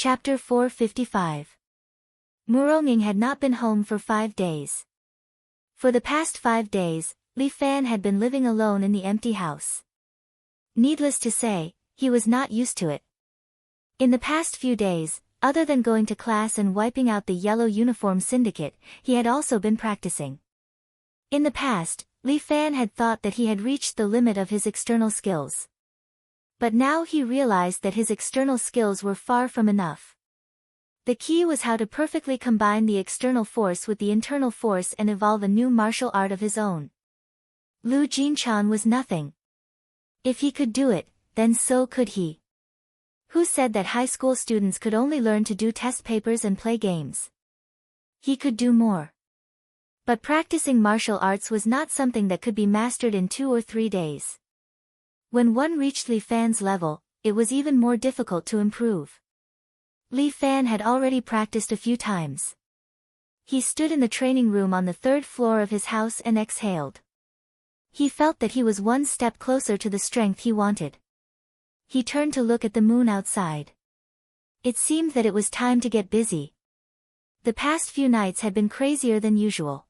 Chapter 455. Muronging had not been home for 5 days. For the past 5 days, Li Fan had been living alone in the empty house. Needless to say, he was not used to it. In the past few days, other than going to class and wiping out the yellow uniform syndicate, he had also been practicing. In the past, Li Fan had thought that he had reached the limit of his external skills. But now he realized that his external skills were far from enough. The key was how to perfectly combine the external force with the internal force and evolve a new martial art of his own. Lu Jinchan was nothing. If he could do it, then so could he. Who said that high school students could only learn to do test papers and play games? He could do more. But practicing martial arts was not something that could be mastered in 2 or 3 days. When one reached Li Fan's level, it was even more difficult to improve. Li Fan had already practiced a few times. He stood in the training room on the 3rd floor of his house and exhaled. He felt that he was one step closer to the strength he wanted. He turned to look at the moon outside. It seemed that it was time to get busy. The past few nights had been crazier than usual.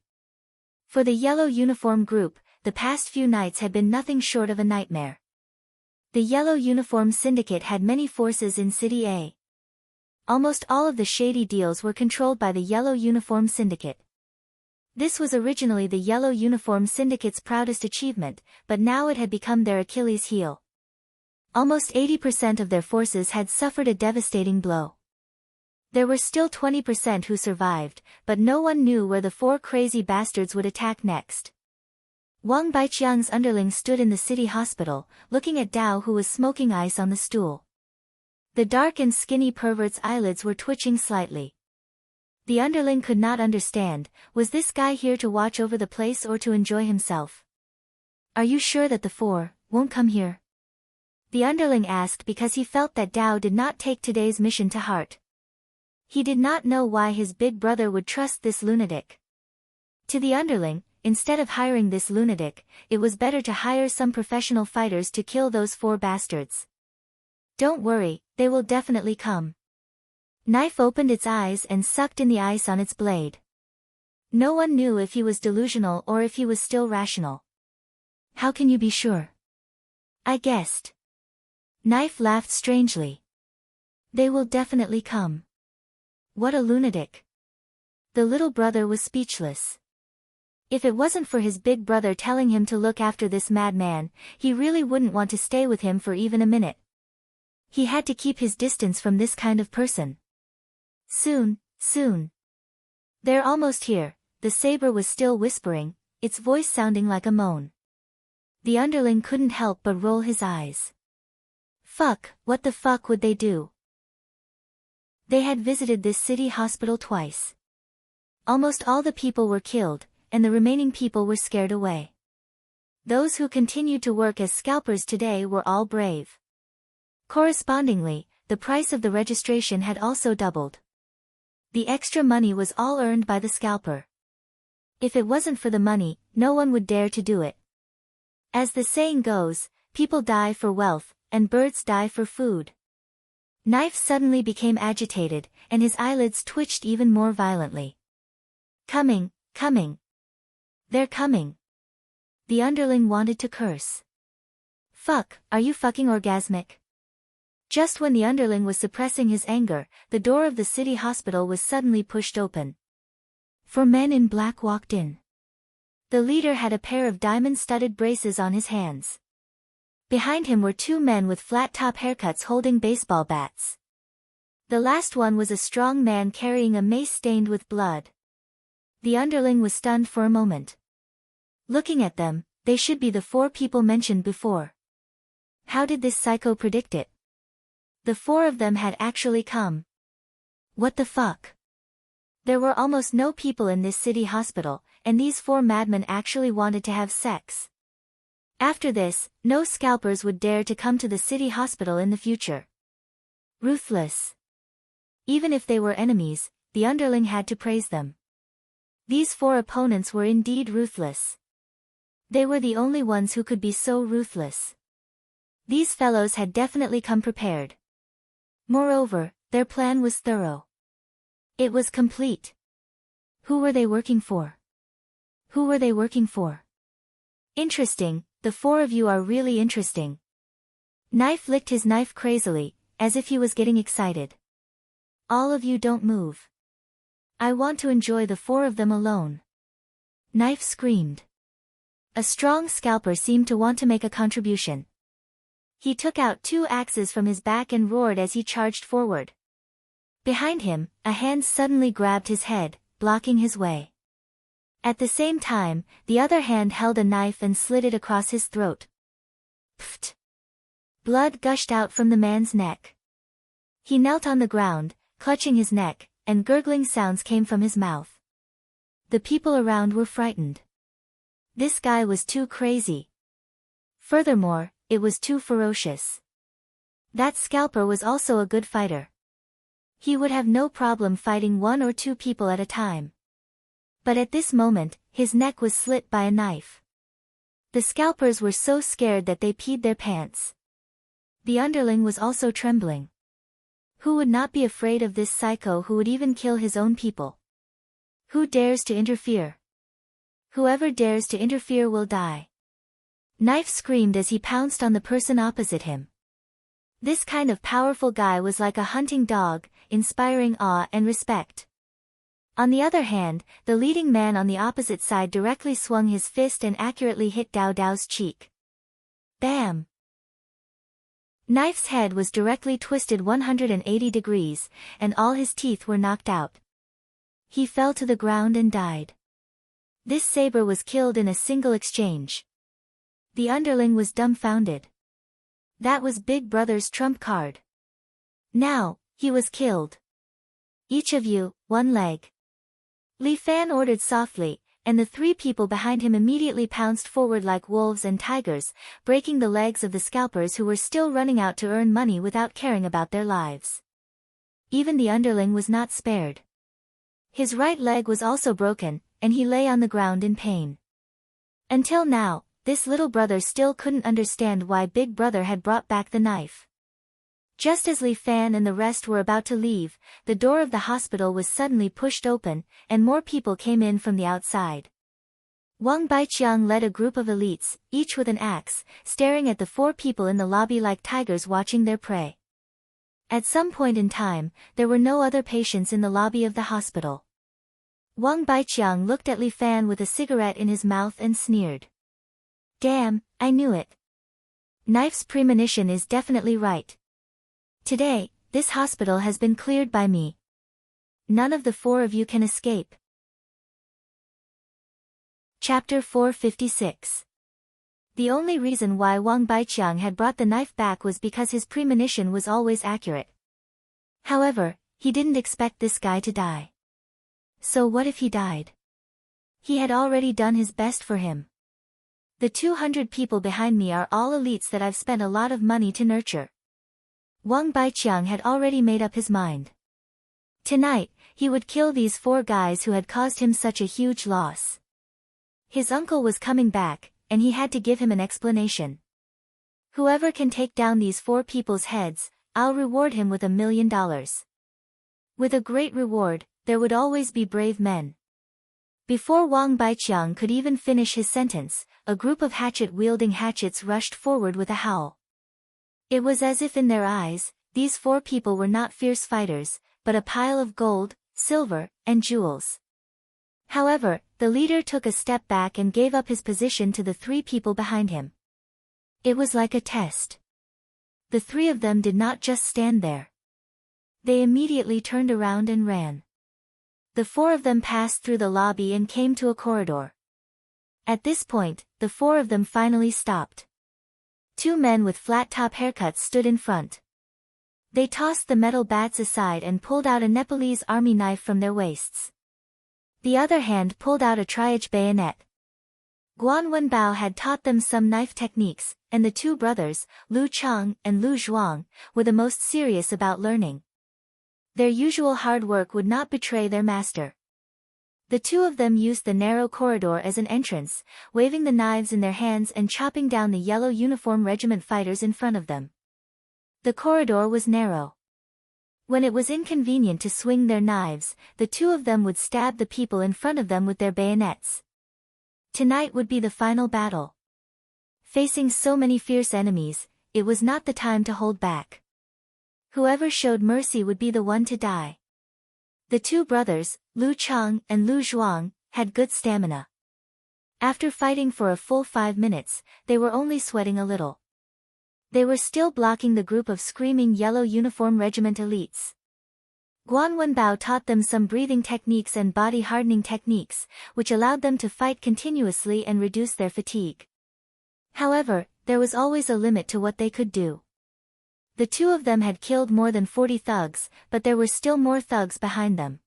For the yellow uniform group, the past few nights had been nothing short of a nightmare. The Yellow Uniform Syndicate had many forces in City A. Almost all of the shady deals were controlled by the Yellow Uniform Syndicate. This was originally the Yellow Uniform Syndicate's proudest achievement, but now it had become their Achilles heel. Almost 80% of their forces had suffered a devastating blow. There were still 20% who survived, but no one knew where the 4 crazy bastards would attack next. Wang Baiqian's underling stood in the city hospital, looking at Dao, who was smoking ice on the stool. The dark and skinny pervert's eyelids were twitching slightly. The underling could not understand, was this guy here to watch over the place or to enjoy himself? Are you sure that the 4 won't come here? The underling asked because he felt that Dao did not take today's mission to heart. He did not know why his big brother would trust this lunatic. To the underling, instead of hiring this lunatic, it was better to hire some professional fighters to kill those 4 bastards. Don't worry, they will definitely come. Knife opened its eyes and sucked in the ice on its blade. No one knew if he was delusional or if he was still rational. How can you be sure? I guessed. Knife laughed strangely. They will definitely come. What a lunatic. The little brother was speechless. If it wasn't for his big brother telling him to look after this madman, he really wouldn't want to stay with him for even a minute. He had to keep his distance from this kind of person. Soon, soon. They're almost here, the saber was still whispering, its voice sounding like a moan. The underling couldn't help but roll his eyes. Fuck, what the fuck would they do? They had visited this city hospital twice. Almost all the people were killed, and the remaining people were scared away. Those who continued to work as scalpers today were all brave. Correspondingly, the price of the registration had also doubled. The extra money was all earned by the scalper. If it wasn't for the money, no one would dare to do it. As the saying goes, people die for wealth, and birds die for food. Knife suddenly became agitated, and his eyelids twitched even more violently. Coming, coming. They're coming. The underling wanted to curse. Fuck, are you fucking orgasmic? Just when the underling was suppressing his anger, the door of the city hospital was suddenly pushed open. 4 men in black walked in. The leader had a pair of diamond-studded braces on his hands. Behind him were 2 men with flat-top haircuts holding baseball bats. The last one was a strong man carrying a mace stained with blood. The underling was stunned for a moment. Looking at them, they should be the 4 people mentioned before. How did this psycho predict it? The 4 of them had actually come. What the fuck? There were almost no people in this city hospital, and these 4 madmen actually wanted to have sex. After this, no scalpers would dare to come to the city hospital in the future. Ruthless. Even if they were enemies, the underling had to praise them. These 4 opponents were indeed ruthless. They were the only ones who could be so ruthless. These fellows had definitely come prepared. Moreover, Their plan was thorough. It was complete. Who were they working for? Who were they working for? Interesting, the four of you are really interesting. Knife licked his knife crazily, as if he was getting excited. All of you don't move. I want to enjoy the four of them alone. Knife screamed. A strong scalper seemed to want to make a contribution. He took out 2 axes from his back and roared as he charged forward. Behind him, a hand suddenly grabbed his head, blocking his way. At the same time, the other hand held a knife and slid it across his throat. Pfft! Blood gushed out from the man's neck. He knelt on the ground, clutching his neck, and gurgling sounds came from his mouth. The people around were frightened. This guy was too crazy. Furthermore, it was too ferocious. That scalper was also a good fighter. He would have no problem fighting 1 or 2 people at a time. But at this moment, his neck was slit by a knife. The scalpers were so scared that they peed their pants. The underling was also trembling. Who would not be afraid of this psycho who would even kill his own people? Who dares to interfere? Whoever dares to interfere will die. Knife screamed as he pounced on the person opposite him. This kind of powerful guy was like a hunting dog, inspiring awe and respect. On the other hand, the leading man on the opposite side directly swung his fist and accurately hit Dao Dao's cheek. Bam! Knife's head was directly twisted 180 degrees, and all his teeth were knocked out. He fell to the ground and died. This saber was killed in a single exchange. The underling was dumbfounded. That was Big Brother's trump card. Now, he was killed. Each of you, 1 leg. Li Fan ordered softly, and the 3 people behind him immediately pounced forward like wolves and tigers, breaking the legs of the scalpers who were still running out to earn money without caring about their lives. Even the underling was not spared. His right leg was also broken, and he lay on the ground in pain. Until now, this little brother still couldn't understand why Big Brother had brought back the knife. Just as Li Fan and the rest were about to leave, the door of the hospital was suddenly pushed open, and more people came in from the outside. Wang Baiqiang led a group of elites, each with an axe, staring at the 4 people in the lobby like tigers watching their prey. At some point in time, there were no other patients in the lobby of the hospital. Wang Baiqiang looked at Li Fan with a cigarette in his mouth and sneered. Damn, I knew it. Knife's premonition is definitely right. Today, this hospital has been cleared by me. None of the 4 of you can escape. Chapter 456. The only reason why Wang Baiqiang had brought the knife back was because his premonition was always accurate. However, he didn't expect this guy to die. So what if he died? He had already done his best for him. The 200 people behind me are all elites that I've spent a lot of money to nurture. Wang Baiqiang had already made up his mind. Tonight, he would kill these 4 guys who had caused him such a huge loss. His uncle was coming back, and he had to give him an explanation. Whoever can take down these 4 people's heads, I'll reward him with $1 million. With a great reward, there would always be brave men. Before Wang Baiqiang could even finish his sentence, a group of hatchet-wielding hatchets rushed forward with a howl. It was as if in their eyes, these 4 people were not fierce fighters, but a pile of gold, silver, and jewels. However, the leader took a step back and gave up his position to the 3 people behind him. It was like a test. The 3 of them did not just stand there. They immediately turned around and ran. The 4 of them passed through the lobby and came to a corridor. At this point, the 4 of them finally stopped. 2 men with flat-top haircuts stood in front. They tossed the metal bats aside and pulled out a Nepalese army knife from their waists. The other hand pulled out a triage bayonet. Guan Wenbao had taught them some knife techniques, and the 2 brothers, Lu Chang and Lu Zhuang, were the most serious about learning. Their usual hard work would not betray their master. The 2 of them used the narrow corridor as an entrance, waving the knives in their hands and chopping down the yellow uniform regiment fighters in front of them. The corridor was narrow. When it was inconvenient to swing their knives, the two of them would stab the people in front of them with their bayonets. Tonight would be the final battle. Facing so many fierce enemies, it was not the time to hold back. Whoever showed mercy would be the one to die. The two brothers, Lu Cheng and Lu Zhuang, had good stamina. After fighting for a full 5 minutes, they were only sweating a little. They were still blocking the group of screaming yellow uniform regiment elites. Guan Wenbao taught them some breathing techniques and body hardening techniques, which allowed them to fight continuously and reduce their fatigue. However, there was always a limit to what they could do. The two of them had killed more than 40 thugs, but there were still more thugs behind them.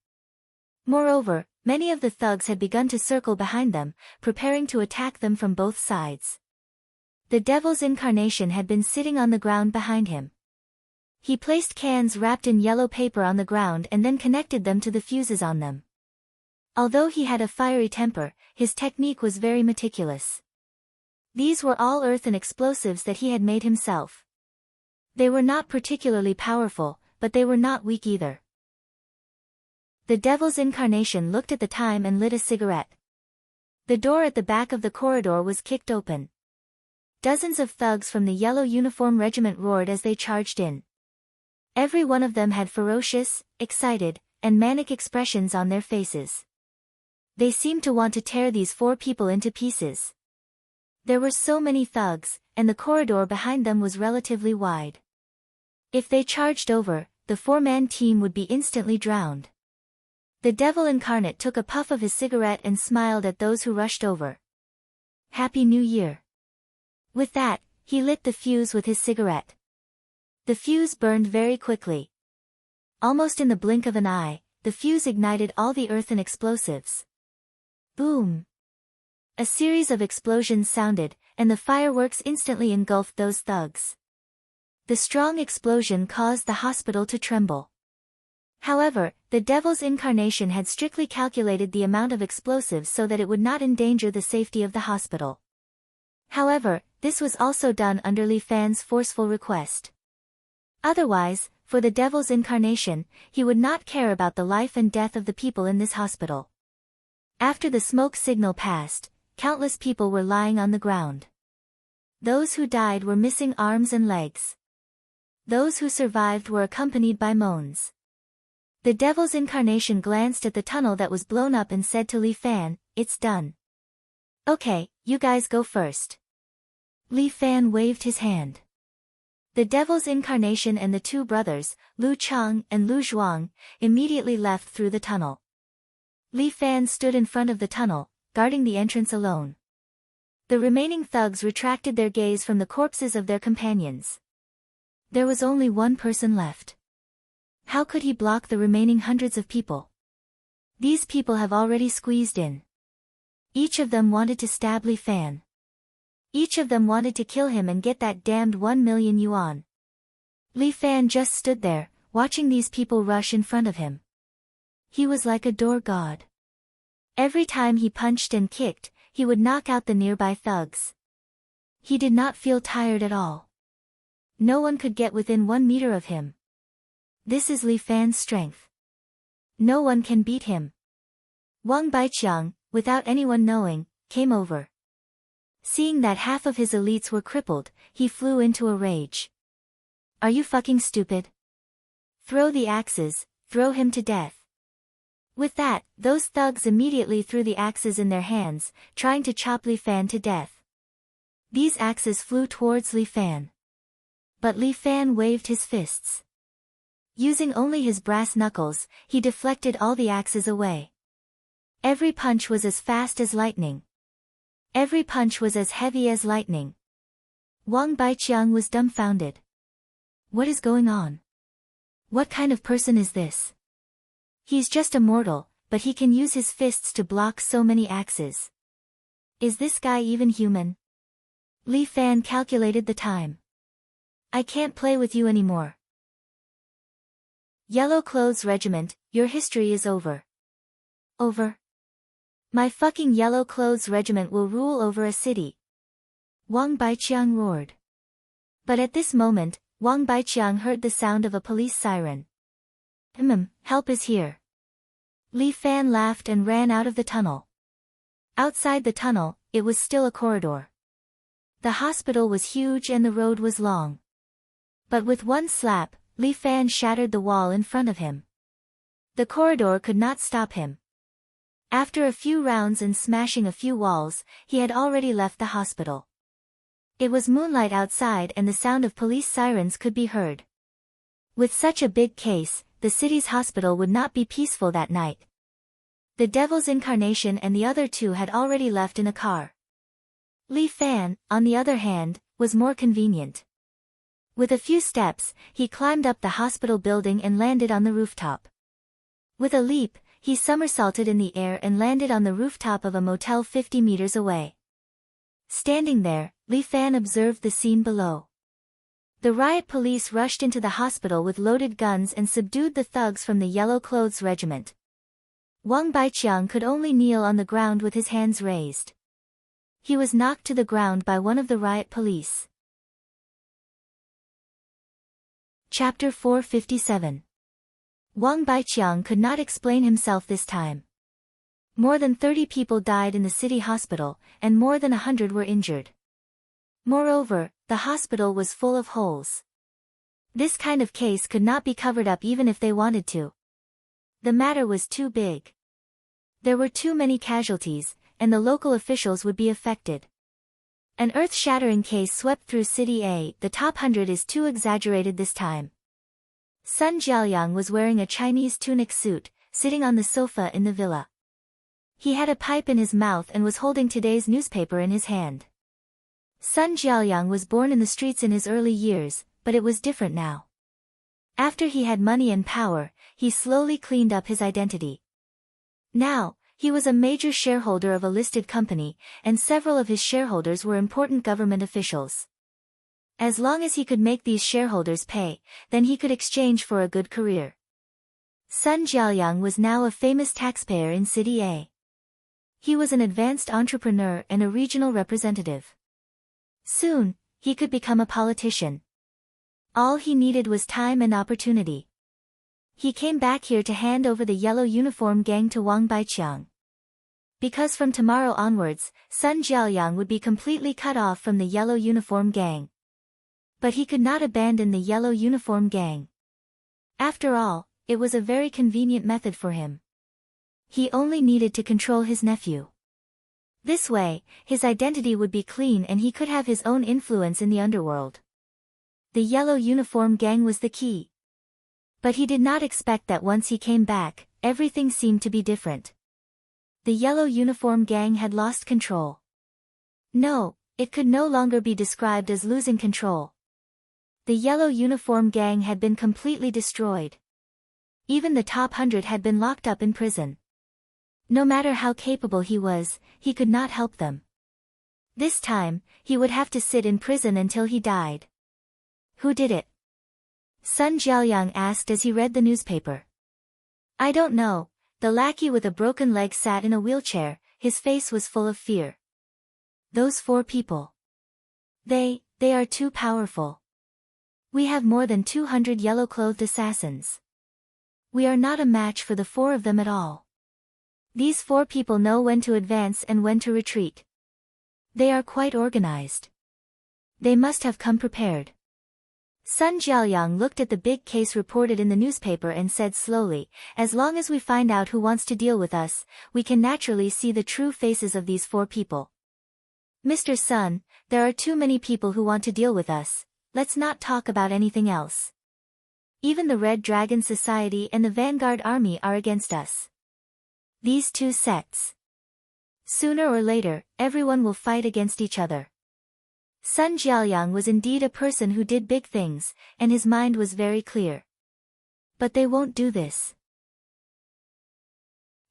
Moreover, many of the thugs had begun to circle behind them, preparing to attack them from both sides. The devil's incarnation had been sitting on the ground behind him. He placed cans wrapped in yellow paper on the ground and then connected them to the fuses on them. Although he had a fiery temper, his technique was very meticulous. These were all earthen explosives that he had made himself. They were not particularly powerful, but they were not weak either. The devil's incarnation looked at the time and lit a cigarette. The door at the back of the corridor was kicked open. Dozens of thugs from the yellow uniform regiment roared as they charged in. Every one of them had ferocious, excited, and manic expressions on their faces. They seemed to want to tear these 4 people into pieces. There were so many thugs, and the corridor behind them was relatively wide. If they charged over, the 4-man team would be instantly drowned. The devil incarnate took a puff of his cigarette and smiled at those who rushed over. Happy New Year. With that, he lit the fuse with his cigarette. The fuse burned very quickly. Almost in the blink of an eye, the fuse ignited all the earthen explosives. Boom! A series of explosions sounded, and the fireworks instantly engulfed those thugs. The strong explosion caused the hospital to tremble. However, the devil's incarnation had strictly calculated the amount of explosives so that it would not endanger the safety of the hospital. However, this was also done under Li Fan's forceful request. Otherwise, for the devil's incarnation, he would not care about the life and death of the people in this hospital. After the smoke signal passed, countless people were lying on the ground. Those who died were missing arms and legs. Those who survived were accompanied by moans. The devil's incarnation glanced at the tunnel that was blown up and said to Li Fan, "It's done. Okay, you guys go first." Li Fan waved his hand. The devil's incarnation and the two brothers, Lu Cheng and Lu Zhuang, immediately left through the tunnel. Li Fan stood in front of the tunnel, guarding the entrance alone. The remaining thugs retracted their gaze from the corpses of their companions. There was only one person left. How could he block the remaining hundreds of people? These people have already squeezed in. Each of them wanted to stab Li Fan. Each of them wanted to kill him and get that damned 1 million yuan. Li Fan just stood there, watching these people rush in front of him. He was like a door god. Every time he punched and kicked, he would knock out the nearby thugs. He did not feel tired at all. No one could get within 1 meter of him. This is Li Fan's strength. No one can beat him. Wang Baiqiang, without anyone knowing, came over. Seeing that half of his elites were crippled, he flew into a rage. Are you fucking stupid? Throw the axes, throw him to death. With that, those thugs immediately threw the axes in their hands, trying to chop Li Fan to death. These axes flew towards Li Fan. But Li Fan waved his fists. Using only his brass knuckles, he deflected all the axes away. Every punch was as fast as lightning. Every punch was as heavy as lightning. Wang Baiqiang was dumbfounded. What is going on? What kind of person is this? He's just a mortal, but he can use his fists to block so many axes. Is this guy even human? Li Fan calculated the time. I can't play with you anymore. Yellow Clothes Regiment, your history is over. Over? My fucking Yellow Clothes Regiment will rule over a city. Wang Baiqiang roared. But at this moment, Wang Baiqiang heard the sound of a police siren. Help is here. Li Fan laughed and ran out of the tunnel. Outside the tunnel, it was still a corridor. The hospital was huge and the road was long. But with one slap, Li Fan shattered the wall in front of him. The corridor could not stop him. After a few rounds and smashing a few walls, he had already left the hospital. It was moonlight outside and the sound of police sirens could be heard. With such a big case, the city's hospital would not be peaceful that night. The devil's incarnation and the other two had already left in a car. Li Fan, on the other hand, was more convenient. With a few steps, he climbed up the hospital building and landed on the rooftop. With a leap, he somersaulted in the air and landed on the rooftop of a motel 50 meters away. Standing there, Li Fan observed the scene below. The riot police rushed into the hospital with loaded guns and subdued the thugs from the Yellow Clothes Regiment. Wang Baiqiang could only kneel on the ground with his hands raised. He was knocked to the ground by one of the riot police. Chapter 457. Wang Baiqiang could not explain himself this time. More than 30 people died in the city hospital, and more than 100 were injured. Moreover, the hospital was full of holes. This kind of case could not be covered up even if they wanted to. The matter was too big. There were too many casualties, and the local officials would be affected. An earth-shattering case swept through City A. The top 100 is too exaggerated this time. Sun Jiaoyang was wearing a Chinese tunic suit, sitting on the sofa in the villa. He had a pipe in his mouth and was holding today's newspaper in his hand. Sun Jiaoyang was born in the streets in his early years, but it was different now. After he had money and power, he slowly cleaned up his identity. Now, he was a major shareholder of a listed company, and several of his shareholders were important government officials. As long as he could make these shareholders pay, then he could exchange for a good career. Sun Jiaoyang was now a famous taxpayer in City A. He was an advanced entrepreneur and a regional representative. Soon, he could become a politician. All he needed was time and opportunity. He came back here to hand over the yellow uniform gang to Wang Baiqiang. Because from tomorrow onwards, Sun Jiaoyang would be completely cut off from the yellow uniform gang. But he could not abandon the yellow uniform gang. After all, it was a very convenient method for him. He only needed to control his nephew. This way, his identity would be clean and he could have his own influence in the underworld. The yellow uniform gang was the key. But he did not expect that once he came back, everything seemed to be different. The yellow uniform gang had lost control. No, it could no longer be described as losing control. The yellow uniform gang had been completely destroyed. Even the top 100 had been locked up in prison. No matter how capable he was, he could not help them. This time, he would have to sit in prison until he died. Who did it? Sun Jiaoyang asked as he read the newspaper. I don't know. The lackey with a broken leg sat in a wheelchair, his face was full of fear. Those 4 people. They are too powerful. We have more than 200 yellow-clothed assassins. We are not a match for the 4 of them at all. These 4 people know when to advance and when to retreat. They are quite organized. They must have come prepared. Sun Jiaoyang looked at the big case reported in the newspaper and said slowly, as long as we find out who wants to deal with us, we can naturally see the true faces of these 4 people. Mr. Sun, there are too many people who want to deal with us, let's not talk about anything else. Even the Red Dragon Society and the Vanguard Army are against us. These 2 sects. Sooner or later, everyone will fight against each other. Sun Jiaoyang was indeed a person who did big things, and his mind was very clear. But they won't do this.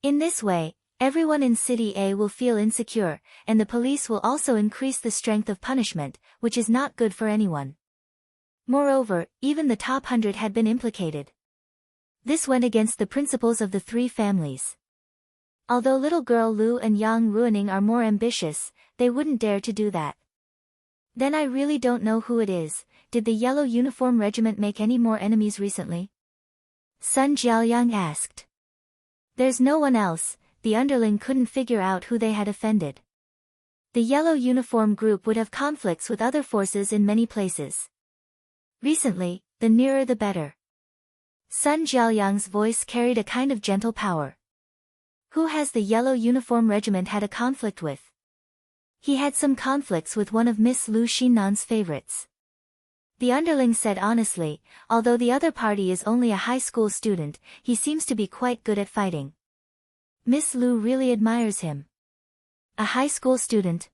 In this way, everyone in City A will feel insecure, and the police will also increase the strength of punishment, which is not good for anyone. Moreover, even the top 100 had been implicated. This went against the principles of the 3 families. Although little girl Lu and Yang Ruining are more ambitious, they wouldn't dare to do that. Then I really don't know who it is. Did the Yellow Uniform Regiment make any more enemies recently? Sun Jiaoyang asked. There's no one else, the underling couldn't figure out who they had offended. The yellow uniform group would have conflicts with other forces in many places. Recently, the nearer the better. Sun Jiaoyang's voice carried a kind of gentle power. Who has the yellow uniform regiment had a conflict with? He had some conflicts with one of Miss Lu Xinnan's favorites. The underling said honestly, although the other party is only a high school student, he seems to be quite good at fighting. Miss Lu really admires him. A high school student?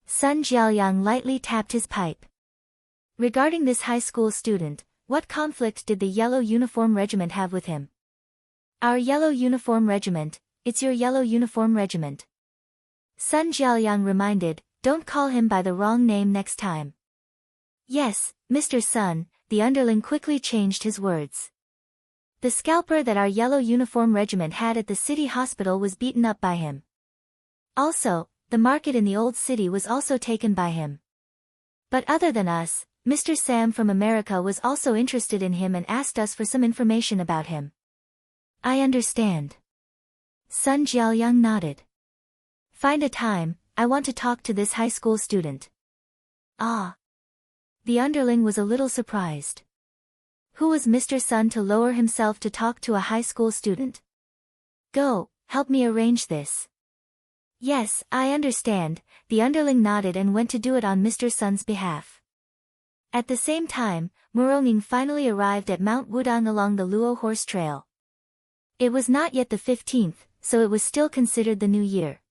Sun Jiaoyang lightly tapped his pipe. Regarding this high school student, what conflict did the yellow uniform regiment have with him? Our yellow uniform regiment, it's your yellow uniform regiment. Sun Jiaoyang reminded, don't call him by the wrong name next time. Yes, Mr. Sun, the underling quickly changed his words. The scalper that our yellow uniform regiment had at the city hospital was beaten up by him. Also, the market in the old city was also taken by him. But other than us, Mr. Sam from America was also interested in him and asked us for some information about him. I understand. Sun Jiaoyang nodded. Find a time, I want to talk to this high school student. Ah. The underling was a little surprised. Who was Mr. Sun to lower himself to talk to a high school student? Go, help me arrange this. Yes, I understand, the underling nodded and went to do it on Mr. Sun's behalf. At the same time, Muronging finally arrived at Mount Wudang along the Luo horse trail. It was not yet the 15th, so it was still considered the new year.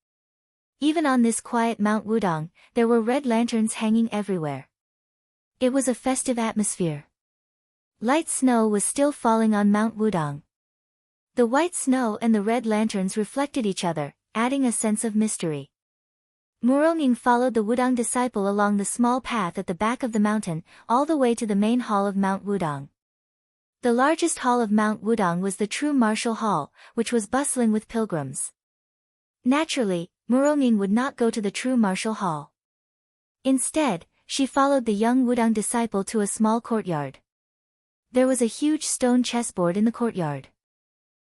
Even on this quiet Mount Wudang, there were red lanterns hanging everywhere. It was a festive atmosphere. Light snow was still falling on Mount Wudang. The white snow and the red lanterns reflected each other, adding a sense of mystery. Muronging followed the Wudang disciple along the small path at the back of the mountain, all the way to the main hall of Mount Wudang. The largest hall of Mount Wudang was the true martial hall, which was bustling with pilgrims. Naturally, Muronging would not go to the true martial hall. Instead, she followed the young Wudang disciple to a small courtyard. There was a huge stone chessboard in the courtyard.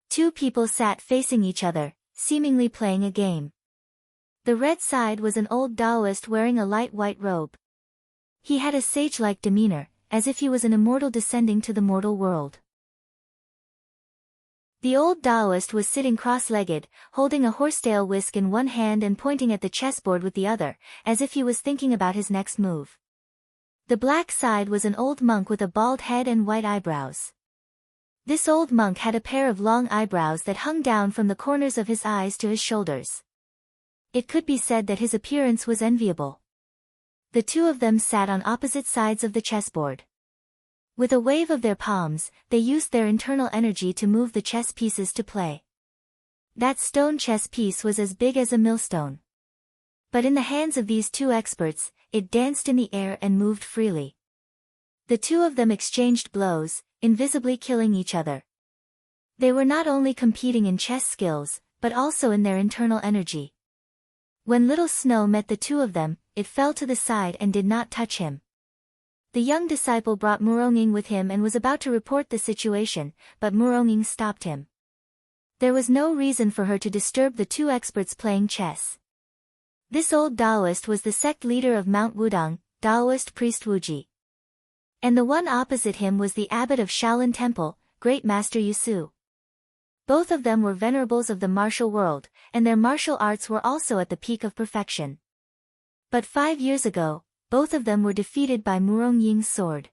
Two people sat facing each other, seemingly playing a game. The red side was an old Taoist wearing a light white robe. He had a sage-like demeanor, as if he was an immortal descending to the mortal world. The old Taoist was sitting cross-legged, holding a horsetail whisk in one hand and pointing at the chessboard with the other, as if he was thinking about his next move. The black side was an old monk with a bald head and white eyebrows. This old monk had a pair of long eyebrows that hung down from the corners of his eyes to his shoulders. It could be said that his appearance was enviable. The two of them sat on opposite sides of the chessboard. With a wave of their palms, they used their internal energy to move the chess pieces to play. That stone chess piece was as big as a millstone. But in the hands of these two experts, it danced in the air and moved freely. The two of them exchanged blows, invisibly killing each other. They were not only competing in chess skills, but also in their internal energy. When little snow met the two of them, it fell to the side and did not touch him. The young disciple brought Muronging with him and was about to report the situation, but Muronging stopped him. There was no reason for her to disturb the two experts playing chess. This old Taoist was the sect leader of Mount Wudang, Taoist priest Wuji. And the one opposite him was the abbot of Shaolin Temple, Great Master Yusu. Both of them were venerables of the martial world, and their martial arts were also at the peak of perfection. But 5 years ago, both of them were defeated by Murongying's sword.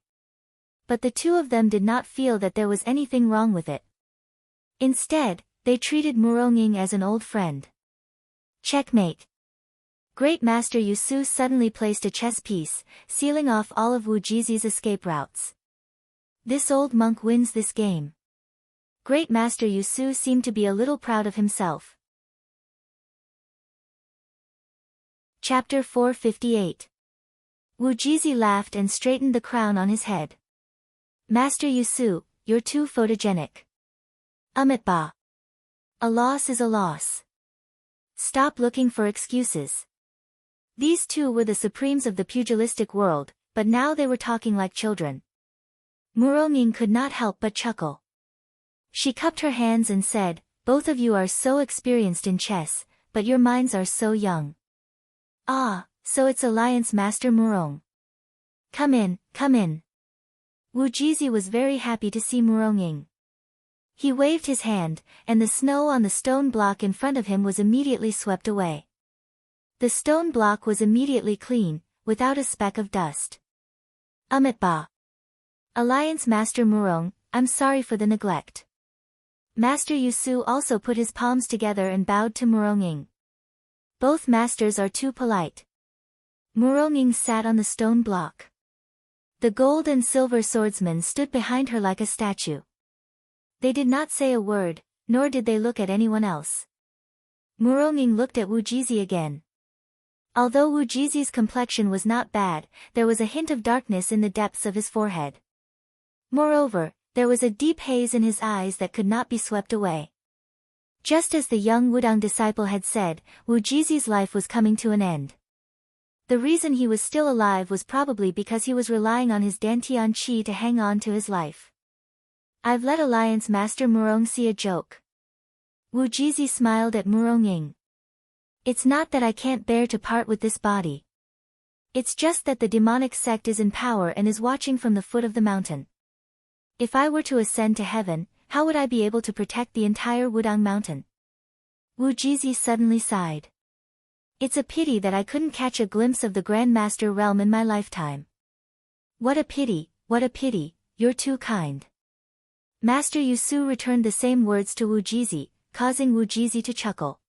But the two of them did not feel that there was anything wrong with it. Instead, they treated Murongying as an old friend. Checkmate. Great Master Yusu suddenly placed a chess piece, sealing off all of Wu Jizi's escape routes. This old monk wins this game. Great Master Yusu seemed to be a little proud of himself. Chapter 458. Wu Jizi laughed and straightened the crown on his head. Master Yusu, you're too photogenic. Ba. A loss is a loss. Stop looking for excuses. These two were the supremes of the pugilistic world, but now they were talking like children. Murongying could not help but chuckle. She cupped her hands and said, "Both of you are so experienced in chess, but your minds are so young." "Ah, so it's Alliance Master Murong. Come in, come in." Wu Jizi was very happy to see Murong. He waved his hand, and the snow on the stone block in front of him was immediately swept away. The stone block was immediately clean, without a speck of dust. Ba. Alliance Master Murong, I'm sorry for the neglect. Master Yusu also put his palms together and bowed to Murong. Both masters are too polite. Murong sat on the stone block. The gold and silver swordsman stood behind her like a statue. They did not say a word, nor did they look at anyone else. Murong looked at Wu Jizi again. Although Wu Jizi's complexion was not bad, there was a hint of darkness in the depths of his forehead. Moreover, there was a deep haze in his eyes that could not be swept away. Just as the young Wudang disciple had said, Wu Jizi's life was coming to an end. The reason he was still alive was probably because he was relying on his Dantian Qi to hang on to his life. I've let Alliance Master Murong see a joke. Wu Jizi smiled at Murong. It's not that I can't bear to part with this body. It's just that the demonic sect is in power and is watching from the foot of the mountain. If I were to ascend to heaven, how would I be able to protect the entire Wudang mountain? Wu Jizi suddenly sighed. It's a pity that I couldn't catch a glimpse of the Grand Master realm in my lifetime. What a pity, you're too kind. Master Yusu returned the same words to Wu Jizi, causing Wu Jizi to chuckle.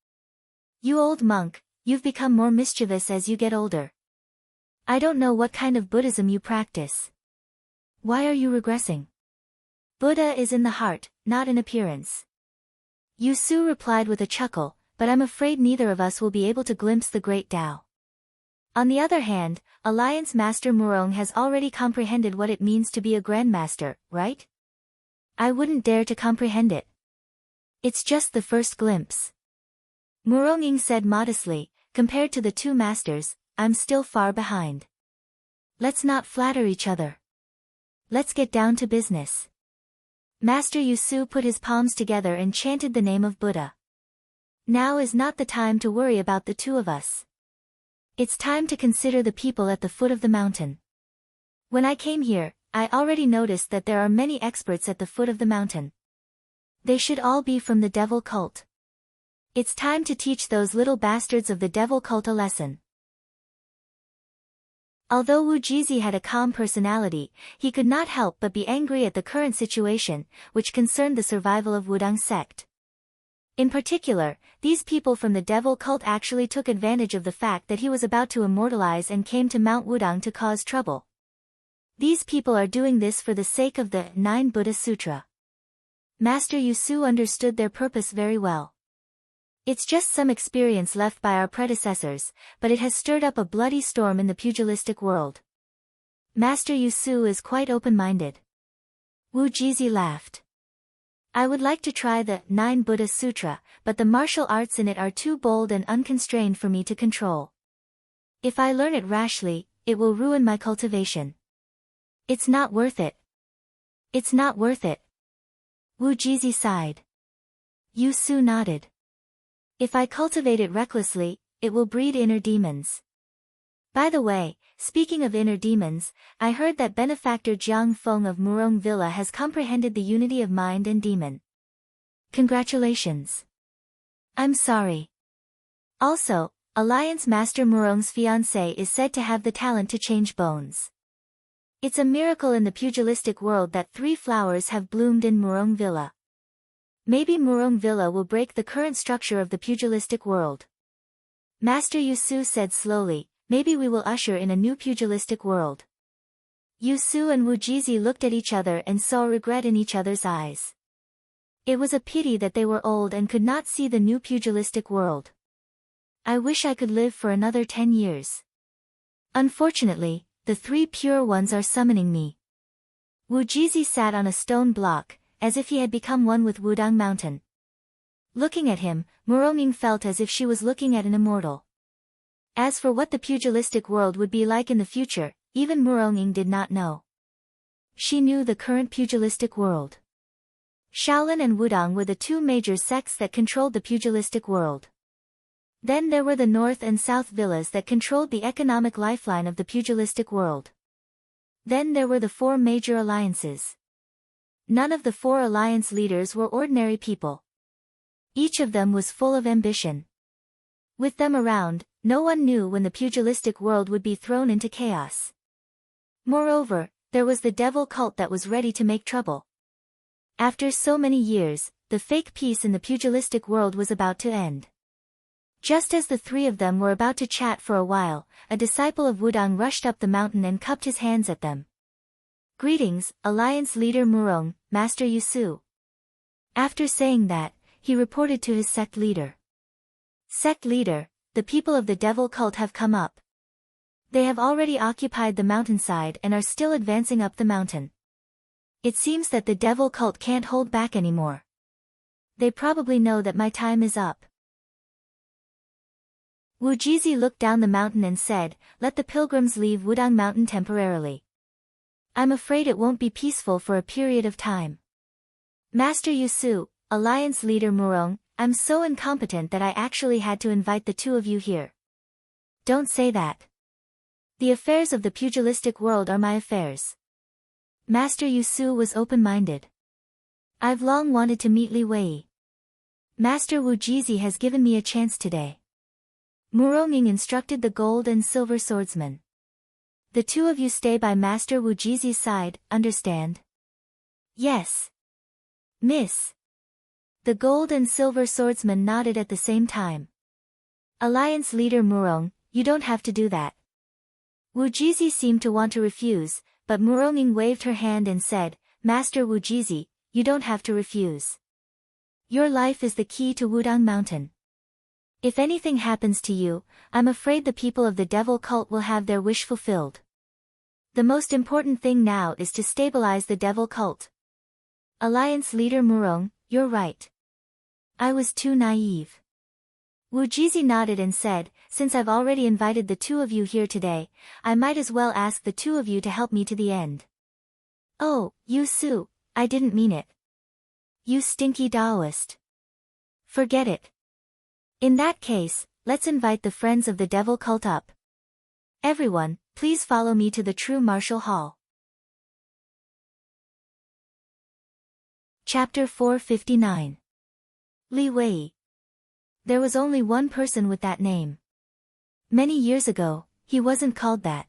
You old monk, you've become more mischievous as you get older. I don't know what kind of Buddhism you practice. Why are you regressing? Buddha is in the heart, not in appearance. Yusu replied with a chuckle, but I'm afraid neither of us will be able to glimpse the great Tao. On the other hand, Alliance Master Murong has already comprehended what it means to be a Grandmaster, right? I wouldn't dare to comprehend it. It's just the first glimpse. Murong said modestly, compared to the two masters, I'm still far behind. Let's not flatter each other. Let's get down to business. Master Yusu put his palms together and chanted the name of Buddha. Now is not the time to worry about the two of us. It's time to consider the people at the foot of the mountain. When I came here, I already noticed that there are many experts at the foot of the mountain. They should all be from the devil cult. It's time to teach those little bastards of the devil cult a lesson. Although Wu Jizi had a calm personality, he could not help but be angry at the current situation, which concerned the survival of Wudang sect. In particular, these people from the devil cult actually took advantage of the fact that he was about to immortalize and came to Mount Wudang to cause trouble. These people are doing this for the sake of the 9 Buddha Sutra. Master Yusu understood their purpose very well. It's just some experience left by our predecessors, but it has stirred up a bloody storm in the pugilistic world. Master Yusu is quite open-minded. Wu Jizi laughed. I would like to try the 9 Buddha Sutra, but the martial arts in it are too bold and unconstrained for me to control. If I learn it rashly, it will ruin my cultivation. It's not worth it. It's not worth it. Wu Jizi sighed. Yusu nodded. If I cultivate it recklessly, it will breed inner demons. By the way, speaking of inner demons, I heard that benefactor Jiang Feng of Murong Villa has comprehended the unity of mind and demon. Congratulations. I'm sorry. Also, Alliance Master Murong's fiancée is said to have the talent to change bones. It's a miracle in the pugilistic world that 3 flowers have bloomed in Murong Villa. Maybe Murong Villa will break the current structure of the pugilistic world. Master Yusu said slowly, maybe we will usher in a new pugilistic world. Yusu and Wu Jizi looked at each other and saw regret in each other's eyes. It was a pity that they were old and could not see the new pugilistic world. I wish I could live for another 10 years. Unfortunately, the 3 pure ones are summoning me. Wu Jizi sat on a stone block, as if he had become one with Wudang Mountain. Looking at him, Murong felt as if she was looking at an immortal. As for what the pugilistic world would be like in the future, even Murong did not know. She knew the current pugilistic world. Shaolin and Wudang were the two major sects that controlled the pugilistic world. Then there were the North and South villas that controlled the economic lifeline of the pugilistic world. Then there were the four major alliances. None of the four alliance leaders were ordinary people. Each of them was full of ambition. With them around, no one knew when the pugilistic world would be thrown into chaos. Moreover, there was the devil cult that was ready to make trouble. After so many years, the fake peace in the pugilistic world was about to end. Just as the three of them were about to chat for a while, a disciple of Wudang rushed up the mountain and cupped his hands at them. "Greetings, Alliance Leader Murong, Master Yusu." After saying that, he reported to his sect leader. "Sect leader, the people of the devil cult have come up. They have already occupied the mountainside and are still advancing up the mountain. It seems that the devil cult can't hold back anymore. They probably know that my time is up." Wu Jizi looked down the mountain and said, "Let the pilgrims leave Wudang Mountain temporarily. I'm afraid it won't be peaceful for a period of time. Master Yusu, Alliance Leader Murong, I'm so incompetent that I actually had to invite the two of you here." "Don't say that. The affairs of the pugilistic world are my affairs." Master Yusu was open-minded. "I've long wanted to meet Li Wei. Master Wu Jizi has given me a chance today." Muronging instructed the gold and silver swordsman. "The two of you stay by Master Wu Jizi's side, understand?" "Yes, miss." The gold and silver swordsman nodded at the same time. "Alliance Leader Murong, you don't have to do that." Wu Jizi seemed to want to refuse, but Muronging waved her hand and said, "Master Wu Jizi, you don't have to refuse. Your life is the key to Wudang Mountain. If anything happens to you, I'm afraid the people of the devil cult will have their wish fulfilled. The most important thing now is to stabilize the devil cult." "Alliance Leader Murong, you're right. I was too naive." Wu Jizi nodded and said, "Since I've already invited the two of you here today, I might as well ask the two of you to help me to the end." "Oh, Yusu, I didn't mean it. You stinky Taoist. Forget it. In that case, let's invite the friends of the devil cult up. Everyone, please follow me to the true martial hall." Chapter 459. Li Wei. There was only one person with that name. Many years ago, he wasn't called that.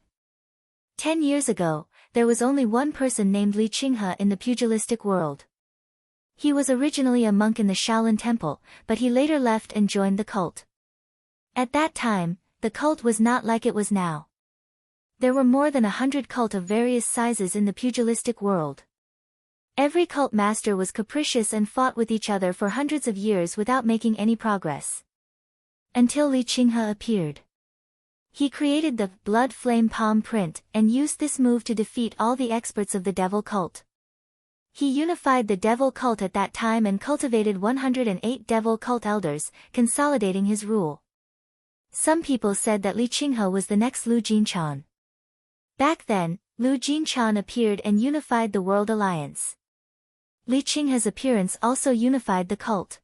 10 years ago, there was only one person named Li Qinghe in the pugilistic world. He was originally a monk in the Shaolin Temple, but he later left and joined the cult. At that time, the cult was not like it was now. There were more than 100 cult of various sizes in the pugilistic world. Every cult master was capricious and fought with each other for hundreds of years without making any progress. Until Li Qinghe appeared. He created the blood flame palm print and used this move to defeat all the experts of the devil cult. He unified the devil cult at that time and cultivated 108 devil cult elders, consolidating his rule. Some people said that Li Qinghe was the next Lu Jinchan. Back then, Lu Jinchan appeared and unified the World Alliance. Li Qinghe's appearance also unified the cult.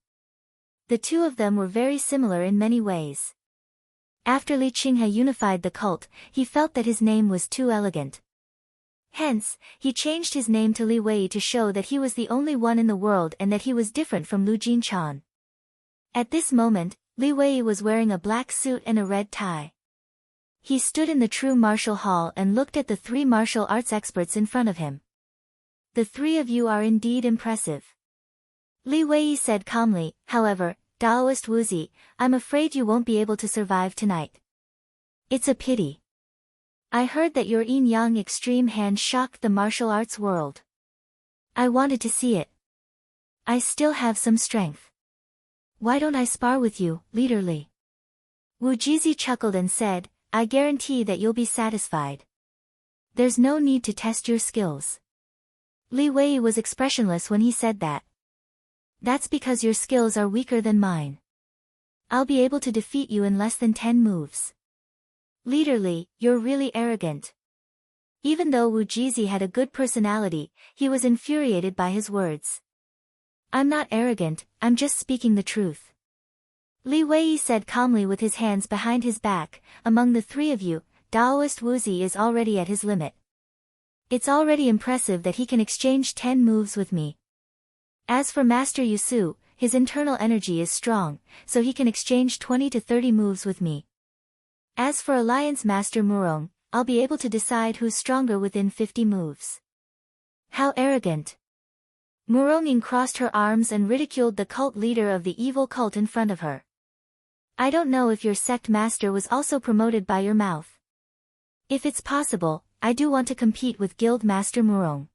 The two of them were very similar in many ways. After Li Qinghe unified the cult, he felt that his name was too elegant. Hence, he changed his name to Li Wei to show that he was the only one in the world and that he was different from Lu Jinchan. At this moment, Li Wei was wearing a black suit and a red tie. He stood in the true martial hall and looked at the three martial arts experts in front of him. "The three of you are indeed impressive." Li Wei said calmly, "However, Taoist Wuzi, I'm afraid you won't be able to survive tonight. It's a pity. I heard that your yin-yang extreme hand shocked the martial arts world. I wanted to see it. I still have some strength. Why don't I spar with you, Leader Li?" Wu Jizi chuckled and said, "I guarantee that you'll be satisfied. There's no need to test your skills." Li Wei was expressionless when he said that. "That's because your skills are weaker than mine. I'll be able to defeat you in less than 10 moves. Leader Li, you're really arrogant." Even though Wu Jizi had a good personality, he was infuriated by his words. I'm not arrogant, I'm just speaking the truth. Li Wei said calmly with his hands behind his back, among the three of you, Daoist Wuzi is already at his limit. It's already impressive that he can exchange 10 moves with me. As for Master Yusu, his internal energy is strong, so he can exchange 20 to 30 moves with me. As for Alliance Master Murong, I'll be able to decide who's stronger within 50 moves. How arrogant. Murong crossed her arms and ridiculed the cult leader of the evil cult in front of her. I don't know if your sect master was also promoted by your mouth. If it's possible, I do want to compete with Guild Master Murong.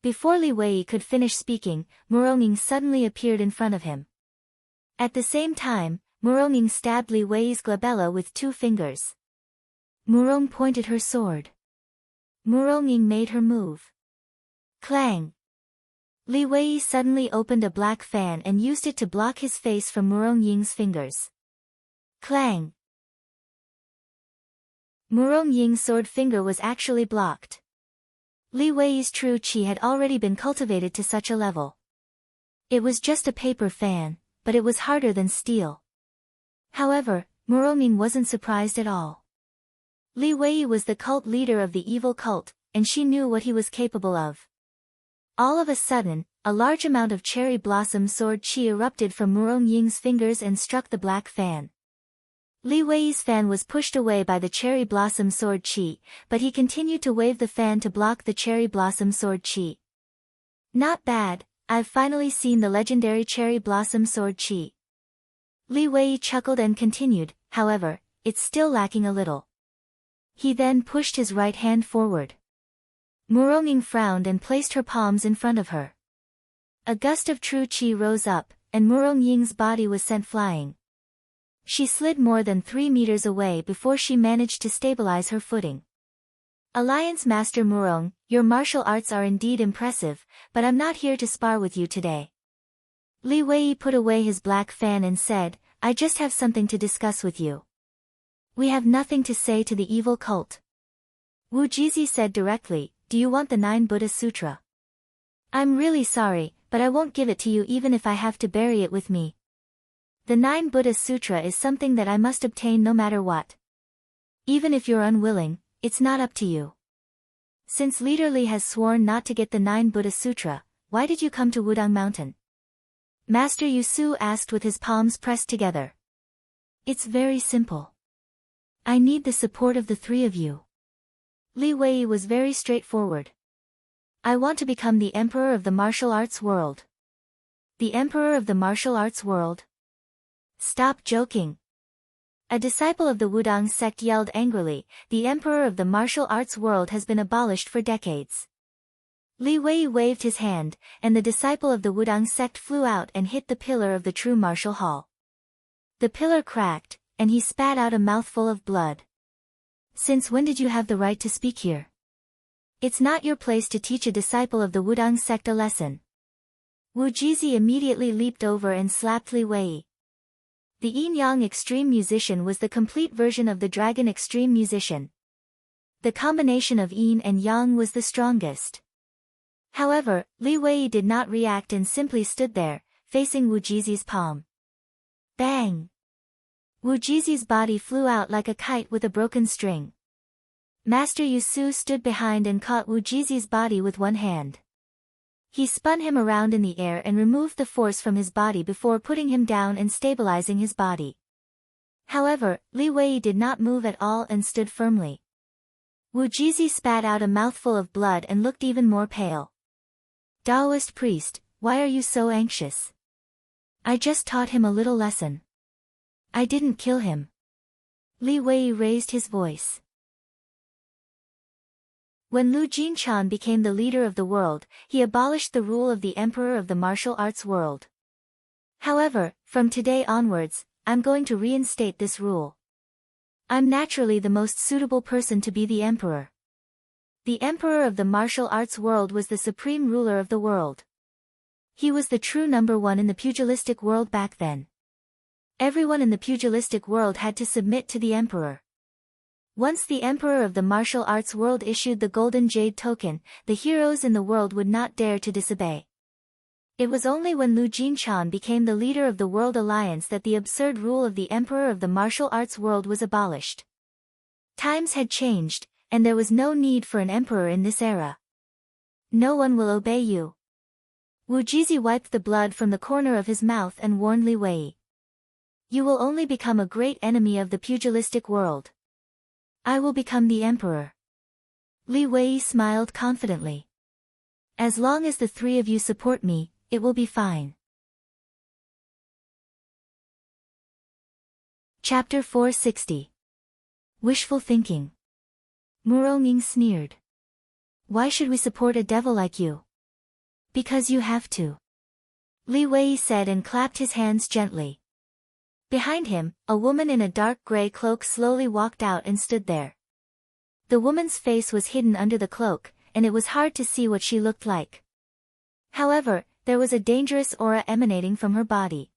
Before Li Wei could finish speaking, Murong suddenly appeared in front of him. At the same time, Murong stabbed Li Wei's glabella with 2 fingers. Murong pointed her sword. Murong made her move. Clang! Li Wei suddenly opened a black fan and used it to block his face from Murong fingers. Clang! Murong sword finger was actually blocked. Li Wei's true qi had already been cultivated to such a level. It was just a paper fan, but it was harder than steel. However, Murong wasn't surprised at all. Li Wei was the cult leader of the evil cult, and she knew what he was capable of. All of a sudden, a large amount of cherry blossom sword qi erupted from Murong fingers and struck the black fan. Li Wei's fan was pushed away by the cherry blossom sword qi, but he continued to wave the fan to block the cherry blossom sword qi. Not bad, I've finally seen the legendary cherry blossom sword qi. Li Wei chuckled and continued, however, it's still lacking a little. He then pushed his right hand forward. Murong frowned and placed her palms in front of her. A gust of true qi rose up, and Murong body was sent flying. She slid more than 3 meters away before she managed to stabilize her footing. Alliance Master Murong, your martial arts are indeed impressive, but I'm not here to spar with you today. Li Wei put away his black fan and said, I just have something to discuss with you. We have nothing to say to the evil cult. Wu Jizi said directly, do you want the 9 Buddha Sutra? I'm really sorry, but I won't give it to you even if I have to bury it with me. The 9 Buddha Sutra is something that I must obtain no matter what. Even if you're unwilling, it's not up to you. Since Leader Li has sworn not to get the 9 Buddha Sutra, why did you come to Wudang Mountain? Master Yusu asked with his palms pressed together. It's very simple. I need the support of the 3 of you. Li Wei was very straightforward. I want to become the Emperor of the Martial Arts World. The Emperor of the Martial Arts World? Stop joking. A disciple of the Wudang sect yelled angrily, the Emperor of the Martial Arts World has been abolished for decades. Li Wei waved his hand, and the disciple of the Wudang sect flew out and hit the pillar of the true martial hall. The pillar cracked, and he spat out a mouthful of blood. Since when did you have the right to speak here? It's not your place to teach a disciple of the Wudang sect a lesson. Wu Jizi immediately leaped over and slapped Li Wei. The Yin-Yang Extreme Musician was the complete version of the Dragon Extreme Musician. The combination of Yin and Yang was the strongest. However, Li Wei did not react and simply stood there, facing Wu Jizi's palm. Bang! Wu Jizi's body flew out like a kite with a broken string. Master Yusu stood behind and caught Wu Jizi's body with one hand. He spun him around in the air and removed the force from his body before putting him down and stabilizing his body. However, Li Wei did not move at all and stood firmly. Wu Jizi spat out a mouthful of blood and looked even more pale. Taoist priest, why are you so anxious? I just taught him a little lesson. I didn't kill him. Li Wei raised his voice. When Lu Jinchan became the leader of the world, he abolished the rule of the Emperor of the Martial Arts World. However, from today onwards, I'm going to reinstate this rule. I'm naturally the most suitable person to be the Emperor. The Emperor of the Martial Arts World was the supreme ruler of the world. He was the true number 1 in the pugilistic world back then. Everyone in the pugilistic world had to submit to the Emperor. Once the Emperor of the Martial Arts World issued the Golden Jade Token, the heroes in the world would not dare to disobey. It was only when Lu Jinchan became the leader of the World Alliance that the absurd rule of the Emperor of the martial arts world was abolished. Times had changed, and there was no need for an emperor in this era. No one will obey you. Wu Jizi wiped the blood from the corner of his mouth and warned Li Wei. You will only become a great enemy of the pugilistic world. I will become the emperor. Li Wei smiled confidently. As long as the three of you support me, it will be fine. Chapter 460. Wishful Thinking. Muronging sneered. Why should we support a devil like you? Because you have to. Li Wei said and clapped his hands gently. Behind him, a woman in a dark gray cloak slowly walked out and stood there. The woman's face was hidden under the cloak, and it was hard to see what she looked like. However, there was a dangerous aura emanating from her body.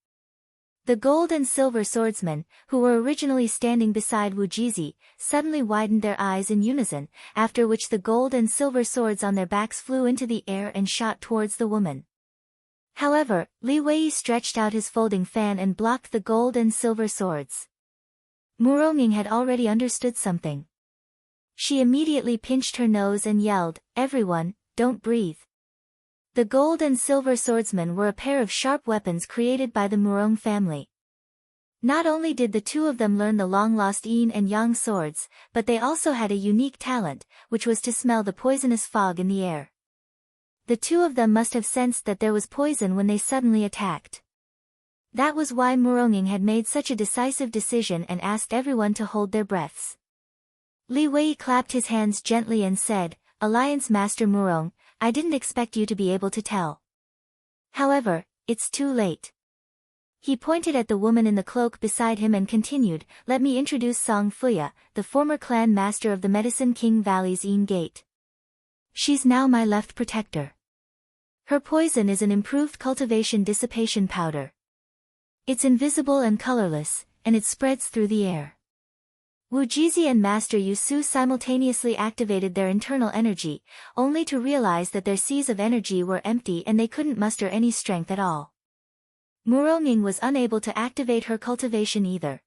The gold and silver swordsmen, who were originally standing beside Wu Jizi, suddenly widened their eyes in unison, after which the gold and silver swords on their backs flew into the air and shot towards the woman. However, Li Wei stretched out his folding fan and blocked the gold and silver swords. Muronging had already understood something. She immediately pinched her nose and yelled, "Everyone, don't breathe." The gold and silver swordsmen were a pair of sharp weapons created by the Murong family. Not only did the two of them learn the long-lost yin and yang swords, but they also had a unique talent, which was to smell the poisonous fog in the air. The two of them must have sensed that there was poison when they suddenly attacked. That was why Muronging had made such a decisive decision and asked everyone to hold their breaths. Li Wei clapped his hands gently and said, "Alliance Master Murong, I didn't expect you to be able to tell. However, it's too late." He pointed at the woman in the cloak beside him and continued, "Let me introduce Song Fuya, the former clan master of the Medicine King Valley's Yin Gate. She's now my left protector. Her poison is an improved cultivation dissipation powder. It's invisible and colorless, and it spreads through the air." Wu Jizi and Master Yu Su simultaneously activated their internal energy, only to realize that their seas of energy were empty and they couldn't muster any strength at all. Muronging was unable to activate her cultivation either.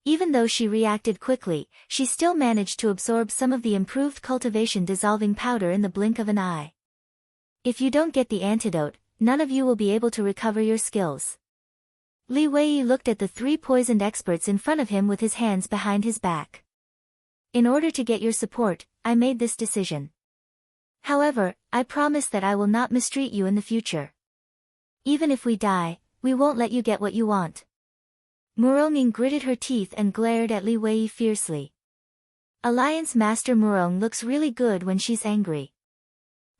Even though she reacted quickly, she still managed to absorb some of the improved cultivation dissolving powder in the blink of an eye. If you don't get the antidote, none of you will be able to recover your skills. Li Wei looked at the three poisoned experts in front of him with his hands behind his back. In order to get your support, I made this decision. However, I promise that I will not mistreat you in the future. Even if we die, we won't let you get what you want. Muronging gritted her teeth and glared at Li Wei fiercely. Alliance Master Murong looks really good when she's angry.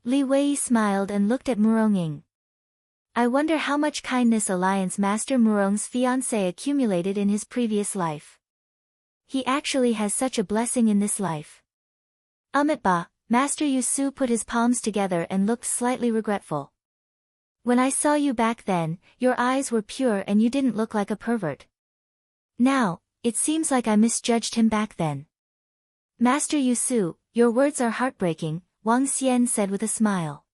Li Wei smiled and looked at Muronging. I wonder how much kindness Alliance Master Murong's fiancé accumulated in his previous life. He actually has such a blessing in this life. Ba, Master Yu Su put his palms together and looked slightly regretful. When I saw you back then, your eyes were pure and you didn't look like a pervert. Now, it seems like I misjudged him back then. Master Yu Su, your words are heartbreaking, Wang Xian said with a smile.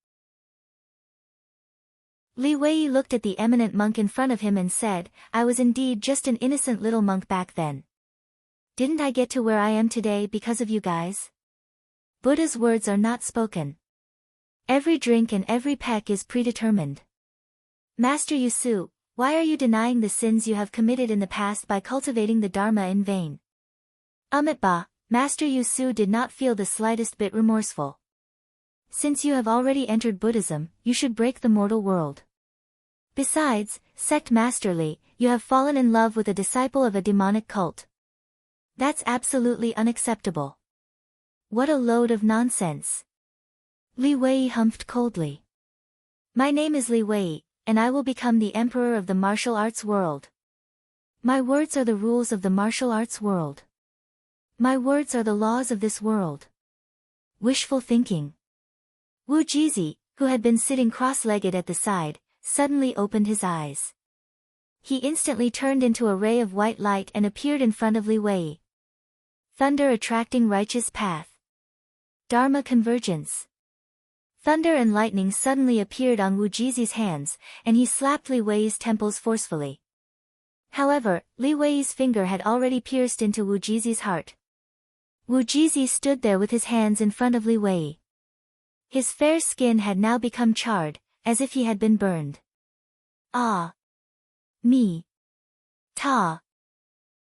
Li Wei looked at the eminent monk in front of him and said, I was indeed just an innocent little monk back then. Didn't I get to where I am today because of you guys? Buddha's words are not spoken. Every drink and every peck is predetermined. Master Yu Su, why are you denying the sins you have committed in the past by cultivating the Dharma in vain? Ba, Master Yu Su did not feel the slightest bit remorseful. Since you have already entered Buddhism, you should break the mortal world. Besides, Sect Masterly, you have fallen in love with a disciple of a demonic cult. That's absolutely unacceptable. What a load of nonsense. Li Wei humphed coldly. My name is Li Wei, and I will become the emperor of the martial arts world. My words are the rules of the martial arts world. My words are the laws of this world. Wishful thinking. Wu Jizi, who had been sitting cross-legged at the side, suddenly opened his eyes. He instantly turned into a ray of white light and appeared in front of Li Wei. Thunder attracting righteous path. Dharma convergence. Thunder and lightning suddenly appeared on Wu Jizi's hands, and he slapped Li Wei's temples forcefully. However, Li Wei's finger had already pierced into Wu Jizi's heart. Wu Jizi stood there with his hands in front of Li Wei. His fair skin had now become charred, as if he had been burned. Ah! Me! Ta!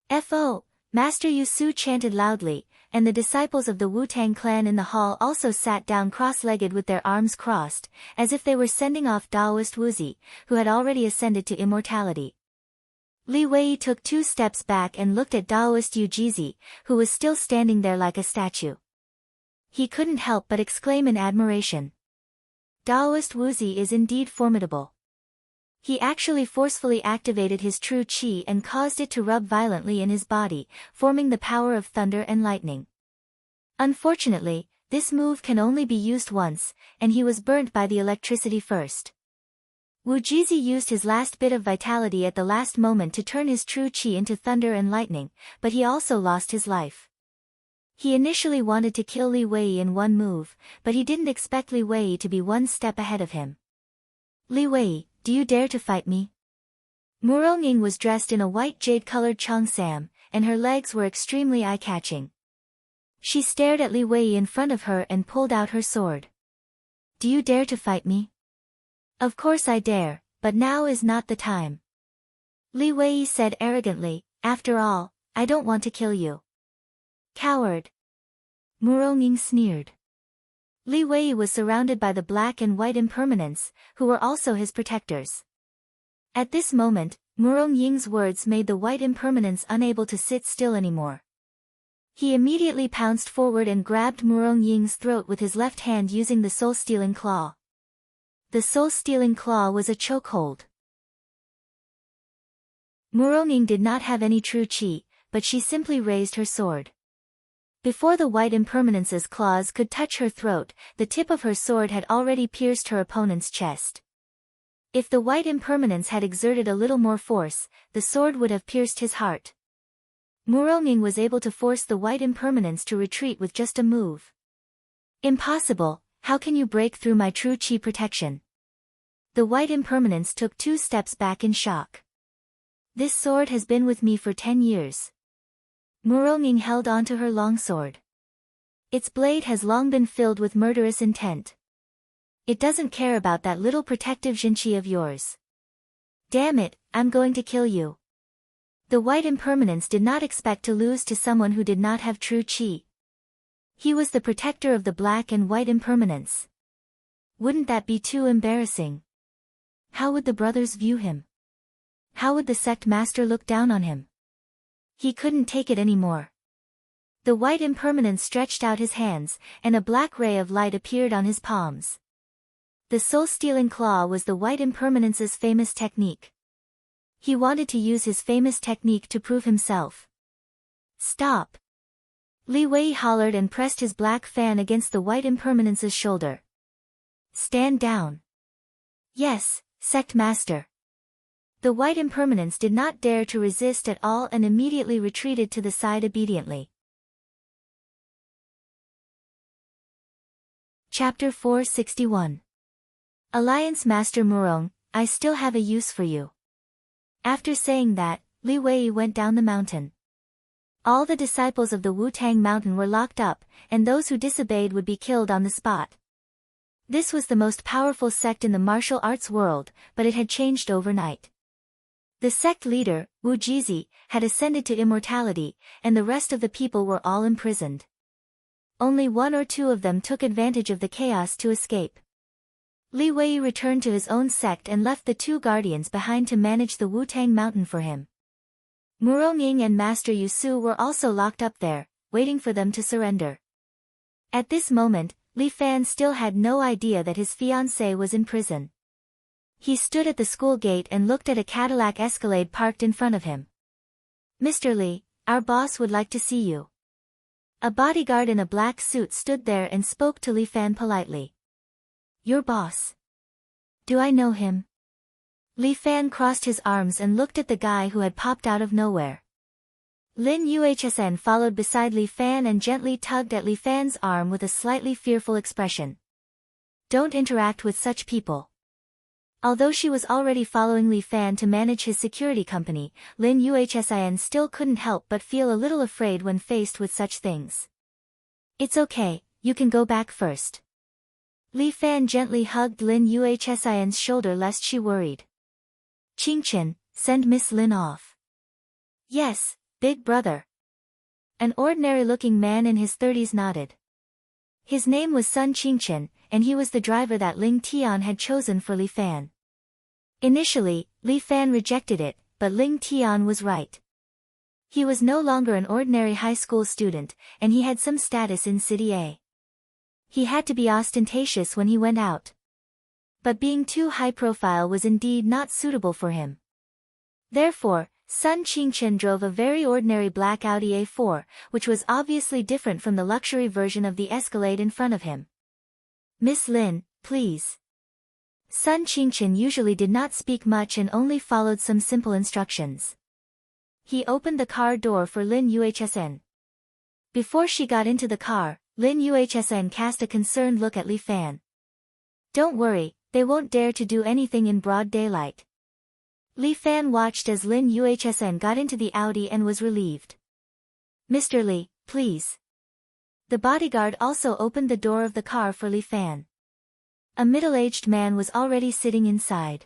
Fo! Master Yu Su chanted loudly, and the disciples of the Wu-Tang clan in the hall also sat down cross-legged with their arms crossed, as if they were sending off Taoist Wuzi, who had already ascended to immortality. Li Wei took 2 steps back and looked at Taoist Yu Jizi, who was still standing there like a statue. He couldn't help but exclaim in admiration. Taoist Wuzi is indeed formidable. He actually forcefully activated his true qi and caused it to rub violently in his body, forming the power of thunder and lightning. Unfortunately, this move can only be used once, and he was burnt by the electricity first. Wu Jizi used his last bit of vitality at the last moment to turn his true qi into thunder and lightning, but he also lost his life. He initially wanted to kill Li Wei in one move, but he didn't expect Li Wei to be one step ahead of him. Li Wei, do you dare to fight me? Murong Ying was dressed in a white jade-colored cheongsam, and her legs were extremely eye-catching. She stared at Li Wei in front of her and pulled out her sword. Do you dare to fight me? Of course I dare, but now is not the time. Li Wei said arrogantly, after all, I don't want to kill you. Coward. Murong Ying sneered. Li Wei was surrounded by the black and white impermanents, who were also his protectors. At this moment, Murong Ying's words made the white impermanents unable to sit still anymore. He immediately pounced forward and grabbed Murong Ying's throat with his left hand using the soul-stealing claw. The soul-stealing claw was a chokehold. Murong Ying did not have any true qi, but she simply raised her sword. Before the white impermanence's claws could touch her throat, the tip of her sword had already pierced her opponent's chest. If the white impermanence had exerted a little more force, the sword would have pierced his heart. Murong Ying was able to force the white impermanence to retreat with just a move. Impossible, how can you break through my true qi protection? The white impermanence took 2 steps back in shock. This sword has been with me for 10 years. Murong Ying held onto her long sword. Its blade has long been filled with murderous intent. It doesn't care about that little protective jinqi of yours. Damn it, I'm going to kill you. The white impermanence did not expect to lose to someone who did not have true qi. He was the protector of the black and white impermanence. Wouldn't that be too embarrassing? How would the brothers view him? How would the sect master look down on him? He couldn't take it anymore. The white impermanence stretched out his hands, and a black ray of light appeared on his palms. The soul-stealing claw was the white impermanence's famous technique. He wanted to use his famous technique to prove himself. Stop! Li Wei hollered and pressed his black fan against the white impermanence's shoulder. Stand down. Yes, sect master. The white impermanence did not dare to resist at all and immediately retreated to the side obediently. Chapter 461. Alliance Master Murong, I still have a use for you. After saying that, Li Wei went down the mountain. All the disciples of the Wu-Tang Mountain were locked up, and those who disobeyed would be killed on the spot. This was the most powerful sect in the martial arts world, but it had changed overnight. The sect leader, Wu Jizi, had ascended to immortality, and the rest of the people were all imprisoned. Only 1 or 2 of them took advantage of the chaos to escape. Li Wei returned to his own sect and left the 2 guardians behind to manage the Wu-Tang Mountain for him. Murong Ying and Master Yu Su were also locked up there, waiting for them to surrender. At this moment, Li Fan still had no idea that his fiancée was in prison. He stood at the school gate and looked at a Cadillac Escalade parked in front of him. Mr. Li, our boss would like to see you. A bodyguard in a black suit stood there and spoke to Li Fan politely. Your boss? Do I know him? Li Fan crossed his arms and looked at the guy who had popped out of nowhere. Lin Yuhsn followed beside Li Fan and gently tugged at Li Fan's arm with a slightly fearful expression. Don't interact with such people. Although she was already following Li Fan to manage his security company, Lin Yuhsin still couldn't help but feel a little afraid when faced with such things. It's okay, you can go back first. Li Fan gently hugged Lin Yuhsin's shoulder lest she worried. Qingchen, send Miss Lin off. Yes, big brother. An ordinary-looking man in his 30s nodded. His name was Sun Qingchen, and he was the driver that Ling Tian had chosen for Li Fan. Initially, Li Fan rejected it, but Ling Tian was right. He was no longer an ordinary high school student, and he had some status in City A. He had to be ostentatious when he went out. But being too high-profile was indeed not suitable for him. Therefore, Sun Qingchen drove a very ordinary black Audi A4, which was obviously different from the luxury version of the Escalade in front of him. Miss Lin, please. Sun Qingchen usually did not speak much and only followed some simple instructions. He opened the car door for Lin Yuhsin. Before she got into the car, Lin Yuhsin cast a concerned look at Li Fan. Don't worry, they won't dare to do anything in broad daylight. Li Fan watched as Lin Yuhsin got into the Audi and was relieved. Mr. Li, please. The bodyguard also opened the door of the car for Li Fan. A middle-aged man was already sitting inside.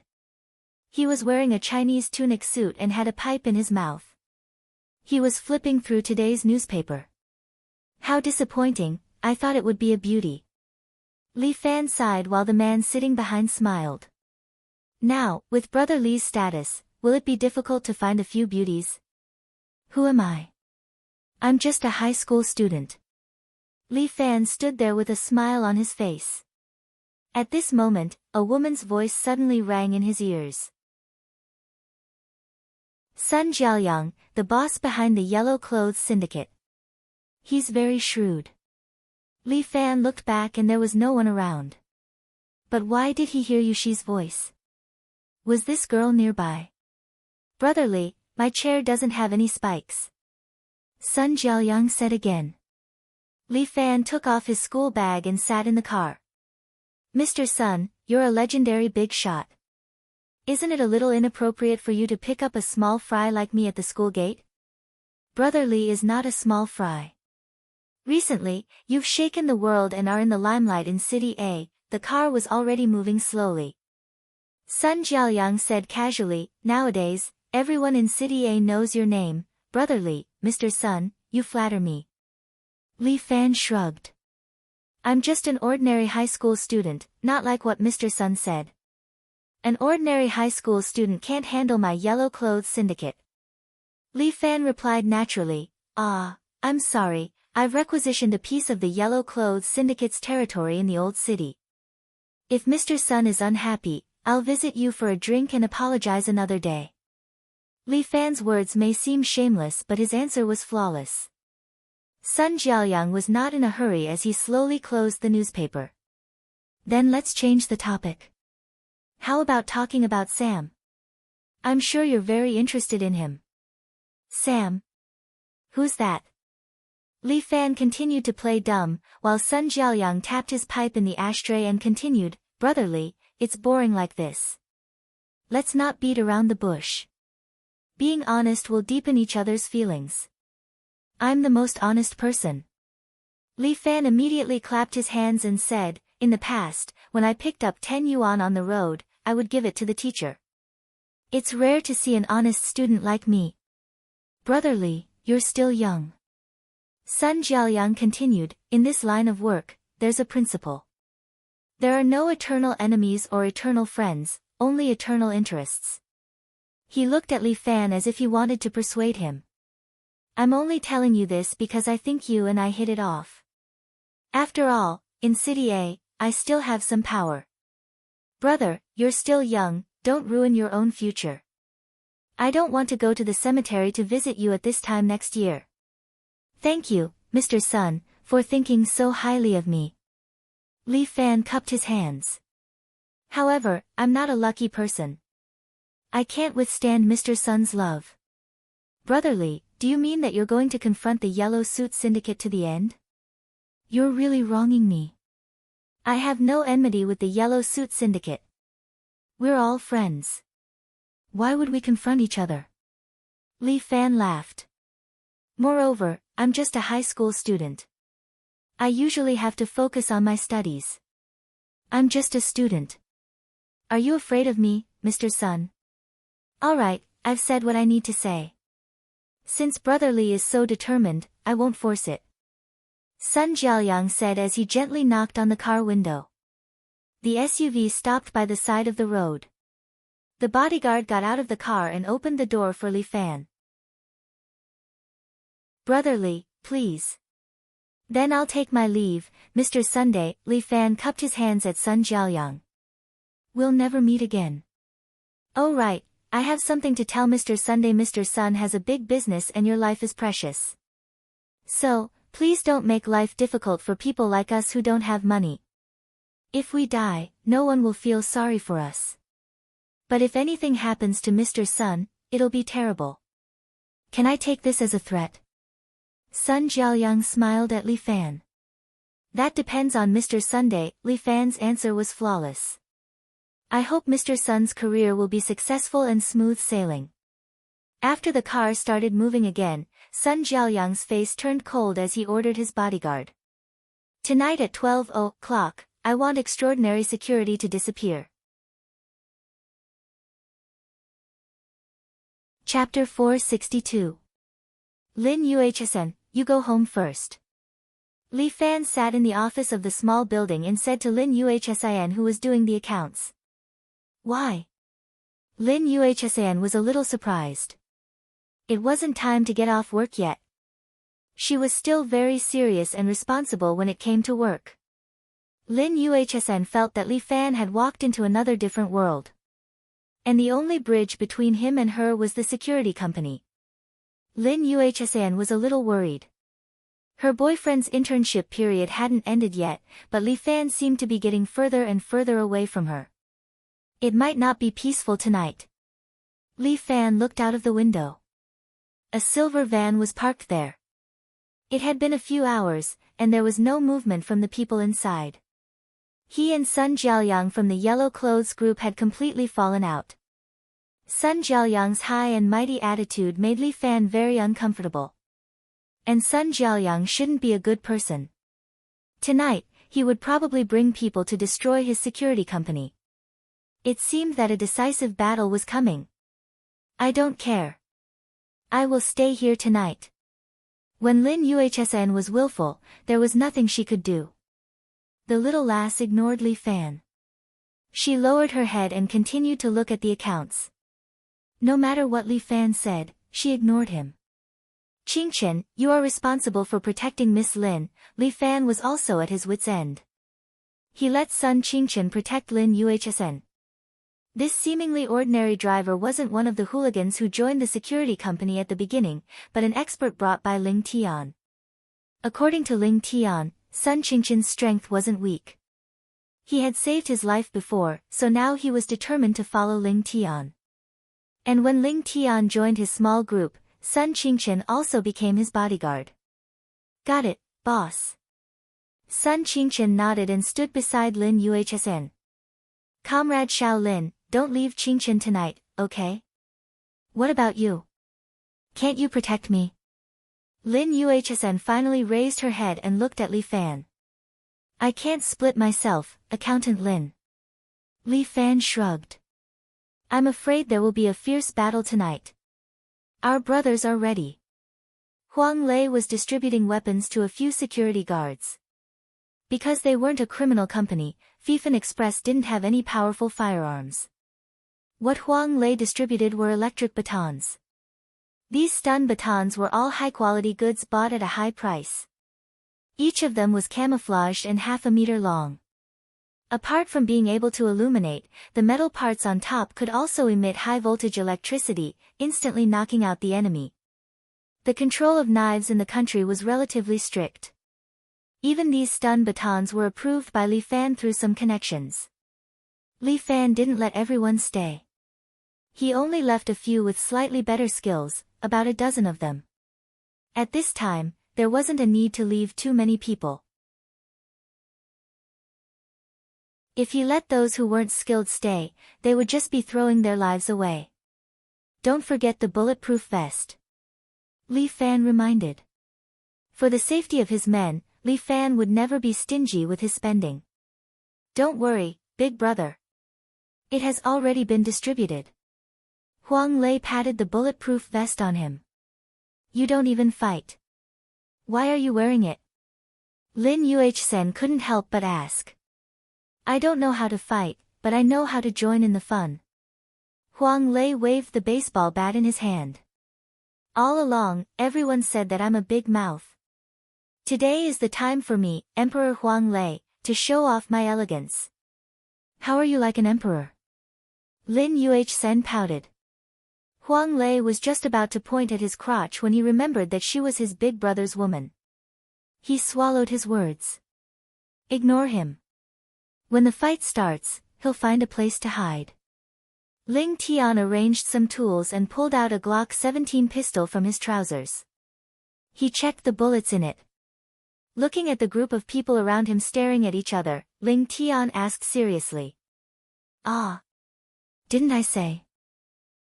He was wearing a Chinese tunic suit and had a pipe in his mouth. He was flipping through today's newspaper. How disappointing, I thought it would be a beauty. Li Fan sighed while the man sitting behind smiled. Now, with Brother Li's status, will it be difficult to find a few beauties? Who am I? I'm just a high school student. Li Fan stood there with a smile on his face. At this moment, a woman's voice suddenly rang in his ears. Sun Jiaoyang, the boss behind the Yellow Clothes Syndicate. He's very shrewd. Li Fan looked back and there was no one around. But why did he hear Yushi's voice? Was this girl nearby? Brother Li, my chair doesn't have any spikes. Sun Jiaoyang said again. Li Fan took off his school bag and sat in the car. Mr. Sun, you're a legendary big shot. Isn't it a little inappropriate for you to pick up a small fry like me at the school gate? Brother Li is not a small fry. Recently, you've shaken the world and are in the limelight in City A. The car was already moving slowly. Sun Jiaoyang said casually, nowadays, everyone in City A knows your name, Brother Li, Mr. Sun, you flatter me. Li Fan shrugged. I'm just an ordinary high school student, not like what Mr. Sun said. An ordinary high school student can't handle my Yellow Clothes Syndicate. Li Fan replied naturally, I'm sorry, I've requisitioned a piece of the Yellow Clothes Syndicate's territory in the old city. If Mr. Sun is unhappy, I'll visit you for a drink and apologize another day. Li Fan's words may seem shameless but his answer was flawless. Sun Jiaoyang was not in a hurry as he slowly closed the newspaper. Then let's change the topic. How about talking about Sam? I'm sure you're very interested in him. Sam? Who's that? Li Fan continued to play dumb, while Sun Jiaoyang tapped his pipe in the ashtray and continued, Brother Li, it's boring like this. Let's not beat around the bush. Being honest will deepen each other's feelings. I'm the most honest person. Li Fan immediately clapped his hands and said, in the past, when I picked up 10 yuan on the road, I would give it to the teacher. It's rare to see an honest student like me. Brother Li, you're still young. Sun Jiaoyang continued, in this line of work, there's a principle. There are no eternal enemies or eternal friends, only eternal interests. He looked at Li Fan as if he wanted to persuade him. I'm only telling you this because I think you and I hit it off. After all, in City A, I still have some power. Brother, you're still young, don't ruin your own future. I don't want to go to the cemetery to visit you at this time next year. Thank you, Mr. Sun, for thinking so highly of me. Li Fan cupped his hands. However, I'm not a lucky person. I can't withstand Mr. Sun's love. Brother Li, do you mean that you're going to confront the Yellow Suit Syndicate to the end? You're really wronging me. I have no enmity with the Yellow Suit Syndicate. We're all friends. Why would we confront each other? Li Fan laughed. Moreover, I'm just a high school student. I usually have to focus on my studies. I'm just a student. Are you afraid of me, Mr. Sun? Alright, I've said what I need to say. Since Brother Li is so determined, I won't force it. Sun Jiaoyang said as he gently knocked on the car window. The SUV stopped by the side of the road. The bodyguard got out of the car and opened the door for Li Fan. Brother Li, please. Then I'll take my leave, Mr. Sunday. Li Fan cupped his hands at Sun Jiaoyang. We'll never meet again. Oh right, I have something to tell Mr. Sunday. Mr. Sun has a big business and your life is precious. So, please don't make life difficult for people like us who don't have money. If we die, no one will feel sorry for us. But if anything happens to Mr. Sun, it'll be terrible. Can I take this as a threat? Sun Jiaoyang smiled at Li Fan. That depends on Mr. Sunday. Li Fan's answer was flawless. I hope Mr. Sun's career will be successful and smooth sailing. After the car started moving again, Sun Jiaoyang's face turned cold as he ordered his bodyguard. Tonight at 12 o'clock, I want extraordinary security to disappear. Chapter 462. Lin Yuhsn, you go home first. Li Fan sat in the office of the small building and said to Lin Yuhsn, who was doing the accounts. Why? Lin Yuhsn was a little surprised. It wasn't time to get off work yet. She was still very serious and responsible when it came to work. Lin Yuhsn felt that Li Fan had walked into another different world. And the only bridge between him and her was the security company. Lin Yuhsn was a little worried. Her boyfriend's internship period hadn't ended yet, but Li Fan seemed to be getting further and further away from her. It might not be peaceful tonight. Li Fan looked out of the window. A silver van was parked there. It had been a few hours, and there was no movement from the people inside. He and Sun Jiaoyang from the Yellow Clothes group had completely fallen out. Sun Jiaoyang's high and mighty attitude made Li Fan very uncomfortable. And Sun Jiaoyang shouldn't be a good person. Tonight, he would probably bring people to destroy his security company. It seemed that a decisive battle was coming. I don't care. I will stay here tonight. When Lin Yuhsn was willful, there was nothing she could do. The little lass ignored Li Fan. She lowered her head and continued to look at the accounts. No matter what Li Fan said, she ignored him. Qingchen, you are responsible for protecting Miss Lin. Li Fan was also at his wit's end. He let Sun Qingchen protect Lin Yuhsn. This seemingly ordinary driver wasn't one of the hooligans who joined the security company at the beginning, but an expert brought by Ling Tian. According to Ling Tian, Sun Qingchen's strength wasn't weak. He had saved his life before, so now he was determined to follow Ling Tian. And when Ling Tian joined his small group, Sun Qingchen also became his bodyguard. Got it, boss. Sun Qingchen nodded and stood beside Lin Yuhsn. Comrade Xiao Lin, don't leave Qingchen tonight, okay? What about you? Can't you protect me? Lin Yuhsn finally raised her head and looked at Li Fan. I can't split myself, Accountant Lin. Li Fan shrugged. I'm afraid there will be a fierce battle tonight. Our brothers are ready. Huang Lei was distributing weapons to a few security guards. Because they weren't a criminal company, Fifan Express didn't have any powerful firearms. What Huang Lei distributed were electric batons. These stun batons were all high-quality goods bought at a high price. Each of them was camouflaged and half a meter long. Apart from being able to illuminate, the metal parts on top could also emit high-voltage electricity, instantly knocking out the enemy. The control of knives in the country was relatively strict. Even these stun batons were approved by Li Fan through some connections. Li Fan didn't let everyone stay. He only left a few with slightly better skills, about a dozen of them. At this time, there wasn't a need to leave too many people. If he let those who weren't skilled stay, they would just be throwing their lives away. Don't forget the bulletproof vest, Li Fan reminded. For the safety of his men, Li Fan would never be stingy with his spending. Don't worry, big brother. It has already been distributed. Huang Lei patted the bulletproof vest on him. You don't even fight. Why are you wearing it? Lin Yuhsen couldn't help but ask. I don't know how to fight, but I know how to join in the fun. Huang Lei waved the baseball bat in his hand. All along, everyone said that I'm a big mouth. Today is the time for me, Emperor Huang Lei, to show off my elegance. How are you like an emperor? Lin Yuhsen pouted. Huang Lei was just about to point at his crotch when he remembered that she was his big brother's woman. He swallowed his words. Ignore him. When the fight starts, he'll find a place to hide. Ling Tian arranged some tools and pulled out a Glock 17 pistol from his trousers. He checked the bullets in it. Looking at the group of people around him staring at each other, Ling Tian asked seriously. Ah. Didn't I say?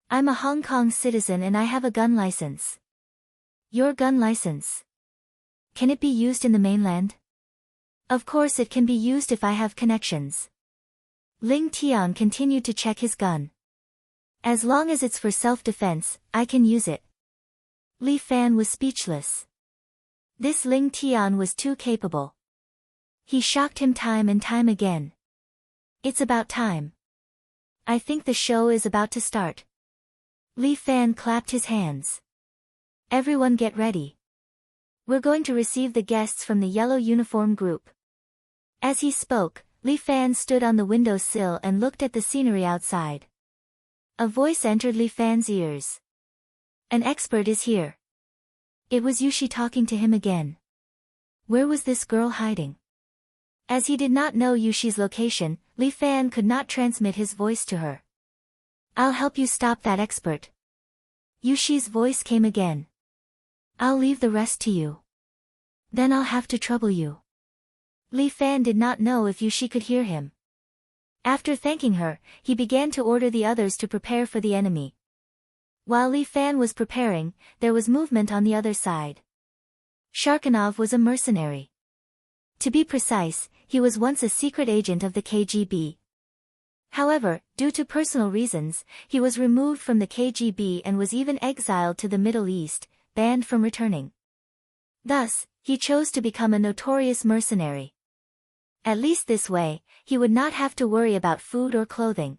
I'm a Hong Kong citizen and I have a gun license. Your gun license? Can it be used in the mainland? Of course it can be used if I have connections. Ling Tian continued to check his gun. As long as it's for self-defense, I can use it. Li Fan was speechless. This Ling Tian was too capable. He shocked him time and time again. It's about time. I think the show is about to start. Li Fan clapped his hands. Everyone get ready. We're going to receive the guests from the yellow uniform group. As he spoke, Li Fan stood on the windowsill and looked at the scenery outside. A voice entered Li Fan's ears. An expert is here. It was Yushi talking to him again. Where was this girl hiding? As he did not know Yushi's location, Li Fan could not transmit his voice to her. I'll help you stop that expert. Yushi's voice came again. I'll leave the rest to you. Then I'll have to trouble you. Li Fan did not know if Yushi could hear him. After thanking her, he began to order the others to prepare for the enemy. While Li Fan was preparing, there was movement on the other side. Sharkanov was a mercenary. To be precise, he was once a secret agent of the KGB. However, due to personal reasons, he was removed from the KGB and was even exiled to the Middle East, banned from returning. Thus, he chose to become a notorious mercenary. At least this way, he would not have to worry about food or clothing.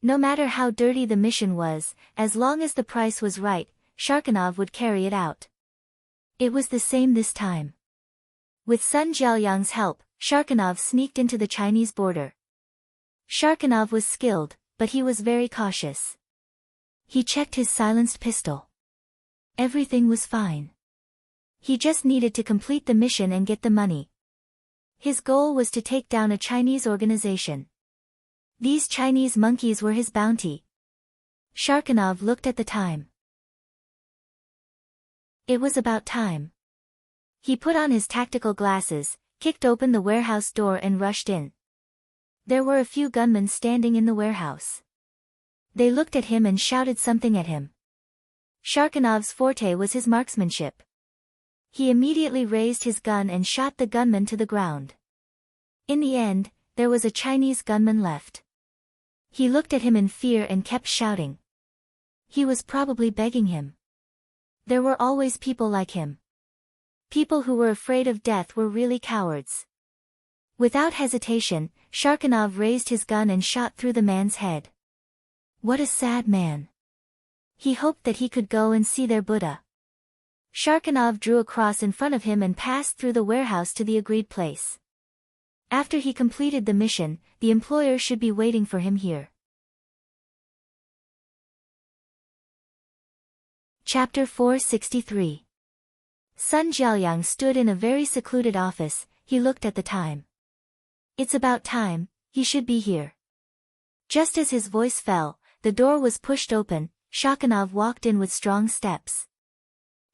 No matter how dirty the mission was, as long as the price was right, Sharkanov would carry it out. It was the same this time. With Sun Jiaoyang's help, Sharkanov sneaked into the Chinese border. Sharkanov was skilled, but he was very cautious. He checked his silenced pistol. Everything was fine. He just needed to complete the mission and get the money. His goal was to take down a Chinese organization. These Chinese monkeys were his bounty. Sharkanov looked at the time. It was about time. He put on his tactical glasses, kicked open the warehouse door and rushed in. There were a few gunmen standing in the warehouse. They looked at him and shouted something at him. Sharkanov's forte was his marksmanship. He immediately raised his gun and shot the gunman to the ground. In the end, there was a Chinese gunman left. He looked at him in fear and kept shouting. He was probably begging him. There were always people like him. People who were afraid of death were really cowards. Without hesitation, Sharkanov raised his gun and shot through the man's head. What a sad man. He hoped that he could go and see their Buddha. Sharkanov drew a cross in front of him and passed through the warehouse to the agreed place. After he completed the mission, the employer should be waiting for him here. Chapter 463. Sun Jiaoyang stood in a very secluded office. He looked at the time. It's about time, he should be here. Just as his voice fell, the door was pushed open. Sharkanov walked in with strong steps.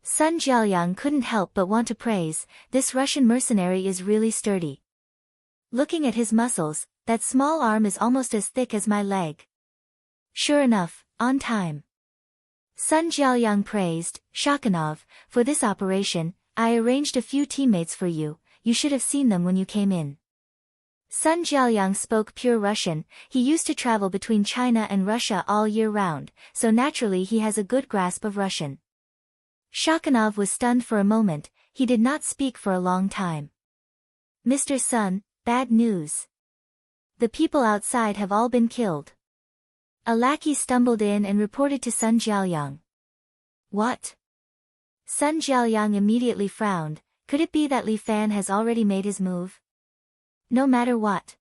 Sun Jiaoyang couldn't help but want to praise, this Russian mercenary is really sturdy. Looking at his muscles, that small arm is almost as thick as my leg. Sure enough, on time. Sun Jiaoyang praised, Shakhanov, for this operation, I arranged a few teammates for you, you should have seen them when you came in. Sun Jiaoyang spoke pure Russian, he used to travel between China and Russia all year round, so naturally he has a good grasp of Russian. Shakhanov was stunned for a moment, he did not speak for a long time. Mr. Sun, bad news. The people outside have all been killed. A lackey stumbled in and reported to Sun Jiaoyang. What? Sun Jiaoyang immediately frowned, could it be that Li Fan has already made his move? No matter what.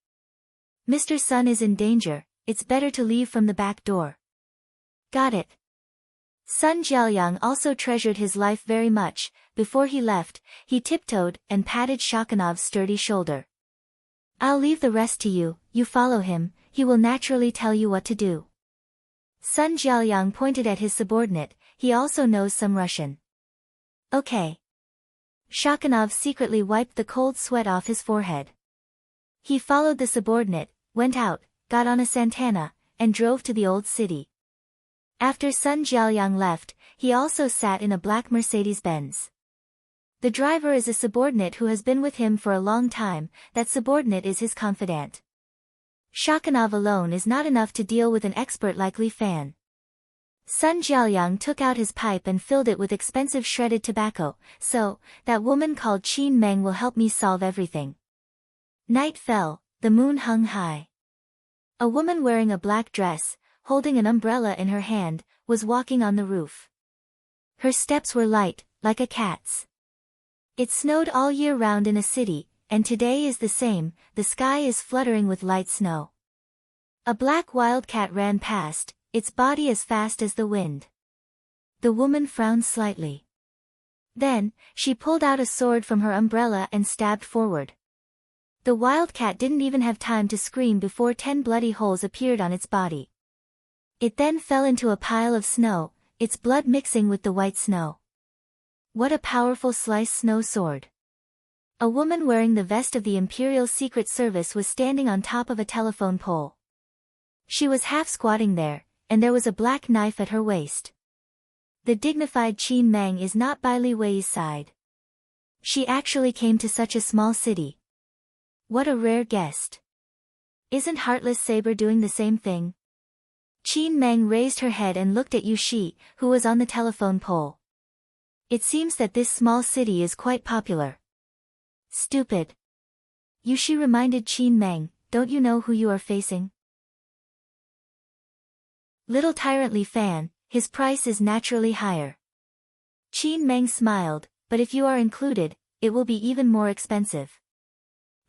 Mr. Sun is in danger, it's better to leave from the back door. Got it. Sun Jiaoyang also treasured his life very much, before he left, he tiptoed and patted Shakhanov's sturdy shoulder. I'll leave the rest to you, you follow him, he will naturally tell you what to do. Sun Jiaoyang pointed at his subordinate, he also knows some Russian. Okay. Shakhanov secretly wiped the cold sweat off his forehead. He followed the subordinate, went out, got on a Santana, and drove to the old city. After Sun Jiaoyang left, he also sat in a black Mercedes-Benz. The driver is a subordinate who has been with him for a long time, that subordinate is his confidant. Shakhanov alone is not enough to deal with an expert like Li Fan. Sun Jiaoyang took out his pipe and filled it with expensive shredded tobacco, so, that woman called Qin Meng will help me solve everything. Night fell, the moon hung high. A woman wearing a black dress, holding an umbrella in her hand, was walking on the roof. Her steps were light, like a cat's. It snowed all year round in a city, and today is the same, the sky is fluttering with light snow. A black wildcat ran past, its body as fast as the wind. The woman frowned slightly. Then, she pulled out a sword from her umbrella and stabbed forward. The wildcat didn't even have time to scream before 10 bloody holes appeared on its body. It then fell into a pile of snow, its blood mixing with the white snow. What a powerful slice snow sword. A woman wearing the vest of the Imperial Secret Service was standing on top of a telephone pole. She was half squatting there, and there was a black knife at her waist. The dignified Qin Meng is not by Li Wei's side. She actually came to such a small city. What a rare guest. Isn't Heartless Saber doing the same thing? Qin Meng raised her head and looked at Yu Shi, who was on the telephone pole. It seems that this small city is quite popular. Stupid. Yu Shi reminded Qin Meng, don't you know who you are facing? Little tyrant Li Fan, his price is naturally higher. Qin Meng smiled, but if you are included, it will be even more expensive.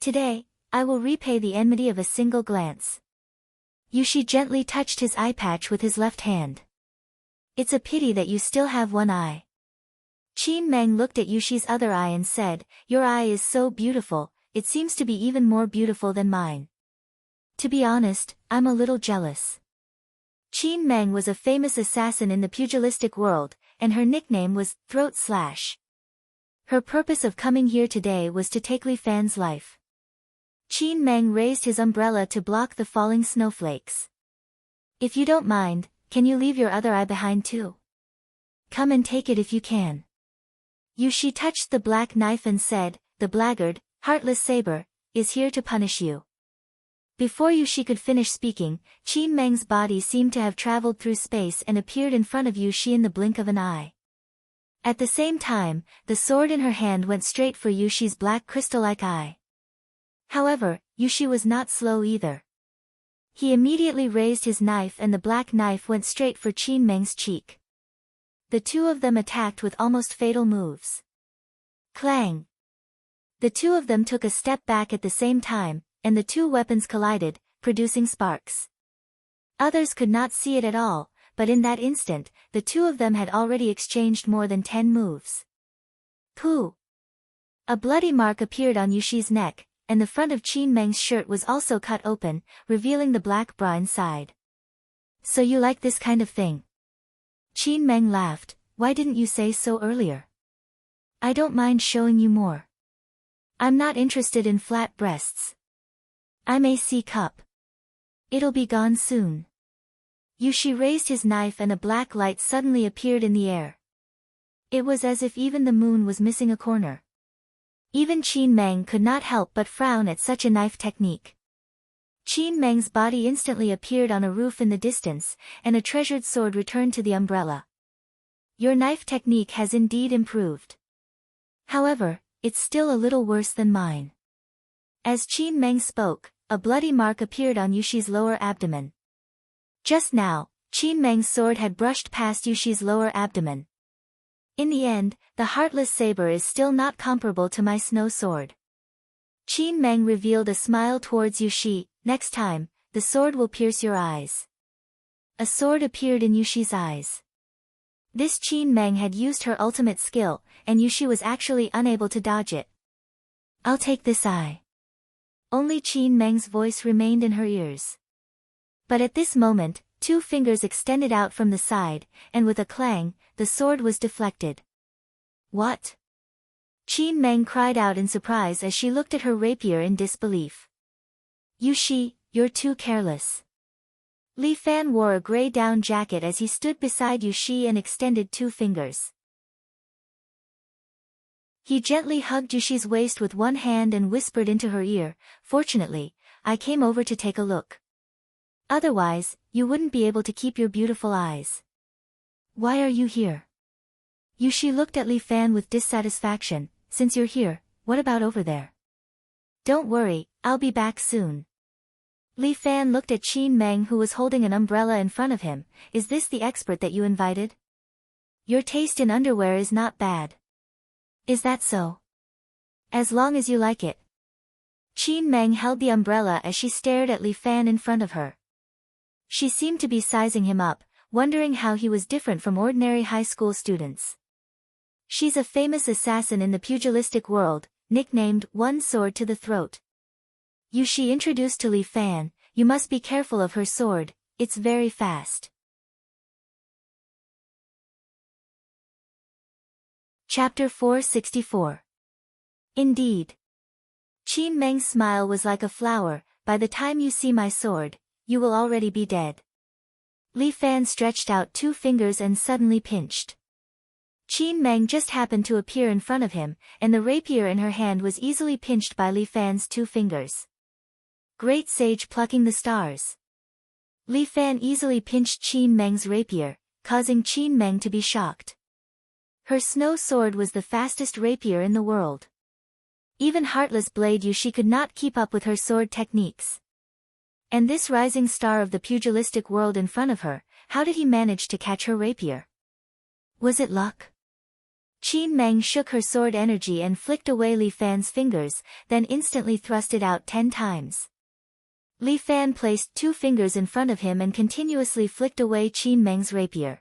Today, I will repay the enmity of a single glance. Yu Shi gently touched his eye patch with his left hand. It's a pity that you still have one eye. Qin Meng looked at Yu Shi's other eye and said, your eye is so beautiful, it seems to be even more beautiful than mine. To be honest, I'm a little jealous. Qin Meng was a famous assassin in the pugilistic world, and her nickname was Throat Slash. Her purpose of coming here today was to take Li Fan's life. Qin Meng raised his umbrella to block the falling snowflakes. If you don't mind, can you leave your other eye behind too? Come and take it if you can. Yu Shi touched the black knife and said, the blackguard, Heartless Saber, is here to punish you. Before Yu Shi could finish speaking, Qin Meng's body seemed to have traveled through space and appeared in front of Yu Shi in the blink of an eye. At the same time, the sword in her hand went straight for Yu Shi's black crystal-like eye. However, Yu Shi was not slow either. He immediately raised his knife and the black knife went straight for Qin Meng's cheek. The two of them attacked with almost fatal moves. Clang! The two of them took a step back at the same time, and the two weapons collided, producing sparks. Others could not see it at all, but in that instant, the two of them had already exchanged more than 10 moves. Pooh! A bloody mark appeared on Yu Shi's neck, and the front of Qin Meng's shirt was also cut open, revealing the black bra inside. So you like this kind of thing? Qin Meng laughed, why didn't you say so earlier? I don't mind showing you more. I'm not interested in flat breasts. I may seek up. It'll be gone soon. Yushi raised his knife and a black light suddenly appeared in the air. It was as if even the moon was missing a corner. Even Qin Meng could not help but frown at such a knife technique. Qin Meng's body instantly appeared on a roof in the distance, and a treasured sword returned to the umbrella. Your knife technique has indeed improved. However, it's still a little worse than mine. As Qin Meng spoke, a bloody mark appeared on Yushi's lower abdomen. Just now, Qin Meng's sword had brushed past Yushi's lower abdomen. In the end, the heartless saber is still not comparable to my snow sword. Qin Meng revealed a smile towards Yushi. Next time, the sword will pierce your eyes. A sword appeared in Yushi's eyes. This Qin Meng had used her ultimate skill, and Yushi was actually unable to dodge it. I'll take this eye. Only Qin Meng's voice remained in her ears. But at this moment, 2 fingers extended out from the side, and with a clang, the sword was deflected. What? Qin Meng cried out in surprise as she looked at her rapier in disbelief. Yushi, you're too careless. Li Fan wore a gray down jacket as he stood beside Yushi and extended 2 fingers. He gently hugged Yushi's waist with one hand and whispered into her ear, "Fortunately, I came over to take a look. Otherwise, you wouldn't be able to keep your beautiful eyes. Why are you here?" Yushi looked at Li Fan with dissatisfaction. "Since you're here, what about over there?" "Don't worry, I'll be back soon." Li Fan looked at Qin Meng who was holding an umbrella in front of him. "Is this the expert that you invited? Your taste in underwear is not bad." "Is that so?" "As long as you like it." Qin Meng held the umbrella as she stared at Li Fan in front of her. She seemed to be sizing him up, wondering how he was different from ordinary high school students. She's a famous assassin in the pugilistic world, nicknamed One Sword to the Throat. Yushi introduced to Li Fan, "You must be careful of her sword, it's very fast." Chapter 464. Indeed. Qin Meng's smile was like a flower. "By the time you see my sword, you will already be dead." Li Fan stretched out 2 fingers and suddenly pinched. Qin Meng just happened to appear in front of him, and the rapier in her hand was easily pinched by Li Fan's 2 fingers. Great sage plucking the stars. Li Fan easily pinched Qin Meng's rapier, causing Qin Meng to be shocked. Her snow sword was the fastest rapier in the world. Even heartless blade Yushi could not keep up with her sword techniques. And this rising star of the pugilistic world in front of her, how did he manage to catch her rapier? Was it luck? Qin Meng shook her sword energy and flicked away Li Fan's fingers, then instantly thrust it out 10 times. Li Fan placed 2 fingers in front of him and continuously flicked away Qin Meng's rapier.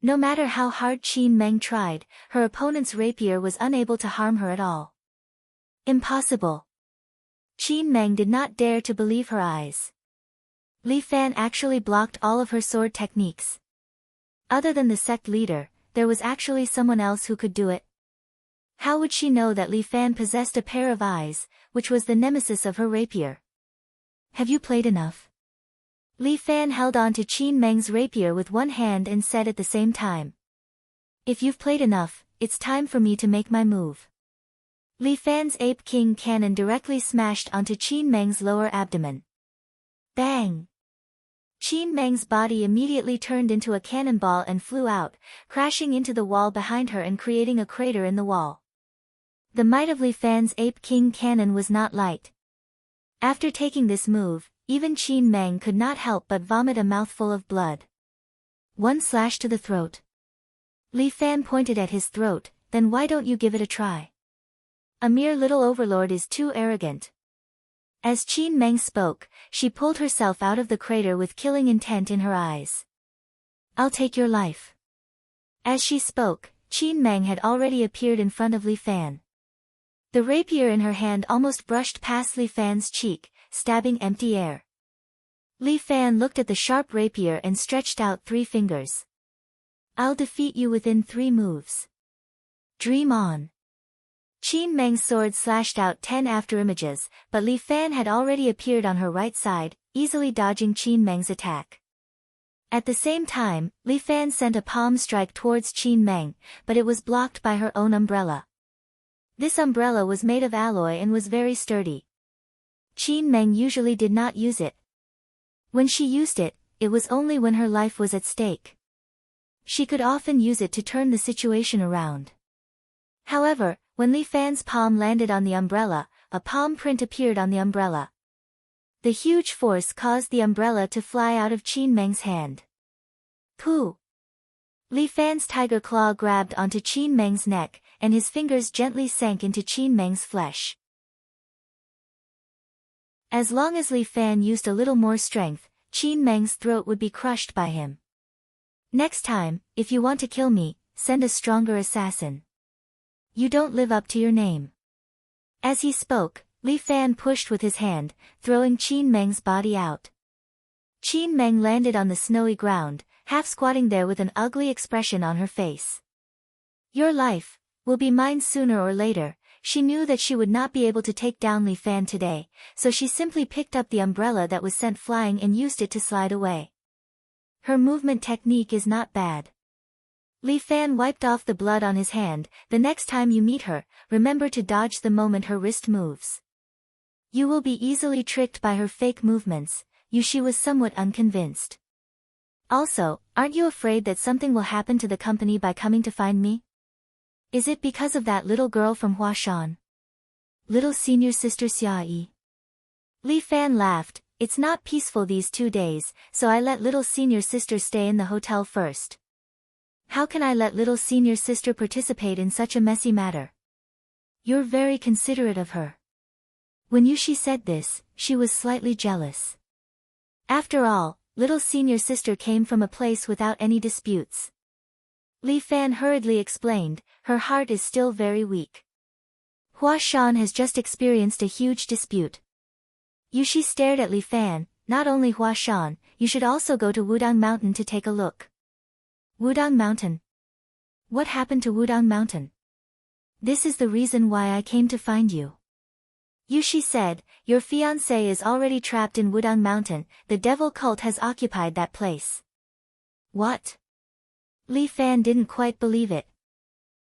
No matter how hard Qin Meng tried, her opponent's rapier was unable to harm her at all. Impossible. Qin Meng did not dare to believe her eyes. Li Fan actually blocked all of her sword techniques. Other than the sect leader, there was actually someone else who could do it. How would she know that Li Fan possessed a pair of eyes, which was the nemesis of her rapier? "Have you played enough?" Li Fan held on to Qin Meng's rapier with one hand and said at the same time. "If you've played enough, it's time for me to make my move." Li Fan's Ape King cannon directly smashed onto Qin Meng's lower abdomen. Bang! Qin Meng's body immediately turned into a cannonball and flew out, crashing into the wall behind her and creating a crater in the wall. The might of Li Fan's Ape King cannon was not light. After taking this move, even Qin Meng could not help but vomit a mouthful of blood. One slash to the throat. Li Fan pointed at his throat, "Then why don't you give it a try? A mere little overlord is too arrogant." As Qin Meng spoke, she pulled herself out of the crater with killing intent in her eyes. "I'll take your life." As she spoke, Qin Meng had already appeared in front of Li Fan. The rapier in her hand almost brushed past Li Fan's cheek, stabbing empty air. Li Fan looked at the sharp rapier and stretched out 3 fingers. "I'll defeat you within 3 moves. Dream on." Qin Meng's sword slashed out 10 afterimages, but Li Fan had already appeared on her right side, easily dodging Qin Meng's attack. At the same time, Li Fan sent a palm strike towards Qin Meng, but it was blocked by her own umbrella. This umbrella was made of alloy and was very sturdy. Qin Meng usually did not use it. When she used it, it was only when her life was at stake. She could often use it to turn the situation around. However, when Li Fan's palm landed on the umbrella, a palm print appeared on the umbrella. The huge force caused the umbrella to fly out of Qin Meng's hand. Pooh! Li Fan's tiger claw grabbed onto Qin Meng's neck, and his fingers gently sank into Qin Meng's flesh. As long as Li Fan used a little more strength, Qin Meng's throat would be crushed by him. Next time, if you want to kill me, send a stronger assassin. You don't live up to your name. As he spoke, Li Fan pushed with his hand, throwing Qin Meng's body out. Qin Meng landed on the snowy ground, half squatting there with an ugly expression on her face. Your life will be mine sooner or later. She knew that she would not be able to take down Li Fan today, so she simply picked up the umbrella that was sent flying and used it to slide away. Her movement technique is not bad. Li Fan wiped off the blood on his hand. The next time you meet her, remember to dodge the moment her wrist moves. You will be easily tricked by her fake movements. She was somewhat unconvinced. Also, aren't you afraid that something will happen to the company by coming to find me? Is it because of that little girl from Huashan? Little senior sister Xia Yi? Li Fan laughed. It's not peaceful these 2 days, so I let little senior sister stay in the hotel first. How can I let little senior sister participate in such a messy matter? You're very considerate of her. When she said this, she was slightly jealous. After all, little senior sister came from a place without any disputes. Li Fan hurriedly explained, her heart is still very weak. Huashan has just experienced a huge dispute. She stared at Li Fan. Not only Huashan, you should also go to Wudang Mountain to take a look. Wudang Mountain? What happened to Wudang Mountain? This is the reason why I came to find you. She said, your fiancé is already trapped in Wudang Mountain. The devil cult has occupied that place. What? Li Fan didn't quite believe it.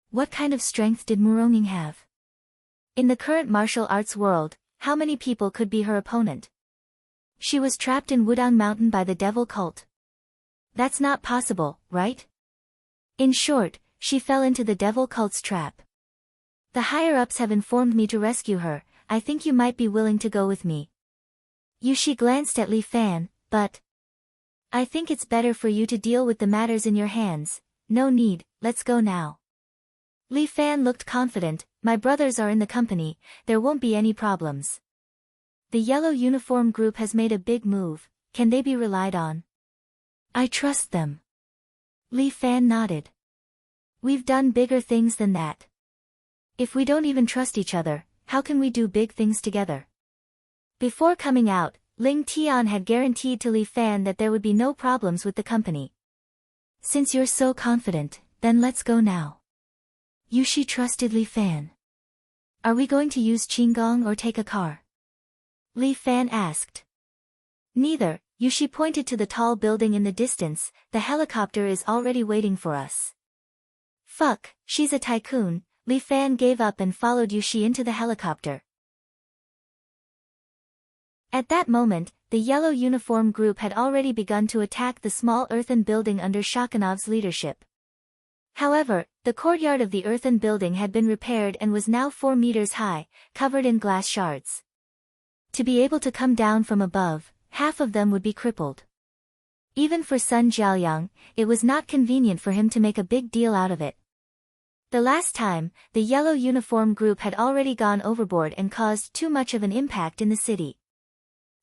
What kind of strength did Muronging have? In the current martial arts world, how many people could be her opponent? She was trapped in Wudang Mountain by the devil cult. That's not possible, right? In short, she fell into the devil cult's trap. The higher-ups have informed me to rescue her. I think you might be willing to go with me. She glanced at Li Fan, but I think it's better for you to deal with the matters in your hands. No need, let's go now. Li Fan looked confident. My brothers are in the company, there won't be any problems. The yellow uniform group has made a big move. Can they be relied on? I trust them. Li Fan nodded. We've done bigger things than that. If we don't even trust each other, how can we do big things together? Before coming out, Ling Tian had guaranteed to Li Fan that there would be no problems with the company. Since you're so confident, then let's go now. She trusted Li Fan. Are we going to use Qinggong or take a car? Li Fan asked. Neither. She pointed to the tall building in the distance. The helicopter is already waiting for us. Fuck, she's a tycoon. Li Fan gave up and followed Yushi into the helicopter. At that moment, the yellow uniform group had already begun to attack the small earthen building under Shakanov's leadership. However, the courtyard of the earthen building had been repaired and was now 4 meters high, covered in glass shards. To be able to come down from above, half of them would be crippled. Even for Sun Jiaoyang, it was not convenient for him to make a big deal out of it. The last time, the yellow uniform group had already gone overboard and caused too much of an impact in the city.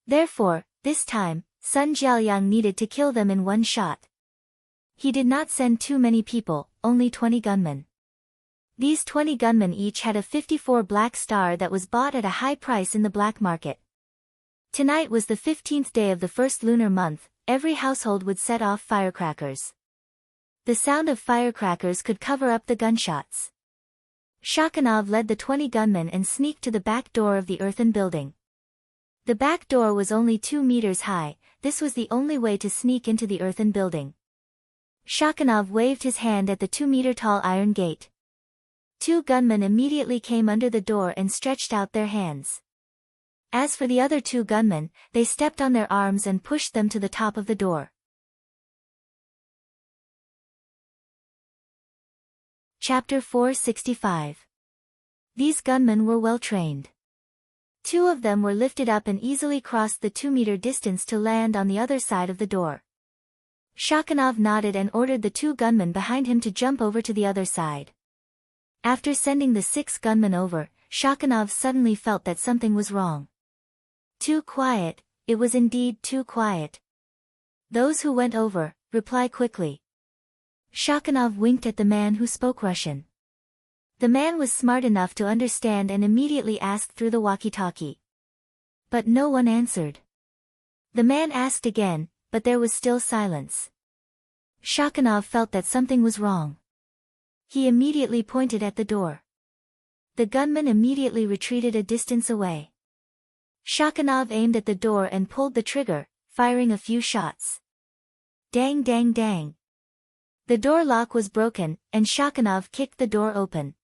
Therefore, this time, Sun Jiaoyang needed to kill them in one shot. He did not send too many people, only 20 gunmen. These 20 gunmen each had a 54 black star that was bought at a high price in the black market. Tonight was the 15th day of the first lunar month. Every household would set off firecrackers. The sound of firecrackers could cover up the gunshots. Shakhanov led the 20 gunmen and sneaked to the back door of the earthen building. The back door was only 2 meters high. This was the only way to sneak into the earthen building. Shakhanov waved his hand at the 2-meter-tall iron gate. 2 gunmen immediately came under the door and stretched out their hands. As for the other 2 gunmen, they stepped on their arms and pushed them to the top of the door. Chapter 465. These gunmen were well trained. 2 of them were lifted up and easily crossed the 2-meter distance to land on the other side of the door. Shakhanov nodded and ordered the 2 gunmen behind him to jump over to the other side. After sending the 6 gunmen over, Shakhanov suddenly felt that something was wrong. Too quiet, it was indeed too quiet. Those who went over, reply quickly. Shakhanov winked at the man who spoke Russian. The man was smart enough to understand and immediately asked through the walkie-talkie. But no one answered. The man asked again, but there was still silence. Shakhanov felt that something was wrong. He immediately pointed at the door. The gunman immediately retreated a distance away. Shakhanov aimed at the door and pulled the trigger, firing a few shots. Dang dang dang. The door lock was broken, and Shakhanov kicked the door open.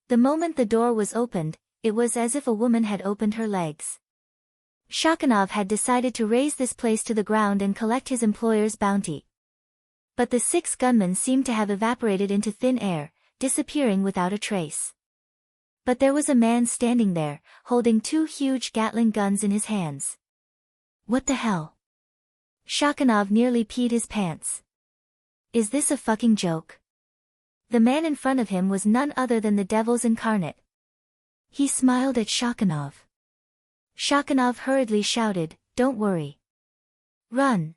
The moment the door was opened, it was as if a woman had opened her legs. Shakhanov had decided to raise this place to the ground and collect his employer's bounty. But the 6 gunmen seemed to have evaporated into thin air, disappearing without a trace. But there was a man standing there, holding 2 huge Gatling guns in his hands. What the hell? Shakhanov nearly peed his pants. Is this a fucking joke? The man in front of him was none other than the Devil's incarnate. He smiled at Shakhanov. Shakhanov hurriedly shouted, "Don't worry. Run."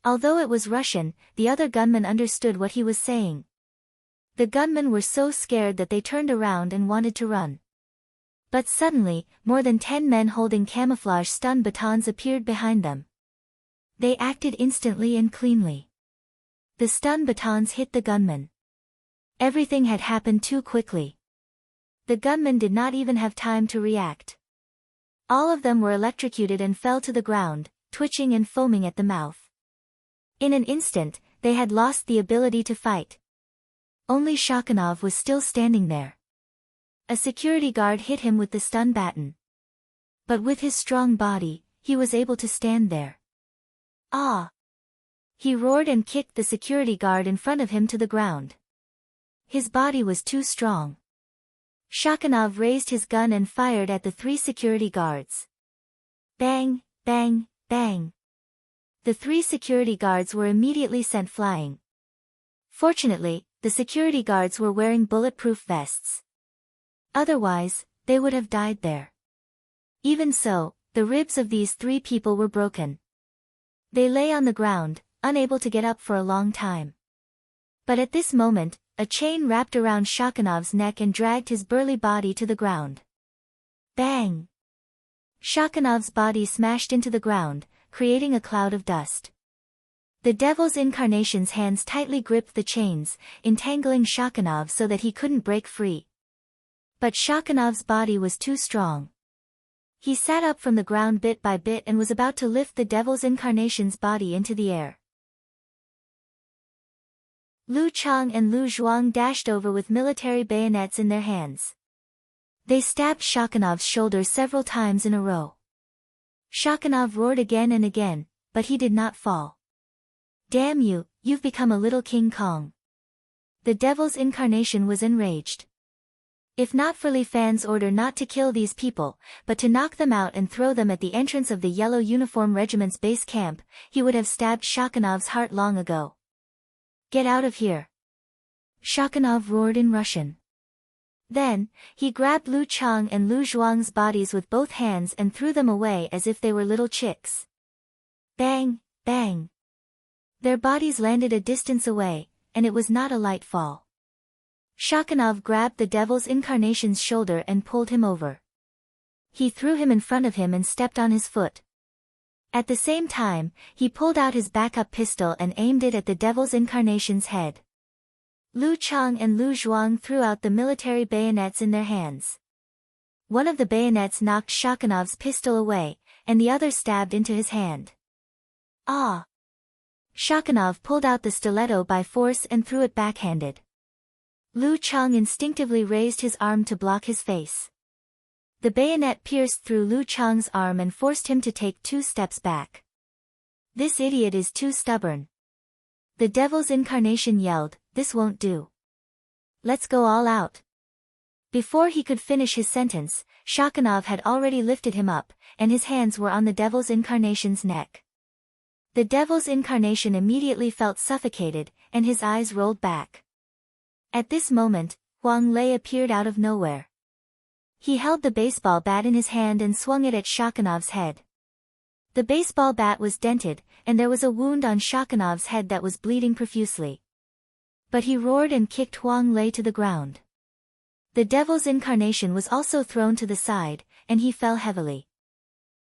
Although it was Russian, the other gunmen understood what he was saying. The gunmen were so scared that they turned around and wanted to run. But suddenly, more than 10 men holding camouflage stun batons appeared behind them. They acted instantly and cleanly. The stun batons hit the gunmen. Everything had happened too quickly. The gunmen did not even have time to react. All of them were electrocuted and fell to the ground, twitching and foaming at the mouth. In an instant, they had lost the ability to fight. Only Shakhanov was still standing there. A security guard hit him with the stun baton. But with his strong body, he was able to stand there. Ah! He roared and kicked the security guard in front of him to the ground. His body was too strong. Shakhanov raised his gun and fired at the 3 security guards. Bang, bang, bang. The 3 security guards were immediately sent flying. Fortunately, the security guards were wearing bulletproof vests. Otherwise, they would have died there. Even so, the ribs of these 3 people were broken. They lay on the ground, unable to get up for a long time. But at this moment, a chain wrapped around Shakhanov's neck and dragged his burly body to the ground. Bang! Shakhanov's body smashed into the ground, creating a cloud of dust. The Devil's incarnation's hands tightly gripped the chains, entangling Shakhanov so that he couldn't break free. But Shakhanov's body was too strong. He sat up from the ground bit by bit and was about to lift the Devil's incarnation's body into the air. Lu Chang and Lu Zhuang dashed over with military bayonets in their hands. They stabbed Shakhanov's shoulder several times in a row. Shakhanov roared again and again, but he did not fall. Damn you, you've become a little King Kong. The Devil's incarnation was enraged. If not for Li Fan's order not to kill these people, but to knock them out and throw them at the entrance of the Yellow Uniform Regiment's base camp, he would have stabbed Shakhanov's heart long ago. Get out of here! Shakhanov roared in Russian. Then, he grabbed Lu Chang and Lu Zhuang's bodies with both hands and threw them away as if they were little chicks. Bang, bang. Their bodies landed a distance away, and it was not a light fall. Shakhanov grabbed the Devil's incarnation's shoulder and pulled him over. He threw him in front of him and stepped on his foot. At the same time, he pulled out his backup pistol and aimed it at the Devil's incarnation's head. Lu Chang and Lu Zhuang threw out the military bayonets in their hands. One of the bayonets knocked Shakanov's pistol away, and the other stabbed into his hand. Ah! Shakanov pulled out the stiletto by force and threw it backhanded. Lu Chang instinctively raised his arm to block his face. The bayonet pierced through Lu Chang's arm and forced him to take 2 steps back. This idiot is too stubborn. The devil's incarnation yelled, "This won't do. Let's go all out." Before he could finish his sentence, Shakanov had already lifted him up, and his hands were on the devil's incarnation's neck. The devil's incarnation immediately felt suffocated, and his eyes rolled back. At this moment, Huang Lei appeared out of nowhere. He held the baseball bat in his hand and swung it at Shakanov's head. The baseball bat was dented, and there was a wound on Shakanov's head that was bleeding profusely. But he roared and kicked Huang Lei to the ground. The devil's incarnation was also thrown to the side, and he fell heavily.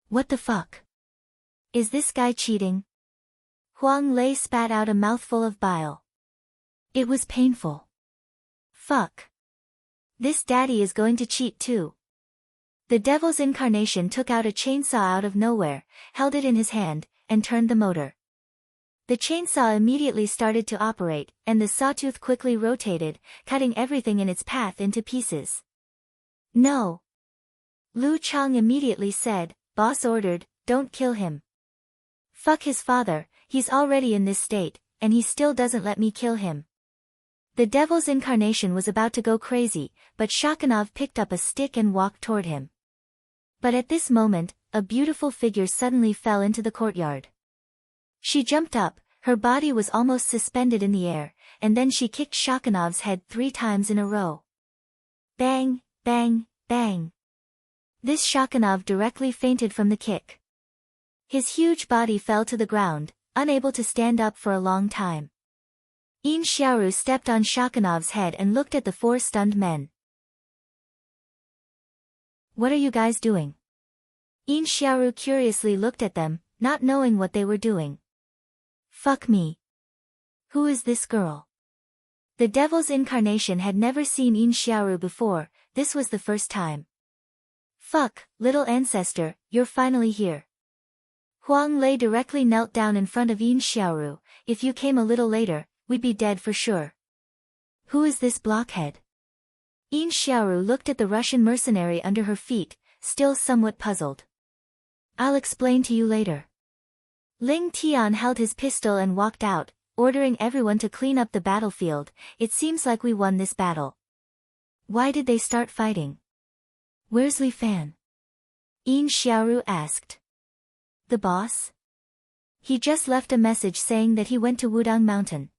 What the fuck? Is this guy cheating? Huang Lei spat out a mouthful of bile. It was painful. Fuck. This daddy is going to cheat too. The devil's incarnation took out a chainsaw out of nowhere, held it in his hand, and turned the motor. The chainsaw immediately started to operate, and the sawtooth quickly rotated, cutting everything in its path into pieces. No. Lu Chang immediately said, "Boss ordered, don't kill him. Fuck his father, he's already in this state, and he still doesn't let me kill him." The devil's incarnation was about to go crazy, but Shakanov picked up a stick and walked toward him. But at this moment, a beautiful figure suddenly fell into the courtyard. She jumped up, her body was almost suspended in the air, and then she kicked Shakanov's head 3 times in a row. Bang, bang, bang. This Shakanov directly fainted from the kick. His huge body fell to the ground, unable to stand up for a long time. Yin Xiaoru stepped on Shakanov's head and looked at the 4 stunned men. What are you guys doing? Yin Xiaoru curiously looked at them, not knowing what they were doing. Fuck me. Who is this girl? The devil's incarnation had never seen Yin Xiaoru before, this was the first time. Fuck, little ancestor, you're finally here. Huang Lei directly knelt down in front of Yin Xiaoru. If you came a little later, we'd be dead for sure. Who is this blockhead? Yin Xiaoru looked at the Russian mercenary under her feet, still somewhat puzzled. I'll explain to you later. Ling Tian held his pistol and walked out, ordering everyone to clean up the battlefield. It seems like we won this battle. Why did they start fighting? Where's Li Fan? Yin Xiaoru asked. The boss? He just left a message saying that he went to Wudang Mountain.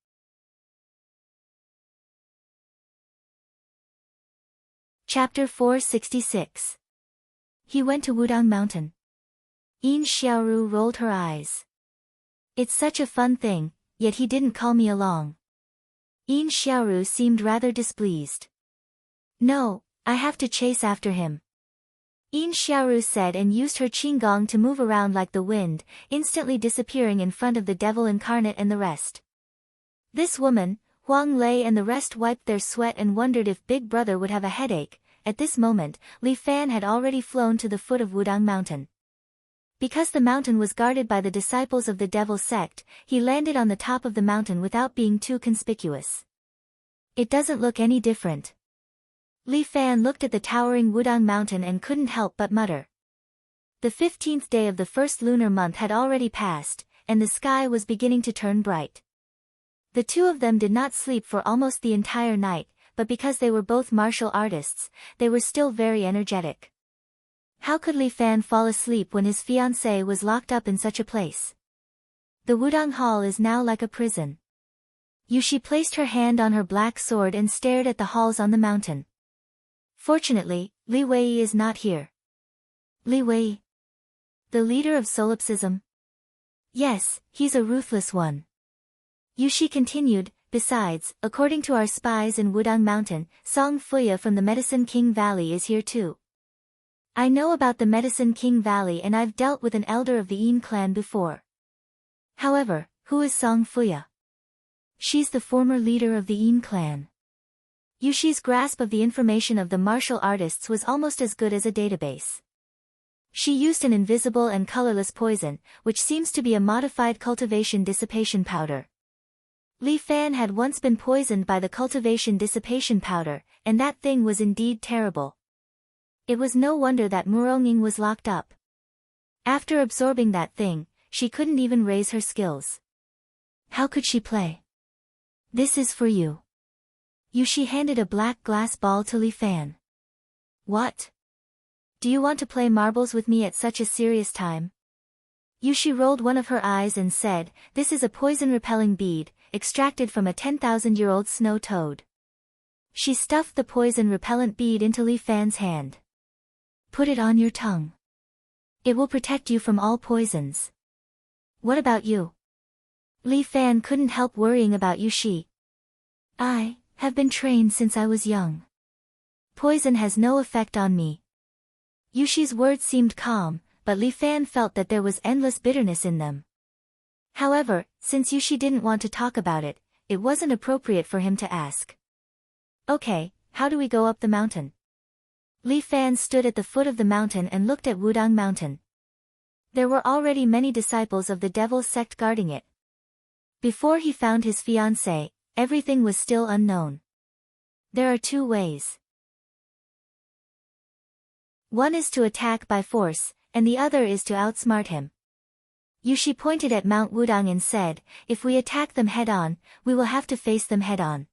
Chapter 466. He went to Wudang Mountain. Yin Xiaoru rolled her eyes. It's such a fun thing, yet he didn't call me along. Yin Xiaoru seemed rather displeased. No, I have to chase after him. Yin Xiaoru said and used her qinggong to move around like the wind, instantly disappearing in front of the devil incarnate and the rest. This woman, Huang Lei and the rest wiped their sweat and wondered if Big Brother would have a headache. At this moment, Li Fan had already flown to the foot of Wudang Mountain. Because the mountain was guarded by the disciples of the devil sect, he landed on the top of the mountain without being too conspicuous. It doesn't look any different. Li Fan looked at the towering Wudang Mountain and couldn't help but mutter. The 15th day of the first lunar month had already passed, and the sky was beginning to turn bright. The two of them did not sleep for almost the entire night, but because they were both martial artists, they were still very energetic. How could Li Fan fall asleep when his fiancée was locked up in such a place? The Wudang Hall is now like a prison. Yushi placed her hand on her black sword and stared at the halls on the mountain. Fortunately, Li Wei is not here. Li Wei? The leader of solipsism? Yes, he's a ruthless one. Yushi continued, besides, according to our spies in Wudang Mountain, Song Fuya from the Medicine King Valley is here too. I know about the Medicine King Valley and I've dealt with an elder of the Yin clan before. However, who is Song Fuya? She's the former leader of the Yin clan. Yushi's grasp of the information of the martial artists was almost as good as a database. She used an invisible and colorless poison, which seems to be a modified cultivation dissipation powder. Li Fan had once been poisoned by the cultivation dissipation powder, and that thing was indeed terrible. It was no wonder that Murong was locked up. After absorbing that thing, she couldn't even raise her skills. How could she play? This is for you. Yushi handed a black glass ball to Li Fan. What? Do you want to play marbles with me at such a serious time? Yushi rolled one of her eyes and said, this is a poison-repelling bead, extracted from a 10,000-year-old snow toad. She stuffed the poison-repellent bead into Li Fan's hand. Put it on your tongue. It will protect you from all poisons. What about you? Li Fan couldn't help worrying about Yushi. I have been trained since I was young. Poison has no effect on me. Yushi's words seemed calm, but Li Fan felt that there was endless bitterness in them. However, since Yushi didn't want to talk about it, it wasn't appropriate for him to ask. Okay, how do we go up the mountain? Li Fan stood at the foot of the mountain and looked at Wudang Mountain. There were already many disciples of the Devil's sect guarding it. Before he found his fiancée, everything was still unknown. There are two ways. One is to attack by force, and the other is to outsmart him. Yushi pointed at Mount Wudang and said, if we attack them head-on, we will have to face them head-on.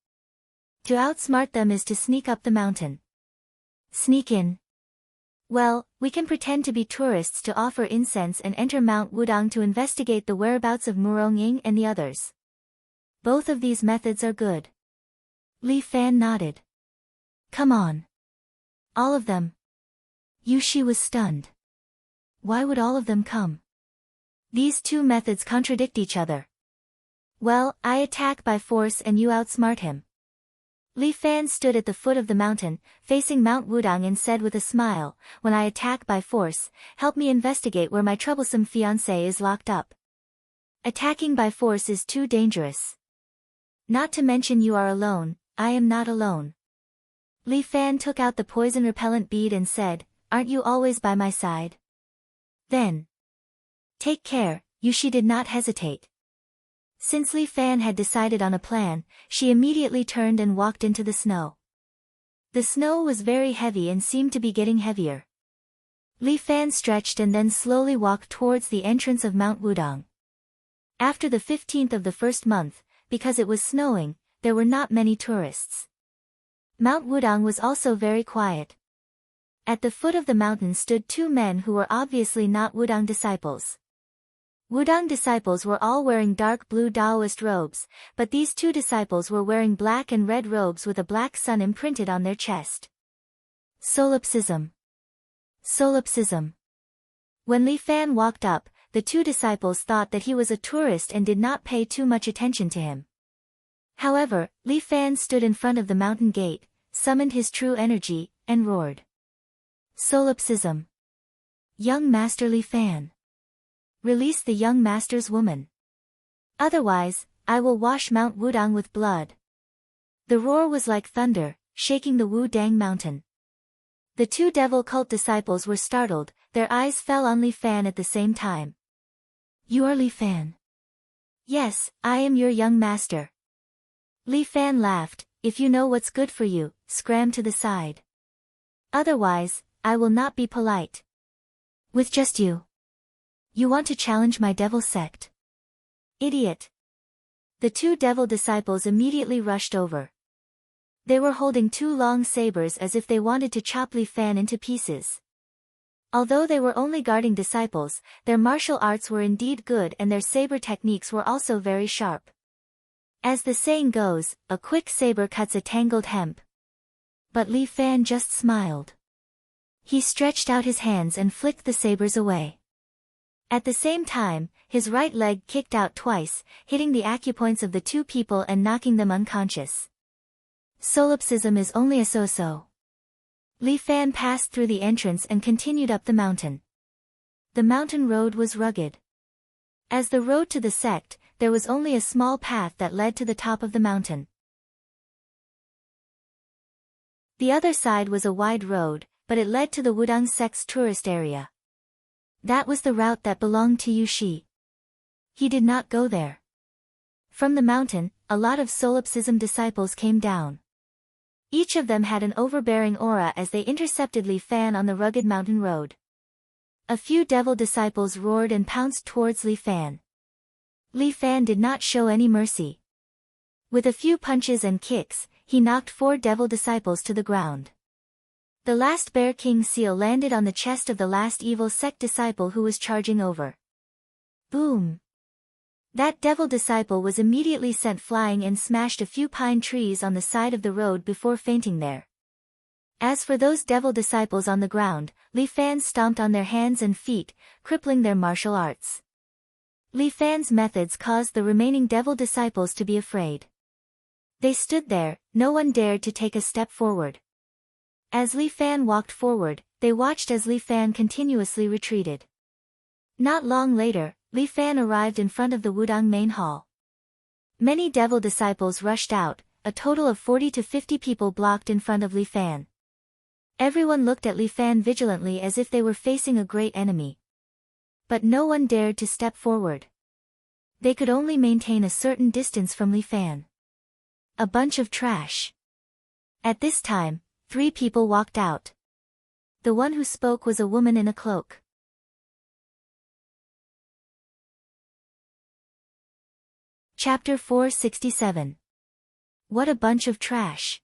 To outsmart them is to sneak up the mountain. Sneak in. Well, we can pretend to be tourists to offer incense and enter Mount Wudang to investigate the whereabouts of Murong and the others. Both of these methods are good. Li Fan nodded. Come on. All of them. Yushi was stunned. Why would all of them come? These two methods contradict each other. Well, I attack by force and you outsmart him. Li Fan stood at the foot of the mountain, facing Mount Wudang and said with a smile, when I attack by force, help me investigate where my troublesome fiancé is locked up. Attacking by force is too dangerous. Not to mention you are alone, I am not alone. Li Fan took out the poison-repellent bead and said, aren't you always by my side? Then. Take care, Yushi did not hesitate. Since Li Fan had decided on a plan, she immediately turned and walked into the snow. The snow was very heavy and seemed to be getting heavier. Li Fan stretched and then slowly walked towards the entrance of Mount Wudang. After the 15th of the first month, because it was snowing, there were not many tourists. Mount Wudang was also very quiet. At the foot of the mountain stood two men who were obviously not Wudang disciples. Wudang disciples were all wearing dark blue Taoist robes, but these two disciples were wearing black and red robes with a black sun imprinted on their chest. Solipsism. Solipsism. When Li Fan walked up, the two disciples thought that he was a tourist and did not pay too much attention to him. However, Li Fan stood in front of the mountain gate, summoned his true energy, and roared. Solipsism. Young Master Li Fan. Release the young master's woman. Otherwise, I will wash Mount Wudang with blood. The roar was like thunder, shaking the Wudang mountain. The two devil cult disciples were startled, their eyes fell on Li Fan at the same time. You are Li Fan? Yes, I am your young master. Li Fan laughed, if you know what's good for you, scram to the side. Otherwise, I will not be polite. With just you. You want to challenge my devil sect? Idiot. The two devil disciples immediately rushed over. They were holding two long sabers as if they wanted to chop Li Fan into pieces. Although they were only guarding disciples, their martial arts were indeed good and their saber techniques were also very sharp. As the saying goes, a quick saber cuts a tangled hemp. But Li Fan just smiled. He stretched out his hands and flicked the sabers away. At the same time, his right leg kicked out twice, hitting the acupoints of the two people and knocking them unconscious. Solipsism is only a so-so. Li Fan passed through the entrance and continued up the mountain. The mountain road was rugged. As the road to the sect, there was only a small path that led to the top of the mountain. The other side was a wide road, but it led to the Wudang sect's tourist area. That was the route that belonged to Yushi. He did not go there. From the mountain, a lot of solipsism disciples came down. Each of them had an overbearing aura as they intercepted Li Fan on the rugged mountain road. A few devil disciples roared and pounced towards Li Fan. Li Fan did not show any mercy. With a few punches and kicks, he knocked 4 devil disciples to the ground. The last Bear King seal landed on the chest of the last evil sect disciple who was charging over. Boom! That devil disciple was immediately sent flying and smashed a few pine trees on the side of the road before fainting there. As for those devil disciples on the ground, Li Fan stomped on their hands and feet, crippling their martial arts. Li Fan's methods caused the remaining devil disciples to be afraid. They stood there, no one dared to take a step forward. As Li Fan walked forward, they watched as Li Fan continuously retreated. Not long later, Li Fan arrived in front of the Wudang main hall. Many devil disciples rushed out, a total of 40 to 50 people blocked in front of Li Fan. Everyone looked at Li Fan vigilantly as if they were facing a great enemy. But no one dared to step forward. They could only maintain a certain distance from Li Fan. A bunch of trash. At this time, 3 people walked out. The one who spoke was a woman in a cloak. Chapter 467. What a bunch of trash.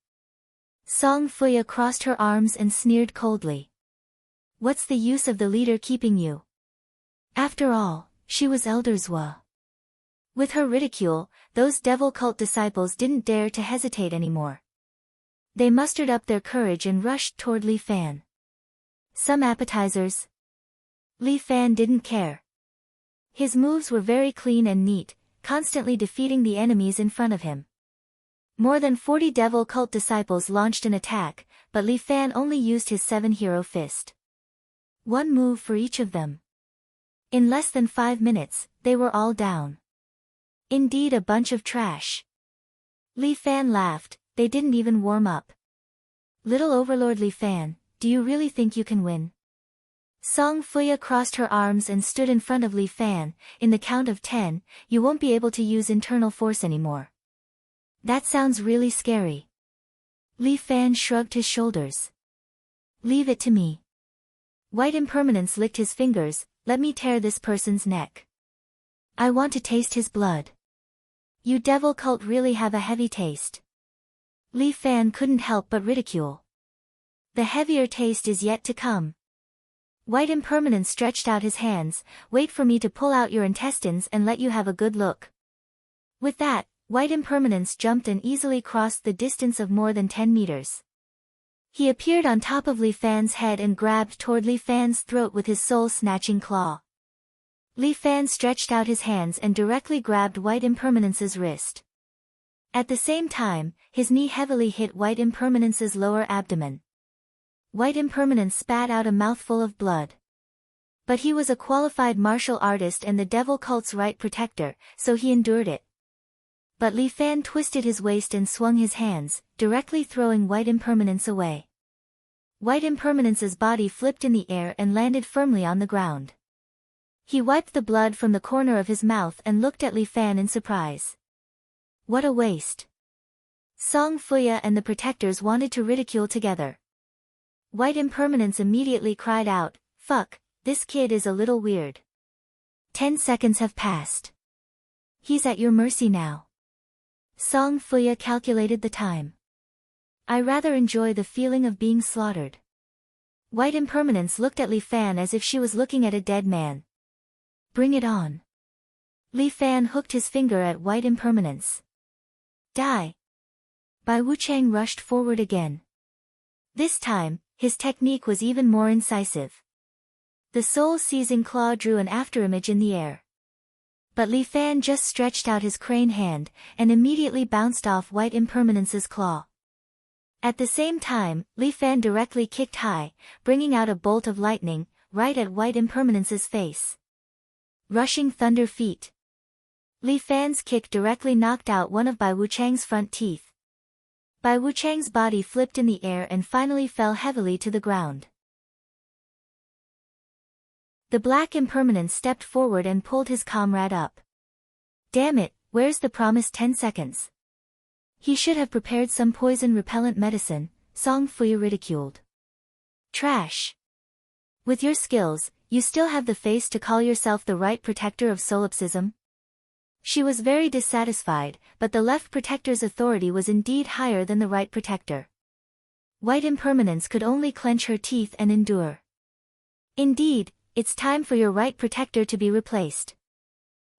Song Fuya crossed her arms and sneered coldly. What's the use of the leader keeping you? After all, she was Elder Zhua. With her ridicule, those devil cult disciples didn't dare to hesitate anymore. They mustered up their courage and rushed toward Li Fan. Some appetizers? Li Fan didn't care. His moves were very clean and neat, constantly defeating the enemies in front of him. More than 40 devil cult disciples launched an attack, but Li Fan only used his 7-hero fist. One move for each of them. In less than 5 minutes, they were all down. Indeed, a bunch of trash. Li Fan laughed, they didn't even warm up. Little Overlord Li Fan, do you really think you can win? Song Fuya crossed her arms and stood in front of Li Fan. In the count of 10, you won't be able to use internal force anymore. That sounds really scary. Li Fan shrugged his shoulders. Leave it to me. White Impermanence licked his fingers. Let me tear this person's neck. I want to taste his blood. You devil cult really have a heavy taste. Li Fan couldn't help but ridicule. The heavier taste is yet to come. White Impermanence stretched out his hands. Wait for me to pull out your intestines and let you have a good look. With that, White Impermanence jumped and easily crossed the distance of more than 10 meters. He appeared on top of Li Fan's head and grabbed toward Li Fan's throat with his soul-snatching claw. Li Fan stretched out his hands and directly grabbed White Impermanence's wrist. At the same time, his knee heavily hit White Impermanence's lower abdomen. White Impermanence spat out a mouthful of blood. But he was a qualified martial artist and the devil cult's right protector, so he endured it. But Li Fan twisted his waist and swung his hands, directly throwing White Impermanence away. White Impermanence's body flipped in the air and landed firmly on the ground. He wiped the blood from the corner of his mouth and looked at Li Fan in surprise. What a waste. Song Fuya and the protectors wanted to ridicule together. White Impermanence immediately cried out, "Fuck, this kid is a little weird." 10 seconds have passed. He's at your mercy now. Song Fuya calculated the time. I rather enjoy the feeling of being slaughtered. White Impermanence looked at Li Fan as if she was looking at a dead man. Bring it on. Li Fan hooked his finger at White Impermanence. Die. Bai Wuchang rushed forward again. This time, his technique was even more incisive. The soul-seizing claw drew an afterimage in the air. But Li Fan just stretched out his crane hand, and immediately bounced off White Impermanence's claw. At the same time, Li Fan directly kicked high, bringing out a bolt of lightning, right at White Impermanence's face. Rushing thunder feet. Li Fan's kick directly knocked out one of Bai Wuchang's front teeth. Bai Wuchang's body flipped in the air and finally fell heavily to the ground. The Black Impermanence stepped forward and pulled his comrade up. Damn it, where's the promised 10 seconds? He should have prepared some poison-repellent medicine, Song Fuya ridiculed. Trash. With your skills, you still have the face to call yourself the right protector of solipsism? She was very dissatisfied, but the left protector's authority was indeed higher than the right protector. White Impermanence could only clench her teeth and endure. Indeed, it's time for your right protector to be replaced.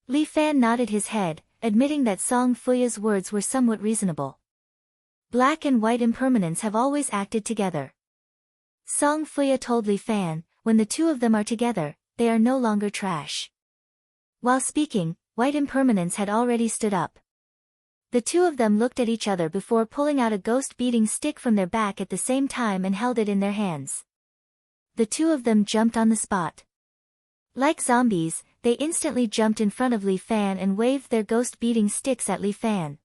Li Fan nodded his head, admitting that Song Fuya's words were somewhat reasonable. Black and White Impermanence have always acted together. Song Fuya told Li Fan, when the two of them are together, they are no longer trash. While speaking, White Impermanence had already stood up. The two of them looked at each other before pulling out a ghost-beating stick from their back at the same time and held it in their hands. The two of them jumped on the spot. Like zombies, they instantly jumped in front of Li Fan and waved their ghost-beating sticks at Li Fan.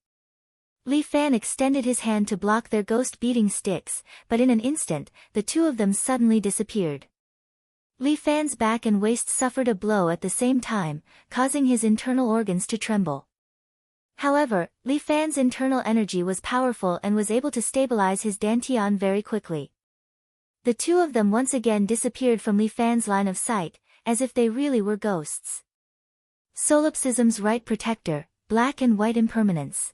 Li Fan extended his hand to block their ghost-beating sticks, but in an instant, the two of them suddenly disappeared. Li Fan's back and waist suffered a blow at the same time, causing his internal organs to tremble. However, Li Fan's internal energy was powerful and was able to stabilize his dantian very quickly. The two of them once again disappeared from Li Fan's line of sight, as if they really were ghosts. Solipsism's right protector, Black and White Impermanence.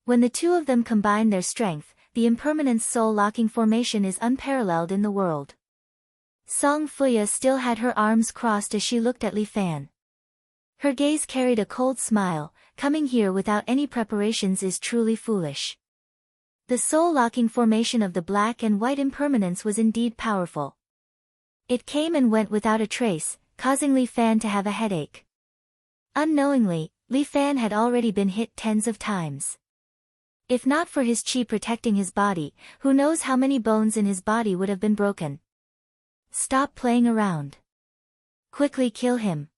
When the two of them combine their strength, the Impermanence soul-locking formation is unparalleled in the world. Song Fuya still had her arms crossed as she looked at Li Fan. Her gaze carried a cold smile. Coming here without any preparations is truly foolish. The soul-locking formation of the Black and White Impermanence was indeed powerful. It came and went without a trace, causing Li Fan to have a headache. Unknowingly, Li Fan had already been hit tens of times. If not for his chi protecting his body, who knows how many bones in his body would have been broken. Stop playing around. Quickly kill him.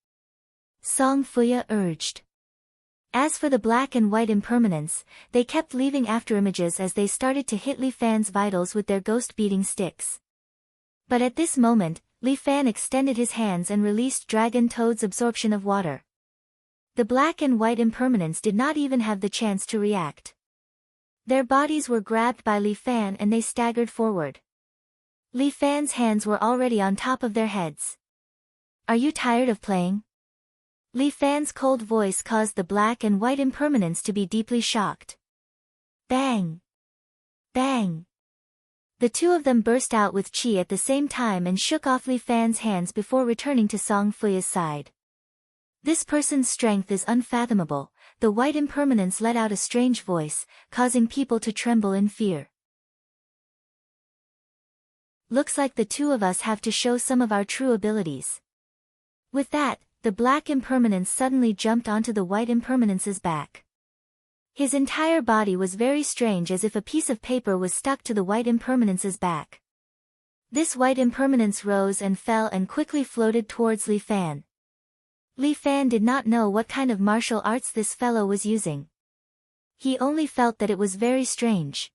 Song Fuya urged. As for the Black and White Impermanence, they kept leaving afterimages as they started to hit Li Fan's vitals with their ghost-beating sticks. But at this moment, Li Fan extended his hands and released Dragon Toad's absorption of water. The Black and White Impermanence did not even have the chance to react. Their bodies were grabbed by Li Fan and they staggered forward. Li Fan's hands were already on top of their heads. Are you tired of playing? Li Fan's cold voice caused the Black and White Impermanence to be deeply shocked. Bang! Bang! The two of them burst out with chi at the same time and shook off Li Fan's hands before returning to Song Fuya's side. This person's strength is unfathomable. The White Impermanence let out a strange voice, causing people to tremble in fear. Looks like the two of us have to show some of our true abilities. With that, the Black Impermanence suddenly jumped onto the White Impermanence's back. His entire body was very strange, as if a piece of paper was stuck to the White Impermanence's back. This White Impermanence rose and fell and quickly floated towards Li Fan. Li Fan did not know what kind of martial arts this fellow was using. He only felt that it was very strange.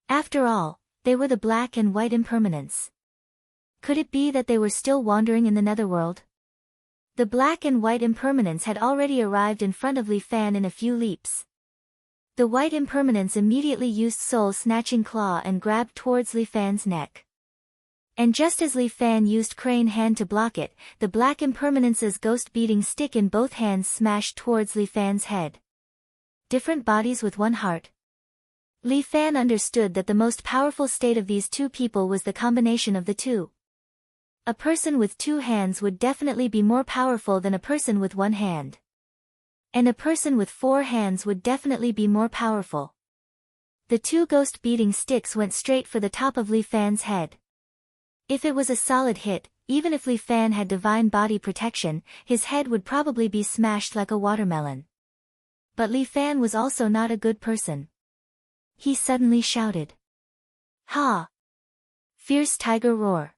After all, they were the Black and White Impermanence. Could it be that they were still wandering in the netherworld? The Black and White Impermanence had already arrived in front of Li Fan in a few leaps. The White Impermanence immediately used Soul-Snatching Claw and grabbed towards Li Fan's neck. And just as Li Fan used Crane Hand to block it, the Black Impermanence's ghost-beating stick in both hands smashed towards Li Fan's head. Different bodies with one heart. Li Fan understood that the most powerful state of these two people was the combination of the two. A person with two hands would definitely be more powerful than a person with one hand. And a person with four hands would definitely be more powerful. The two ghost-beating sticks went straight for the top of Li Fan's head. If it was a solid hit, even if Li Fan had divine body protection, his head would probably be smashed like a watermelon. But Li Fan was also not a good person. He suddenly shouted. Ha! Fierce tiger roar.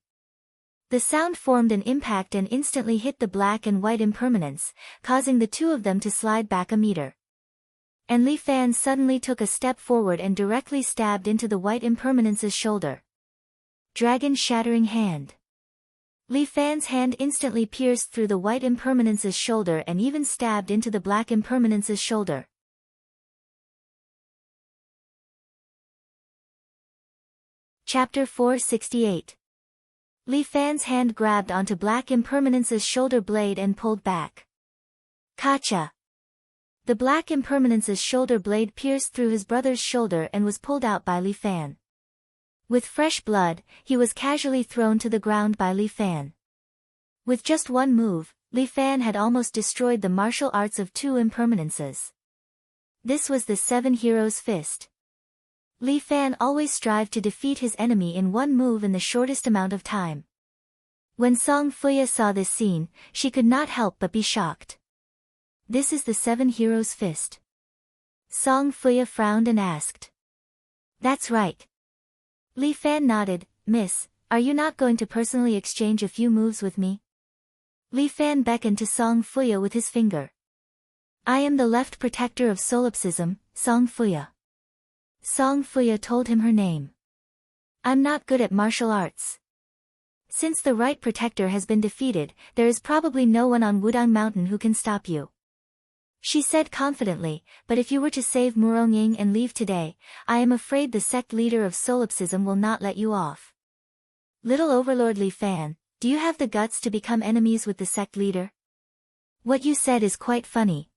The sound formed an impact and instantly hit the black and white impermanence, causing the two of them to slide back a meter. And Li Fan suddenly took a step forward and directly stabbed into the white impermanence's shoulder. Dragon shattering hand. Li Fan's hand instantly pierced through the white impermanence's shoulder and even stabbed into the black impermanence's shoulder. Chapter 468. Li Fan's hand grabbed onto black impermanence's shoulder blade and pulled back. Kacha! The black impermanence's shoulder blade pierced through his brother's shoulder and was pulled out by Li Fan. With fresh blood, he was casually thrown to the ground by Li Fan. With just one move, Li Fan had almost destroyed the martial arts of two impermanences. This was the Seven Heroes' Fist. Li Fan always strived to defeat his enemy in one move in the shortest amount of time. When Song Fuya saw this scene, she could not help but be shocked. This is the Seven Heroes' Fist. Song Fuya frowned and asked. That's right. Li Fan nodded. Miss, are you not going to personally exchange a few moves with me? Li Fan beckoned to Song Fuya with his finger. I am the left protector of solipsism, Song Fuya. Song Fuya told him her name. I'm not good at martial arts. Since the right protector has been defeated, there is probably no one on Wudang Mountain who can stop you. She said confidently, but if you were to save Murongying and leave today, I am afraid the sect leader of solipsism will not let you off. Little Overlord Li Fan, do you have the guts to become enemies with the sect leader? What you said is quite funny.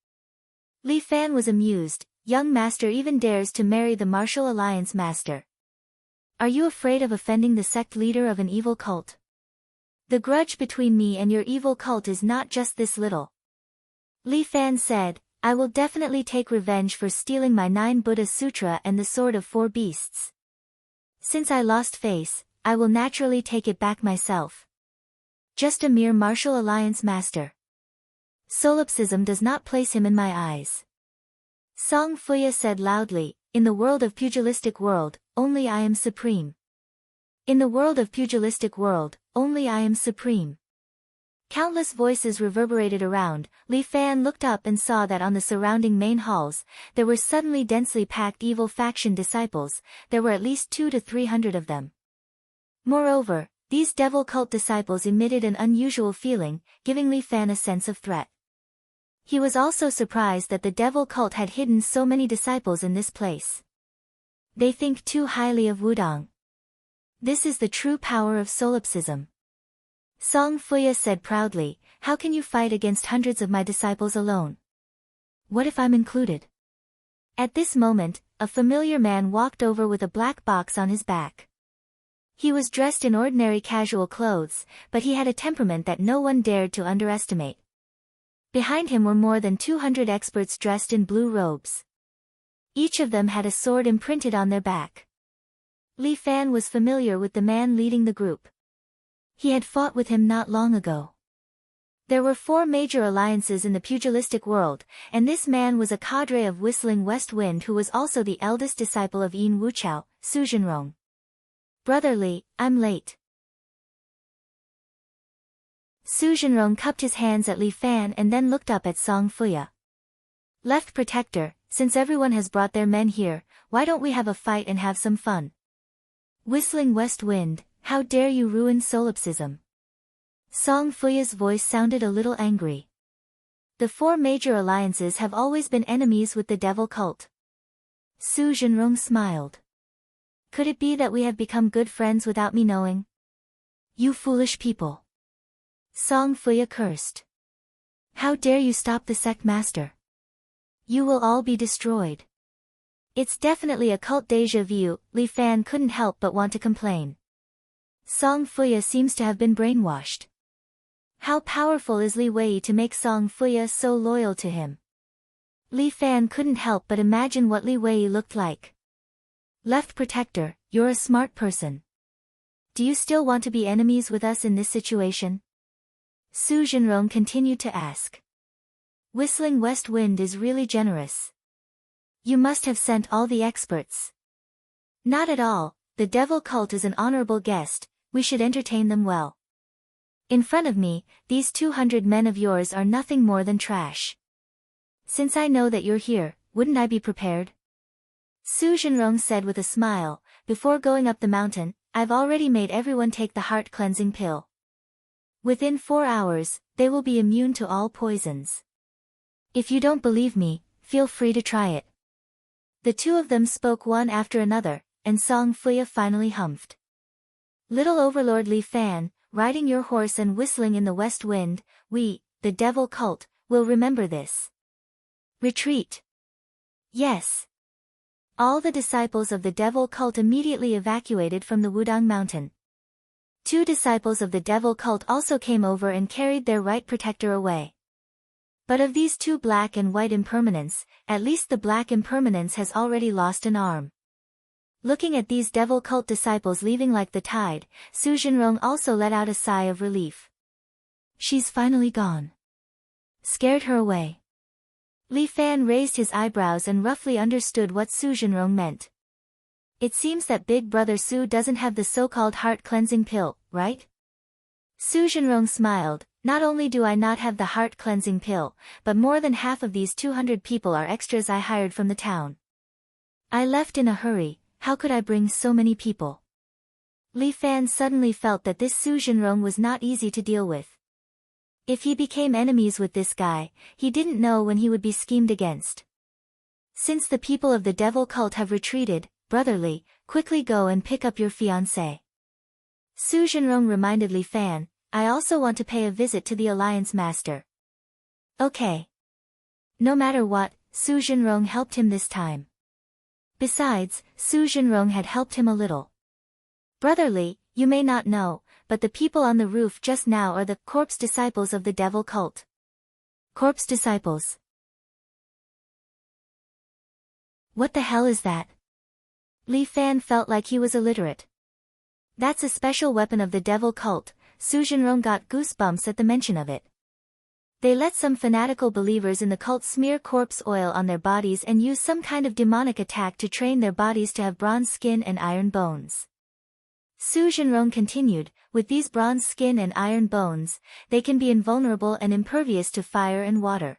Li Fan was amused. Young master even dares to marry the Martial Alliance master. Are you afraid of offending the sect leader of an evil cult? The grudge between me and your evil cult is not just this little. Li Fan said, I will definitely take revenge for stealing my 9 Buddha Sutra and the Sword of 4 Beasts. Since I lost face, I will naturally take it back myself. Just a mere Martial Alliance master. Solipsism does not place him in my eyes. Song Fuya said loudly, in the world of pugilistic world, only I am supreme. In the world of pugilistic world, only I am supreme. Countless voices reverberated around. Li Fan looked up and saw that on the surrounding main halls, there were suddenly densely packed evil faction disciples. There were at least 200 to 300 of them. Moreover, these devil cult disciples emitted an unusual feeling, giving Li Fan a sense of threat. He was also surprised that the devil cult had hidden so many disciples in this place. They think too highly of Wudang. This is the true power of solipsism. Song Fuya said proudly, how can you fight against hundreds of my disciples alone? What if I'm included? At this moment, a familiar man walked over with a black box on his back. He was dressed in ordinary casual clothes, but he had a temperament that no one dared to underestimate. Behind him were more than 200 experts dressed in blue robes. Each of them had a sword imprinted on their back. Li Fan was familiar with the man leading the group. He had fought with him not long ago. There were 4 major alliances in the pugilistic world, and this man was a cadre of Whistling West Wind who was also the eldest disciple of Yin Wuchao, Su Jinrong. Brother Li, I'm late. Su Jinrong cupped his hands at Li Fan and then looked up at Song Fuya. Left protector, since everyone has brought their men here, why don't we have a fight and have some fun? Whistling West Wind, how dare you ruin solipsism? Song Fuya's voice sounded a little angry. The 4 major alliances have always been enemies with the devil cult. Su Jinrong smiled. Could it be that we have become good friends without me knowing? You foolish people. Song Fuya cursed. How dare you stop the sect master? You will all be destroyed. It's definitely a cult déjà vu, Li Fan couldn't help but want to complain. Song Fuya seems to have been brainwashed. How powerful is Li Wei to make Song Fuya so loyal to him? Li Fan couldn't help but imagine what Li Wei looked like. Left protector, you're a smart person. Do you still want to be enemies with us in this situation? Su Jinrong continued to ask. Whistling West Wind is really generous. You must have sent all the experts. Not at all, the devil cult is an honorable guest, we should entertain them well. In front of me, these 200 men of yours are nothing more than trash. Since I know that you're here, wouldn't I be prepared? Su Zhenrong said with a smile, before going up the mountain, I've already made everyone take the heart-cleansing pill. Within 4 hours, they will be immune to all poisons. If you don't believe me, feel free to try it. The two of them spoke one after another, and Song Fuya finally humphed. Little Overlord Li Fan, riding your horse and whistling in the west wind, we, the devil cult, will remember this. Retreat. Yes. All the disciples of the devil cult immediately evacuated from the Wudang mountain. 2 disciples of the devil cult also came over and carried their right protector away. But of these 2 black and white impermanents, at least the black impermanence has already lost an arm. Looking at these devil cult disciples leaving like the tide, Su Zhenrong also let out a sigh of relief. She's finally gone. Scared her away. Li Fan raised his eyebrows and roughly understood what Su Zhenrong meant. It seems that Big Brother Su doesn't have the so-called heart-cleansing pill, right? Su Zhenrong smiled, not only do I not have the heart-cleansing pill, but more than half of these 200 people are extras I hired from the town. I left in a hurry, how could I bring so many people? Li Fan suddenly felt that this Su Zhenrong was not easy to deal with. If he became enemies with this guy, he didn't know when he would be schemed against. Since the people of the devil cult have retreated, brotherly, quickly go and pick up your fiancé. Su Zhenrong reminded Li Fan, I also want to pay a visit to the Alliance Master. Okay. No matter what, Su Zhenrong helped him this time. Besides, Su Zhenrong had helped him a little. Brotherly, you may not know, but the people on the roof just now are the corpse disciples of the devil cult. Corpse disciples. What the hell is that? Li Fan felt like he was illiterate. That's a special weapon of the devil cult. Su Zhenrong got goosebumps at the mention of it. They let some fanatical believers in the cult smear corpse oil on their bodies and use some kind of demonic attack to train their bodies to have bronze skin and iron bones. Su Zhenrong continued, with these bronze skin and iron bones, they can be invulnerable and impervious to fire and water.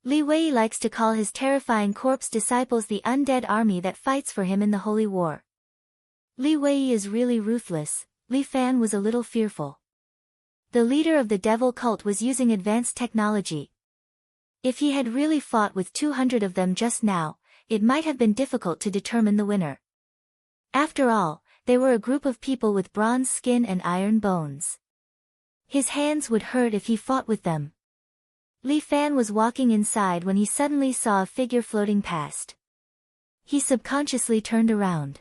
Li Wei likes to call his terrifying corpse disciples the undead army that fights for him in the Holy War. Li Wei is really ruthless. Li Fan was a little fearful. The leader of the devil cult was using advanced technology. If he had really fought with 200 of them just now, it might have been difficult to determine the winner. After all, they were a group of people with bronze skin and iron bones. His hands would hurt if he fought with them. Li Fan was walking inside when he suddenly saw a figure floating past. He subconsciously turned around.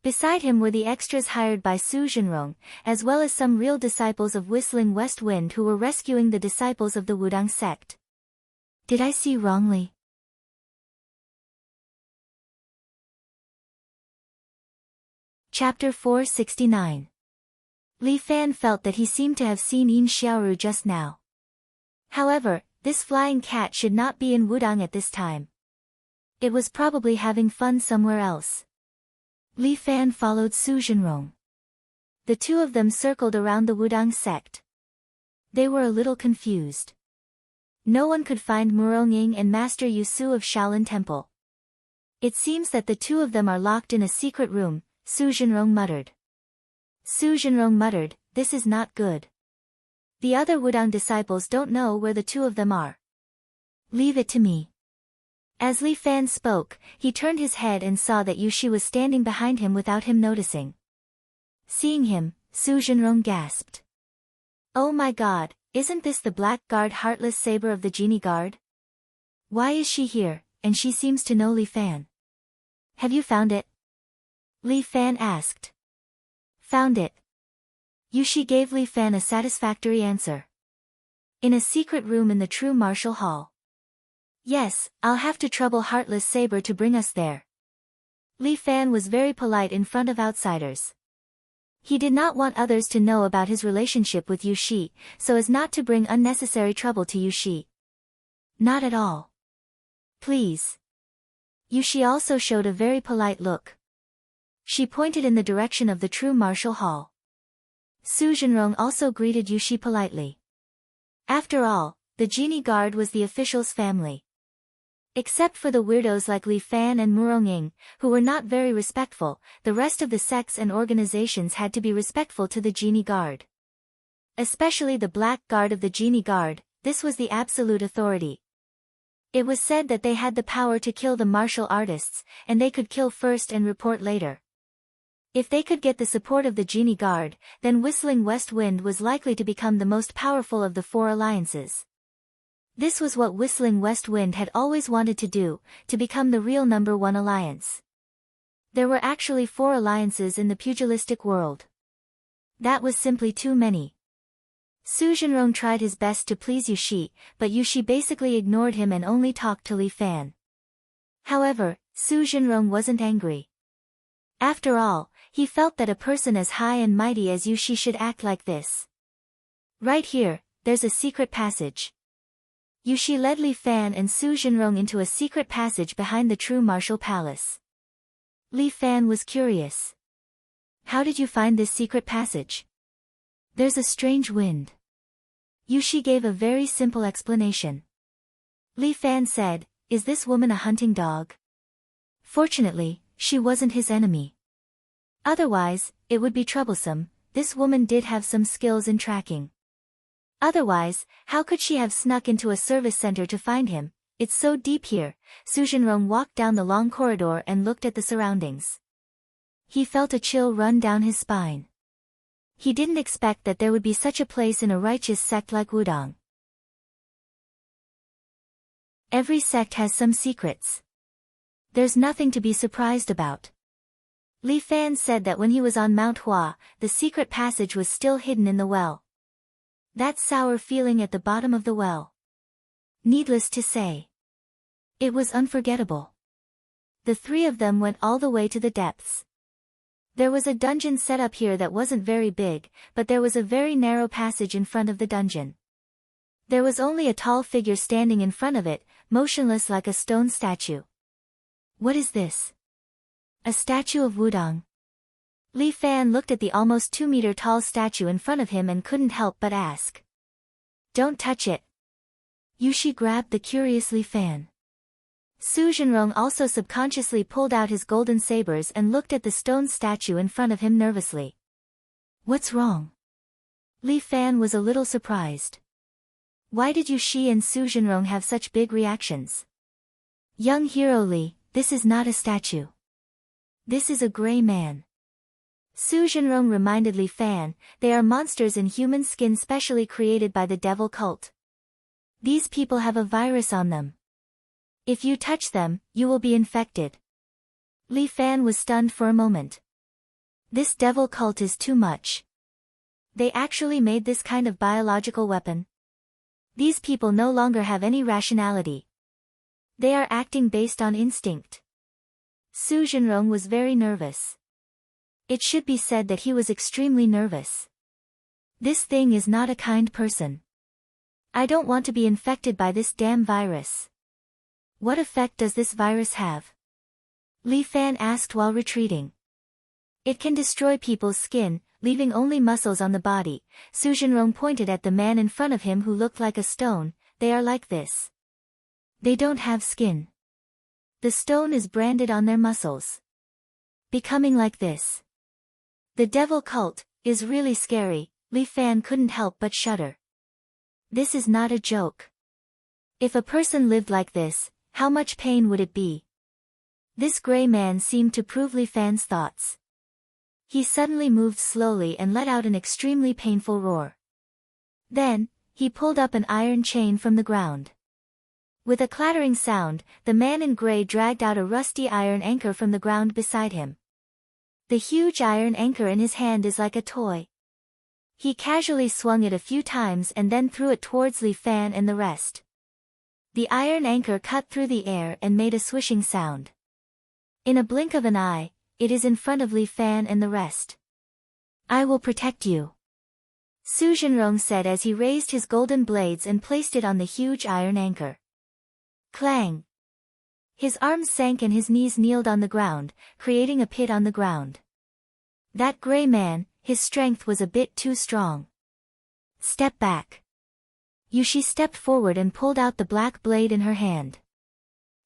Beside him were the extras hired by Su Zhenrong, as well as some real disciples of Whistling West Wind who were rescuing the disciples of the Wudang sect. Did I see wrongly? Chapter 469. Li Fan felt that he seemed to have seen Yin Xiaoru just now. However, this flying cat should not be in Wudang at this time. It was probably having fun somewhere else. Li Fan followed Su Zhenrong. The two of them circled around the Wudang sect. They were a little confused. No one could find Murong and Master Yusu of Shaolin Temple. It seems that the two of them are locked in a secret room, Su Zhenrong muttered. Su Zhenrong muttered, this is not good. The other Wudang disciples don't know where the two of them are. Leave it to me. As Li Fan spoke, he turned his head and saw that Yushi was standing behind him without him noticing. Seeing him, Su Zhenrong gasped. Oh my god, isn't this the black guard Heartless Saber of the Genie Guard? Why is she here, and she seems to know Li Fan? Have you found it? Li Fan asked. Found it. Yushi gave Li Fan a satisfactory answer. In a secret room in the True Martial Hall. Yes, I'll have to trouble Heartless Saber to bring us there. Li Fan was very polite in front of outsiders. He did not want others to know about his relationship with Yushi, so as not to bring unnecessary trouble to Yushi. Not at all. Please. Yushi also showed a very polite look. She pointed in the direction of the True Martial Hall. Su Zhenrong also greeted Yushi politely. After all, the genie guard was the official's family. Except for the weirdos like Li Fan and Murong, who were not very respectful, the rest of the sects and organizations had to be respectful to the genie guard. Especially the black guard of the genie guard, this was the absolute authority. It was said that they had the power to kill the martial artists, and they could kill first and report later. If they could get the support of the genie guard, then Whistling West Wind was likely to become the most powerful of the four alliances. This was what Whistling West Wind had always wanted to do, to become the real #1 alliance. There were actually 4 alliances in the pugilistic world. That was simply too many. Su Zhenrong tried his best to please Yushi, but Yushi basically ignored him and only talked to Li Fan. However, Su Zhenrong wasn't angry. After all, he felt that a person as high and mighty as Yushi should act like this. Right here, there's a secret passage. Yushi led Li Fan and Su Zhenrong into a secret passage behind the true martial palace. Li Fan was curious. How did you find this secret passage? There's a strange wind. Yushi gave a very simple explanation. Li Fan said, "Is this woman a hunting dog?" Fortunately, she wasn't his enemy. Otherwise, it would be troublesome. This woman did have some skills in tracking. Otherwise, how could she have snuck into a service center to find him? It's so deep here. Su Zhenrong walked down the long corridor and looked at the surroundings. He felt a chill run down his spine. He didn't expect that there would be such a place in a righteous sect like Wudang. Every sect has some secrets. There's nothing to be surprised about. Li Fan said that when he was on Mount Hua, the secret passage was still hidden in the well. That sour feeling at the bottom of the well. Needless to say, it was unforgettable. The 3 of them went all the way to the depths. There was a dungeon set up here that wasn't very big, but there was a very narrow passage in front of the dungeon. There was only a tall figure standing in front of it, motionless like a stone statue. What is this? A statue of Wudang. Li Fan looked at the almost 2-meter tall statue in front of him and couldn't help but ask. Don't touch it. Yushi grabbed the curious Li Fan. Su Zhenrong also subconsciously pulled out his golden sabers and looked at the stone statue in front of him nervously. What's wrong? Li Fan was a little surprised. Why did Yushi and Su Zhenrong have such big reactions? Young hero Li, this is not a statue. This is a gray man. Su Zhenrong reminded Li Fan, they are monsters in human skin specially created by the devil cult. These people have a virus on them. If you touch them, you will be infected. Li Fan was stunned for a moment. This devil cult is too much. They actually made this kind of biological weapon. These people no longer have any rationality. They are acting based on instinct. Su Zhenrong was very nervous. It should be said that he was extremely nervous. This thing is not a kind person. I don't want to be infected by this damn virus. What effect does this virus have? Li Fan asked while retreating. It can destroy people's skin, leaving only muscles on the body. Su Zhenrong pointed at the man in front of him who looked like a stone. They are like this. They don't have skin. The stone is branded on their muscles. Becoming like this. The devil cult is really scary. Li Fan couldn't help but shudder. This is not a joke. If a person lived like this, how much pain would it be? This gray man seemed to prove Li Fan's thoughts. He suddenly moved slowly and let out an extremely painful roar. Then, he pulled up an iron chain from the ground. With a clattering sound, the man in gray dragged out a rusty iron anchor from the ground beside him. The huge iron anchor in his hand is like a toy. He casually swung it a few times and then threw it towards Li Fan and the rest. The iron anchor cut through the air and made a swishing sound. In a blink of an eye, it is in front of Li Fan and the rest. I will protect you, Su Zhenrong said as he raised his golden blades and placed it on the huge iron anchor. Clang! His arms sank and his knees kneeled on the ground, creating a pit on the ground. That gray man, his strength was a bit too strong. Step back. She stepped forward and pulled out the black blade in her hand.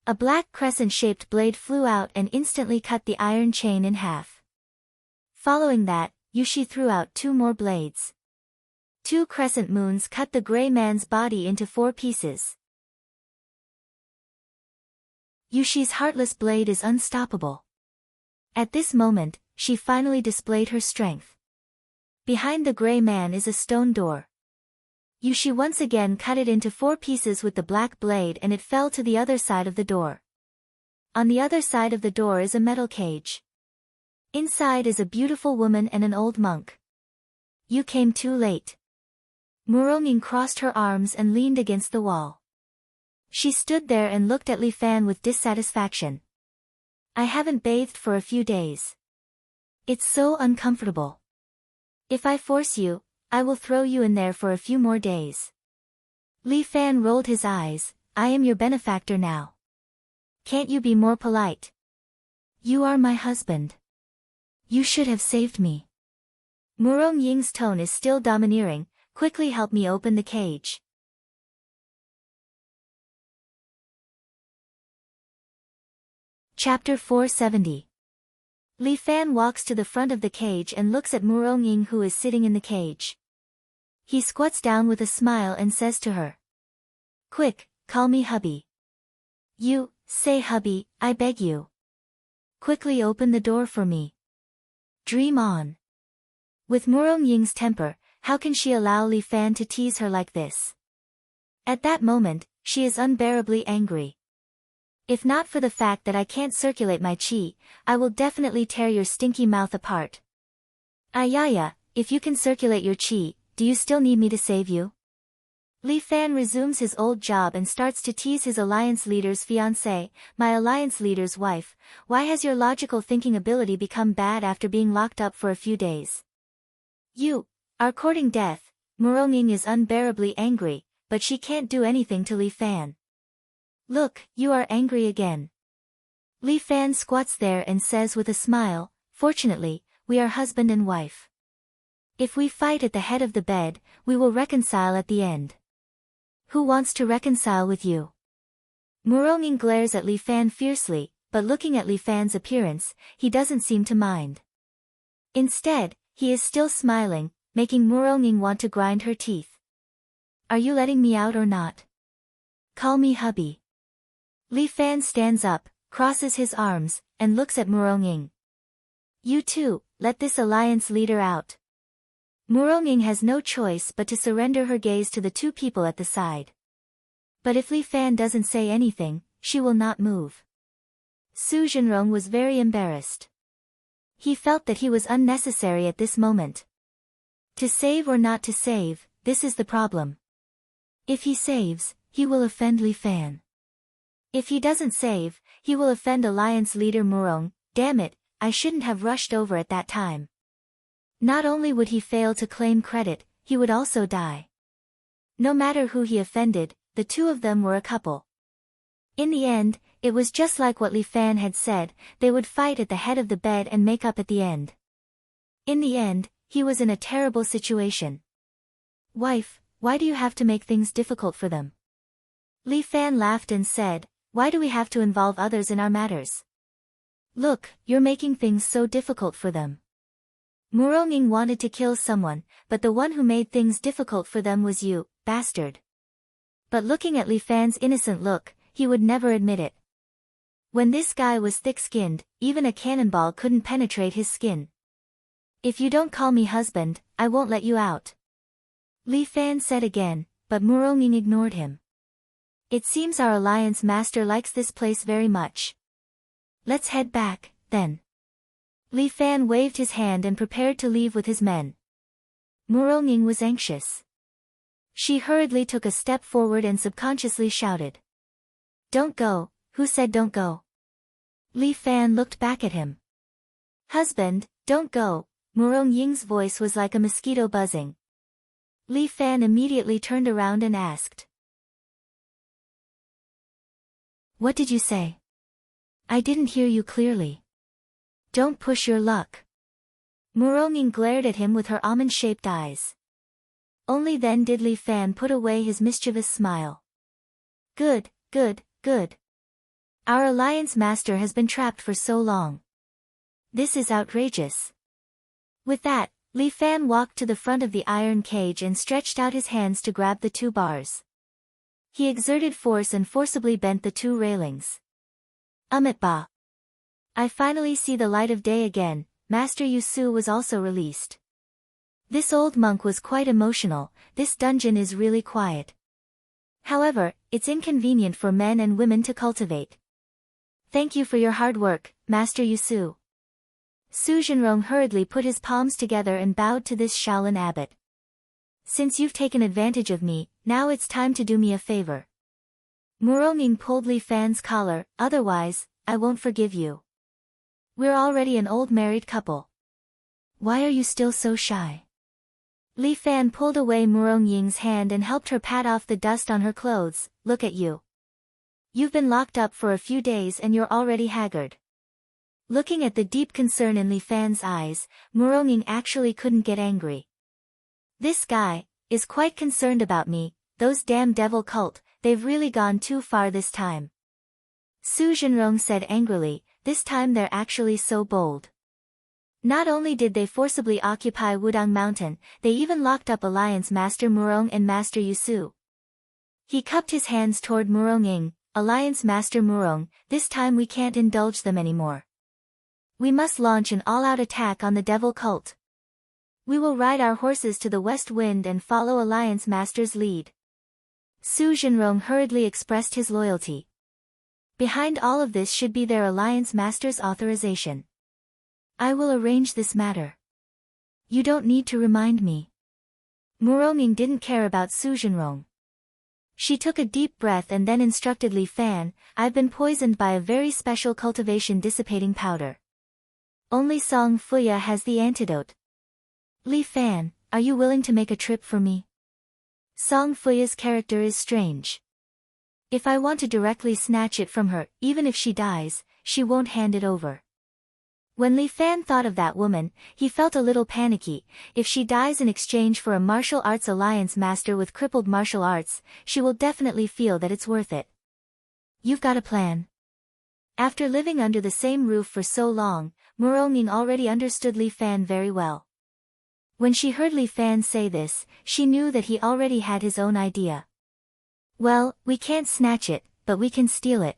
A black crescent-shaped blade flew out and instantly cut the iron chain in half. Following that, Yushi threw out 2 more blades. 2 crescent moons cut the gray man's body into 4 pieces. Yushi's heartless blade is unstoppable. At this moment, she finally displayed her strength. Behind the gray man is a stone door. Yushi once again cut it into 4 pieces with the black blade and it fell to the other side of the door. On the other side of the door is a metal cage. Inside is a beautiful woman and an old monk. You came too late. Muronging crossed her arms and leaned against the wall. She stood there and looked at Li Fan with dissatisfaction. I haven't bathed for a few days. It's so uncomfortable. If I force you, I will throw you in there for a few more days. Li Fan rolled his eyes. I am your benefactor now. Can't you be more polite? You are my husband. You should have saved me. Murong Ying's tone is still domineering. Quickly help me open the cage. Chapter 470. Li Fan walks to the front of the cage and looks at Murong Ying who is sitting in the cage. He squats down with a smile and says to her. Quick, call me hubby. You, say hubby, I beg you. Quickly open the door for me. Dream on. With Murong Ying's temper, how can she allow Li Fan to tease her like this? At that moment, she is unbearably angry. If not for the fact that I can't circulate my qi, I will definitely tear your stinky mouth apart. Ayaya, if you can circulate your qi, do you still need me to save you? Li Fan resumes his old job and starts to tease his alliance leader's fiancée. My alliance leader's wife, why has your logical thinking ability become bad after being locked up for a few days? You are courting death. Murong Ying is unbearably angry, but she can't do anything to Li Fan. Look, you are angry again. Li Fan squats there and says with a smile, fortunately, we are husband and wife. If we fight at the head of the bed, we will reconcile at the end. Who wants to reconcile with you? Murong Ying glares at Li Fan fiercely, but looking at Li Fan's appearance, he doesn't seem to mind. Instead, he is still smiling, making Murong Ying want to grind her teeth. Are you letting me out or not? Call me hubby. Li Fan stands up, crosses his arms, and looks at Murong Ying. You too, let this alliance leader out. Murong Ying has no choice but to surrender her gaze to the 2 people at the side. But if Li Fan doesn't say anything, she will not move. Su Zhenrong was very embarrassed. He felt that he was unnecessary at this moment. To save or not to save, this is the problem. If he saves, he will offend Li Fan. If he doesn't save, he will offend alliance leader Murong. Damn it, I shouldn't have rushed over at that time. Not only would he fail to claim credit, he would also die. No matter who he offended, the 2 of them were a couple. In the end, it was just like what Li Fan had said, they would fight at the head of the bed and make up at the end. In the end, he was in a terrible situation. Wife, why do you have to make things difficult for them? Li Fan laughed and said, why do we have to involve others in our matters? Look, you're making things so difficult for them. Murong Ying wanted to kill someone, but the one who made things difficult for them was you, bastard. But looking at Li Fan's innocent look, he would never admit it. When this guy was thick-skinned, even a cannonball couldn't penetrate his skin. If you don't call me husband, I won't let you out. Li Fan said again, but Murong Ying ignored him. It seems our alliance master likes this place very much. Let's head back, then. Li Fan waved his hand and prepared to leave with his men. Murong Ying was anxious. She hurriedly took a step forward and subconsciously shouted. Don't go, who said don't go? Li Fan looked back at him. Husband, don't go, Murong Ying's voice was like a mosquito buzzing. Li Fan immediately turned around and asked. What did you say? I didn't hear you clearly. Don't push your luck. Muronging glared at him with her almond-shaped eyes. Only then did Li Fan put away his mischievous smile. Good, good, good. Our alliance master has been trapped for so long. This is outrageous. With that, Li Fan walked to the front of the iron cage and stretched out his hands to grab the two bars. He exerted force and forcibly bent the two railings. Ba! I finally see the light of day again. Master Yusu was also released. This old monk was quite emotional. This dungeon is really quiet. However, it's inconvenient for men and women to cultivate. Thank you for your hard work, Master Yusu. Su Jinrong hurriedly put his palms together and bowed to this Shaolin abbot. Since you've taken advantage of me, now it's time to do me a favor. Muronging pulled Li Fan's collar, otherwise, I won't forgive you. We're already an old married couple. Why are you still so shy? Li Fan pulled away Murongying's hand and helped her pat off the dust on her clothes. Look at you. You've been locked up for a few days and you're already haggard. Looking at the deep concern in Li Fan's eyes, Muronging actually couldn't get angry. This guy is quite concerned about me. Those damn devil cult, they've really gone too far this time. Su Jinrong said angrily, this time they're actually so bold. Not only did they forcibly occupy Wudang Mountain, they even locked up Alliance Master Murong and Master Yusu. He cupped his hands toward Muronging. Alliance Master Murong, this time we can't indulge them anymore. We must launch an all-out attack on the devil cult. We will ride our horses to the west wind and follow Alliance Master's lead. Su Jinrong hurriedly expressed his loyalty. Behind all of this should be their Alliance Master's authorization. I will arrange this matter. You don't need to remind me. Muronging didn't care about Su Jinrong. She took a deep breath and then instructed Li Fan, I've been poisoned by a very special cultivation dissipating powder. Only Song Fuya has the antidote. Li Fan, are you willing to make a trip for me? Song Fuya's character is strange. If I want to directly snatch it from her, even if she dies, she won't hand it over. When Li Fan thought of that woman, he felt a little panicky. If she dies in exchange for a martial arts alliance master with crippled martial arts, she will definitely feel that it's worth it. You've got a plan. After living under the same roof for so long, Muronging already understood Li Fan very well. When she heard Li Fan say this, she knew that he already had his own idea. Well, we can't snatch it, but we can steal it.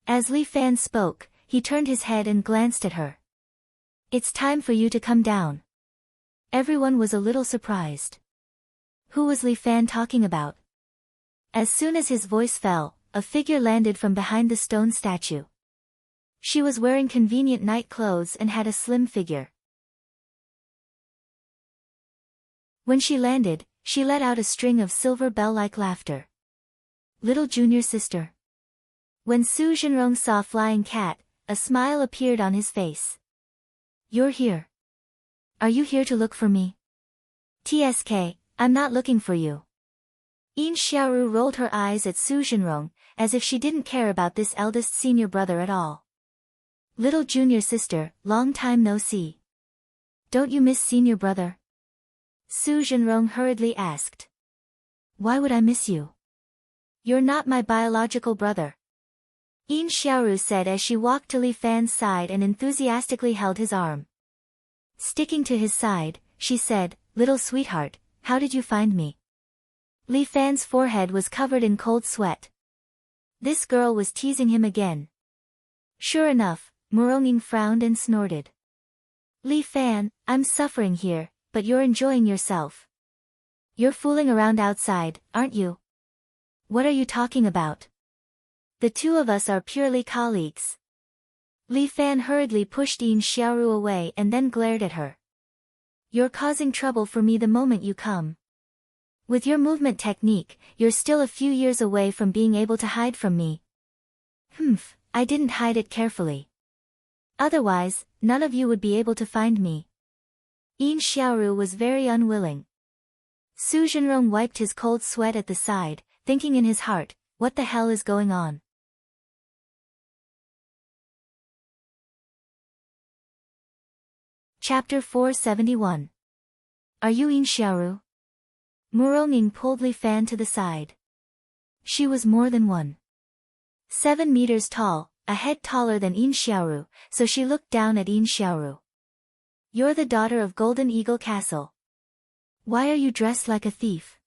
As Li Fan spoke, he turned his head and glanced at her. It's time for you to come down. Everyone was a little surprised. Who was Li Fan talking about? As soon as his voice fell, a figure landed from behind the stone statue. She was wearing convenient night clothes and had a slim figure. When she landed, she let out a string of silver bell-like laughter. Little junior sister. When Su Jinrong saw Flying Cat, a smile appeared on his face. You're here. Are you here to look for me? TSK, I'm not looking for you. Yin Xiaoru rolled her eyes at Su Jinrong, as if she didn't care about this eldest senior brother at all. Little junior sister, long time no see. Don't you miss senior brother? Su Jinrong hurriedly asked. Why would I miss you? You're not my biological brother. Yin Xiaoru said as she walked to Li Fan's side and enthusiastically held his arm. Sticking to his side, she said, Little sweetheart, how did you find me? Li Fan's forehead was covered in cold sweat. This girl was teasing him again. Sure enough, Muronging frowned and snorted. Li Fan, I'm suffering here, but you're enjoying yourself. You're fooling around outside, aren't you? What are you talking about? The two of us are purely colleagues. Li Fan hurriedly pushed Yin Xiaoru away and then glared at her. You're causing trouble for me the moment you come. With your movement technique, you're still a few years away from being able to hide from me. Humph, I didn't hide it carefully. Otherwise, none of you would be able to find me. Yin Xiaoru was very unwilling. Su Jinrong wiped his cold sweat at the side, thinking in his heart, what the hell is going on? Chapter 471. Are you Yin Xiaoru? Muronging pulled Li Fan to the side. She was more than 1.7 meters tall, a head taller than Yin Xiaoru, so she looked down at Yin Xiaoru. You're the daughter of Golden Eagle Castle. Why are you dressed like a thief?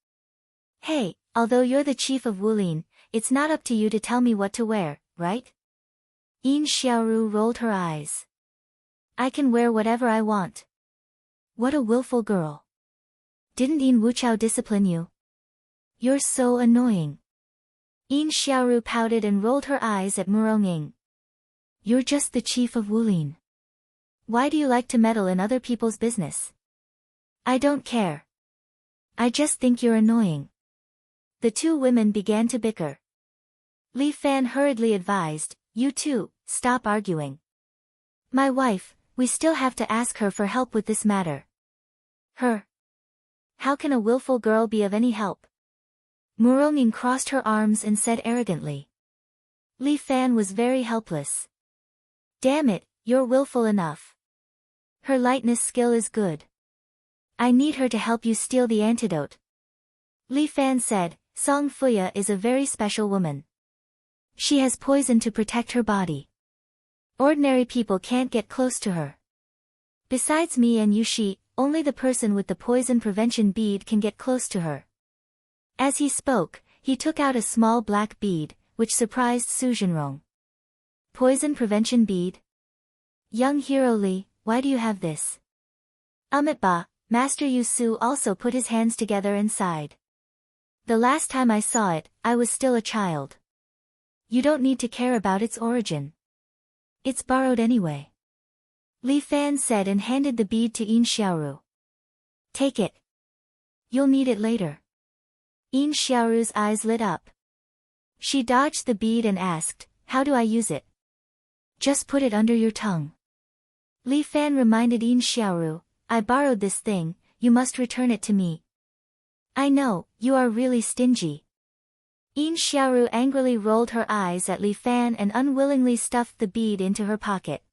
Hey, although you're the chief of Wulin, it's not up to you to tell me what to wear, right? Yin Xiaoru rolled her eyes. I can wear whatever I want. What a willful girl. Didn't Yin Wuchao discipline you? You're so annoying. Yin Xiaoru pouted and rolled her eyes at Muronging. You're just the chief of Wulin. Why do you like to meddle in other people's business? I don't care. I just think you're annoying. The two women began to bicker. Li Fan hurriedly advised, you two, stop arguing. My wife, we still have to ask her for help with this matter. Her? How can a willful girl be of any help? Muronging crossed her arms and said arrogantly. Li Fan was very helpless. Damn it, you're willful enough. Her lightness skill is good. I need her to help you steal the antidote. Li Fan said, Song Fuya is a very special woman. She has poison to protect her body. Ordinary people can't get close to her. Besides me and Yushi, only the person with the poison prevention bead can get close to her. As he spoke, he took out a small black bead, which surprised Su Jinrong. Poison prevention bead? Young hero Li, why do you have this? Ba, Master Yu Su also put his hands together and sighed. The last time I saw it, I was still a child. You don't need to care about its origin. It's borrowed anyway. Li Fan said and handed the bead to Yin Xiaoru. Take it. You'll need it later. Yin Xiaoru's eyes lit up. She dodged the bead and asked, how do I use it? Just put it under your tongue. Li Fan reminded Yin Xiaoru, I borrowed this thing, you must return it to me. I know, you are really stingy. Yin Xiaoru angrily rolled her eyes at Li Fan and unwillingly stuffed the bead into her pocket.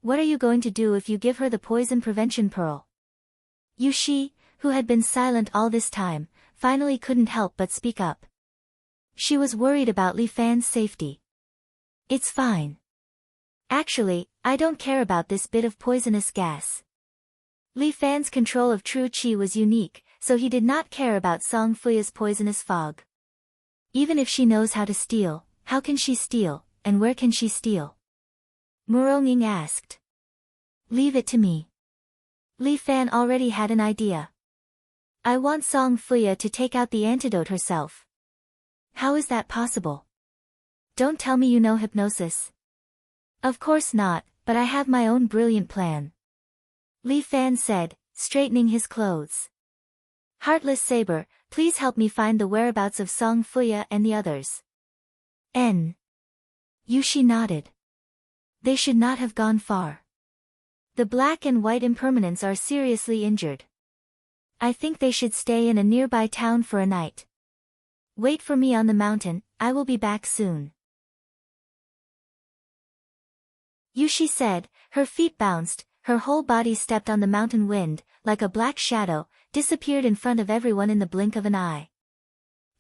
What are you going to do if you give her the poison prevention pearl? Yushi, who had been silent all this time, finally couldn't help but speak up. She was worried about Li Fan's safety. It's fine. Actually, I don't care about this bit of poisonous gas. Li Fan's control of true qi was unique, so he did not care about Song Fuya's poisonous fog. Even if she knows how to steal, how can she steal, and where can she steal? Muronging asked. Leave it to me. Li Fan already had an idea. I want Song Fuya to take out the antidote herself. How is that possible? Don't tell me you know hypnosis. Of course not, but I have my own brilliant plan. Li Fan said, straightening his clothes. Heartless Saber, please help me find the whereabouts of Song Fuya and the others. Yushi nodded. They should not have gone far. The black and white impermanents are seriously injured. I think they should stay in a nearby town for a night. Wait for me on the mountain, I will be back soon. Yushi said, her feet bounced, her whole body stepped on the mountain wind, like a black shadow, disappeared in front of everyone in the blink of an eye.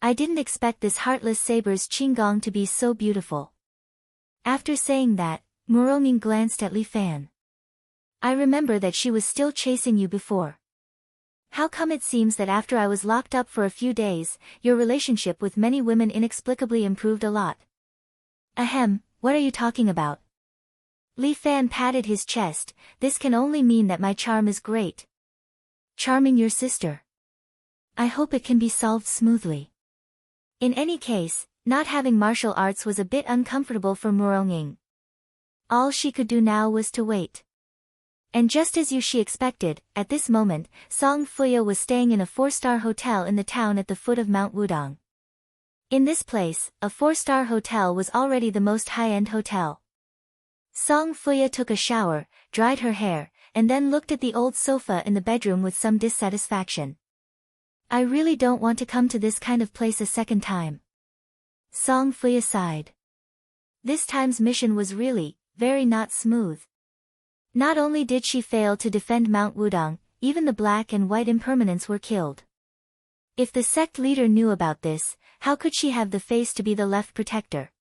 I didn't expect this Heartless Saber's qinggong to be so beautiful. After saying that, Muronging glanced at Li Fan. I remember that she was still chasing you before. How come it seems that after I was locked up for a few days, your relationship with many women inexplicably improved a lot? Ahem, what are you talking about? Li Fan patted his chest, this can only mean that my charm is great. Charming your sister. I hope it can be solved smoothly. In any case, not having martial arts was a bit uncomfortable for Muronging. All she could do now was to wait. And just as Yushi expected, at this moment, Song Fuya was staying in a 4-star hotel in the town at the foot of Mount Wudong. In this place, a 4-star hotel was already the most high-end hotel. Song Fuya took a shower, dried her hair, and then looked at the old sofa in the bedroom with some dissatisfaction. I really don't want to come to this kind of place a second time. Song Fuya sighed. This time's mission was really, very not smooth. Not only did she fail to defend Mount Wudang, even the black and white impermanents were killed. If the sect leader knew about this, how could she have the face to be the left protector?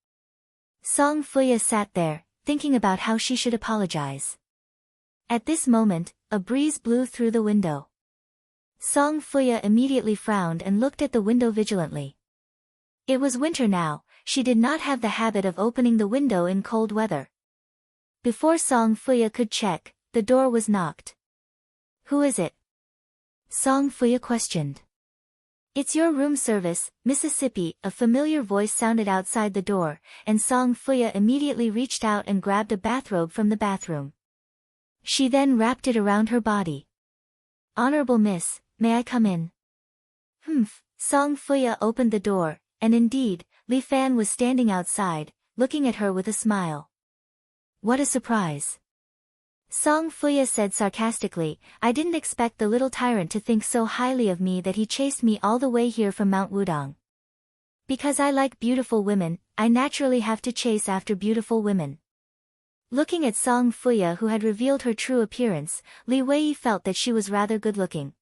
Song Fuya sat there, thinking about how she should apologize. At this moment, a breeze blew through the window. Song Fuya immediately frowned and looked at the window vigilantly. It was winter now, she did not have the habit of opening the window in cold weather. Before Song Fuya could check, the door was knocked. "Who is it?" Song Fuya questioned. "It's your room service, Mississippi," a familiar voice sounded outside the door, and Song Fuya immediately reached out and grabbed a bathrobe from the bathroom. She then wrapped it around her body. "Honorable Miss, may I come in?" "Humph." Song Fuya opened the door, and indeed, Li Fan was standing outside, looking at her with a smile. "What a surprise." Song Fuya said sarcastically, "I didn't expect the little tyrant to think so highly of me that he chased me all the way here from Mount Wudang. Because I like beautiful women, I naturally have to chase after beautiful women." Looking at Song Fuya, who had revealed her true appearance, Li Wei felt that she was rather good-looking.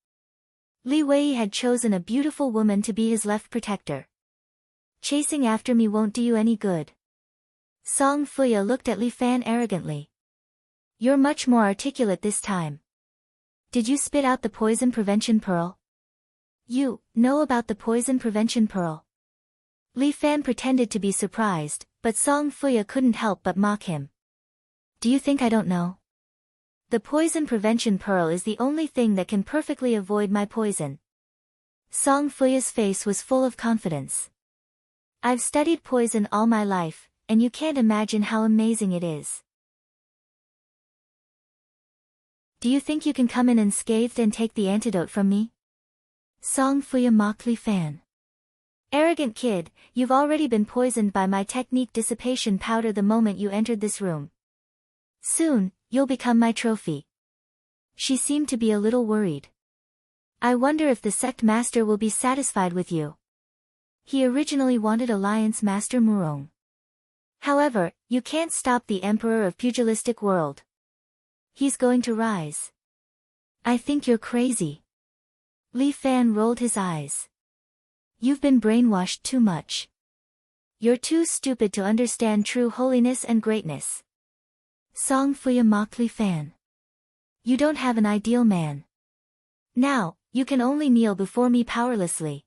Li Wei had chosen a beautiful woman to be his left protector. "Chasing after me won't do you any good." Song Fuya looked at Li Fan arrogantly. "You're much more articulate this time. Did you spit out the poison prevention pearl?" "You know about the poison prevention pearl?" Li Fan pretended to be surprised, but Song Fuya couldn't help but mock him. "Do you think I don't know? The poison prevention pearl is the only thing that can perfectly avoid my poison." Song Fuya's face was full of confidence. "I've studied poison all my life, and you can't imagine how amazing it is. Do you think you can come in unscathed and take the antidote from me?" Song Fuya mocked Li Fan. "Arrogant kid, you've already been poisoned by my technique dissipation powder the moment you entered this room. Soon, you'll become my trophy." She seemed to be a little worried. "I wonder if the sect master will be satisfied with you. He originally wanted Alliance Master Murong. However, you can't stop the Emperor of Pugilistic World. He's going to rise. I think you're crazy." Li Fan rolled his eyes. "You've been brainwashed too much. You're too stupid to understand true holiness and greatness." Song Fuya mocked Li Fan. "You don't have an ideal man. Now, you can only kneel before me powerlessly."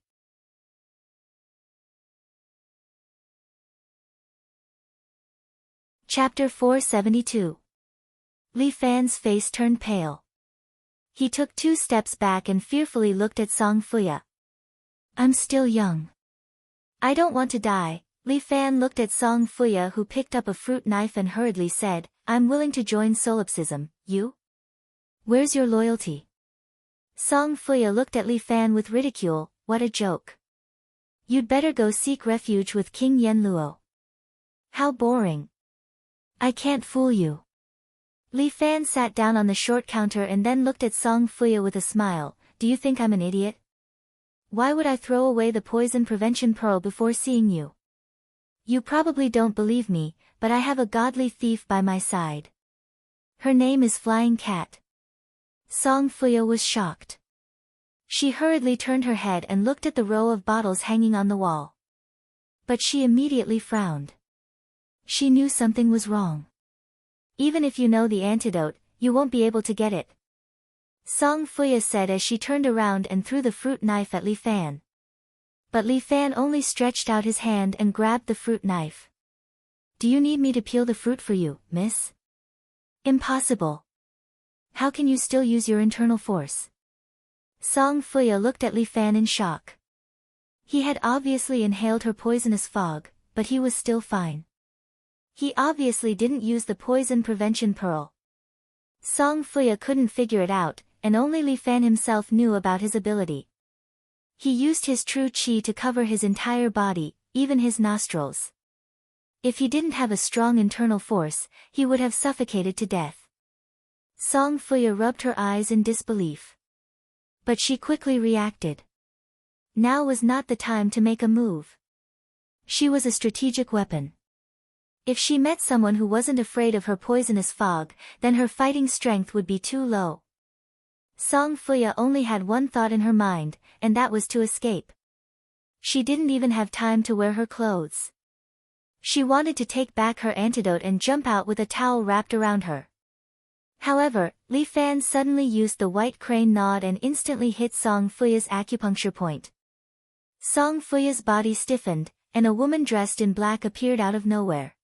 Chapter 472. Li Fan's face turned pale. He took 2 steps back and fearfully looked at Song Fuya. "I'm still young. I don't want to die." Li Fan looked at Song Fuya, who picked up a fruit knife and hurriedly said, "I'm willing to join solipsism, you? Where's your loyalty?" Song Fuya looked at Li Fan with ridicule. "What a joke. You'd better go seek refuge with King Yen Luo." "How boring. I can't fool you." Li Fan sat down on the short counter and then looked at Song Fuya with a smile. "Do you think I'm an idiot? Why would I throw away the poison prevention pearl before seeing you? You probably don't believe me, but I have a godly thief by my side. Her name is Flying Cat." Song Fuya was shocked. She hurriedly turned her head and looked at the row of bottles hanging on the wall. But she immediately frowned. She knew something was wrong. "Even if you know the antidote, you won't be able to get it," Song Fuya said as she turned around and threw the fruit knife at Li Fan. But Li Fan only stretched out his hand and grabbed the fruit knife. "Do you need me to peel the fruit for you, miss?" "Impossible. How can you still use your internal force?" Song Fuya looked at Li Fan in shock. He had obviously inhaled her poisonous fog, but he was still fine. He obviously didn't use the poison prevention pearl. Song Fuya couldn't figure it out, and only Li Fan himself knew about his ability. He used his true qi to cover his entire body, even his nostrils. If he didn't have a strong internal force, he would have suffocated to death. Song Fuya rubbed her eyes in disbelief. But she quickly reacted. Now was not the time to make a move. She was a strategic weapon. If she met someone who wasn't afraid of her poisonous fog, then her fighting strength would be too low. Song Fuya only had one thought in her mind, and that was to escape. She didn't even have time to wear her clothes. She wanted to take back her antidote and jump out with a towel wrapped around her. However, Li Fan suddenly used the white crane nod and instantly hit Song Fuya's acupuncture point. Song Fuya's body stiffened, and a woman dressed in black appeared out of nowhere.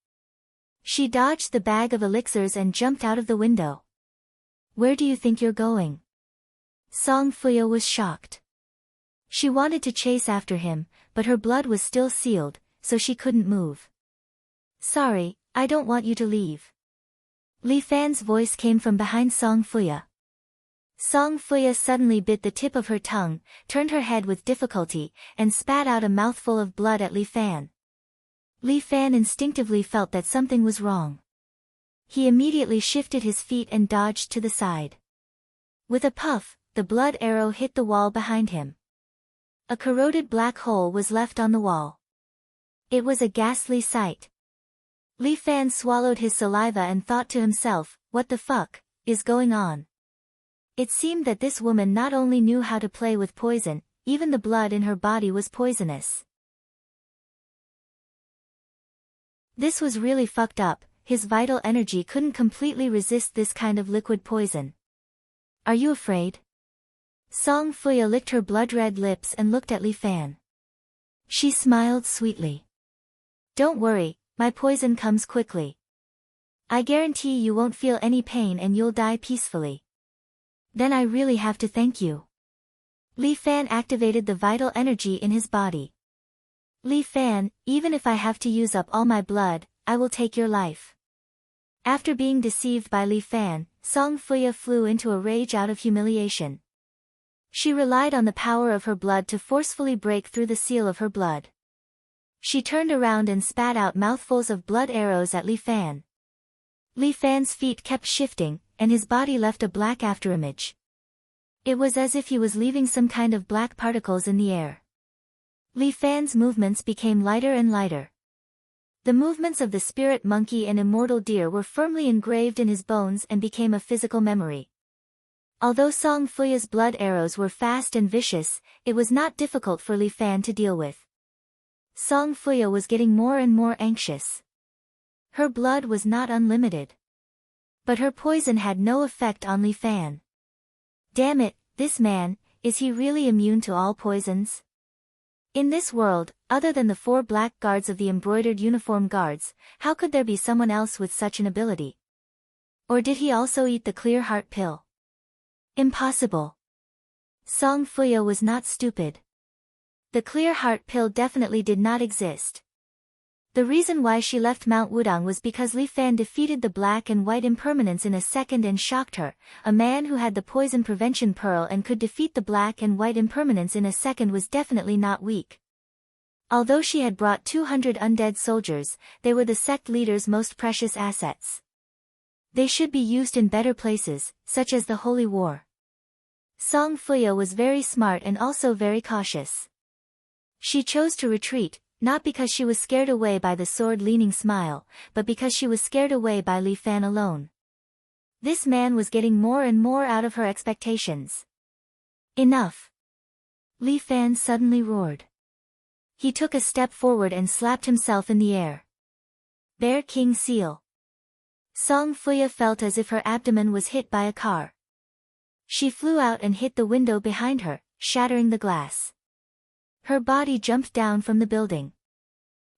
She dodged the bag of elixirs and jumped out of the window. "Where do you think you're going?" Song Fuya was shocked. She wanted to chase after him, but her blood was still sealed, so she couldn't move. "Sorry, I don't want you to leave." Li Fan's voice came from behind Song Fuya. Song Fuya suddenly bit the tip of her tongue, turned her head with difficulty, and spat out a mouthful of blood at Li Fan. Li Fan instinctively felt that something was wrong. He immediately shifted his feet and dodged to the side. With a puff, the blood arrow hit the wall behind him. A corroded black hole was left on the wall. It was a ghastly sight. Li Fan swallowed his saliva and thought to himself, "What the fuck is going on?" It seemed that this woman not only knew how to play with poison, even the blood in her body was poisonous. This was really fucked up. His vital energy couldn't completely resist this kind of liquid poison. "Are you afraid?" Song Fuya licked her blood-red lips and looked at Li Fan. She smiled sweetly. "Don't worry, my poison comes quickly. I guarantee you won't feel any pain and you'll die peacefully." "Then I really have to thank you." Li Fan activated the vital energy in his body. "Li Fan, even if I have to use up all my blood, I will take your life." After being deceived by Li Fan, Song Fuya flew into a rage out of humiliation. She relied on the power of her blood to forcefully break through the seal of her blood. She turned around and spat out mouthfuls of blood arrows at Li Fan. Li Fan's feet kept shifting, and his body left a black afterimage. It was as if he was leaving some kind of black particles in the air. Li Fan's movements became lighter and lighter. The movements of the spirit monkey and immortal deer were firmly engraved in his bones and became a physical memory. Although Song Fuya's blood arrows were fast and vicious, it was not difficult for Li Fan to deal with. Song Fuya was getting more and more anxious. Her blood was not unlimited. But her poison had no effect on Li Fan. Damn it, this man, is he really immune to all poisons? In this world, other than the 4 black guards of the embroidered uniform guards, how could there be someone else with such an ability? Or did he also eat the clear heart pill? Impossible. Song Fuya was not stupid. The clear heart pill definitely did not exist. The reason why she left Mount Wudang was because Li Fan defeated the black and white impermanence in a second and shocked her. A man who had the poison prevention pearl and could defeat the black and white impermanence in a second was definitely not weak. Although she had brought 200 undead soldiers, they were the sect leader's most precious assets. They should be used in better places, such as the Holy War. Song Fuya was very smart and also very cautious. She chose to retreat, not because she was scared away by the sword-leaning smile, but because she was scared away by Li Fan alone. This man was getting more and more out of her expectations. Enough! Li Fan suddenly roared. He took a step forward and slapped himself in the air. Bear King Seal. Song Fuya felt as if her abdomen was hit by a car. She flew out and hit the window behind her, shattering the glass. Her body jumped down from the building.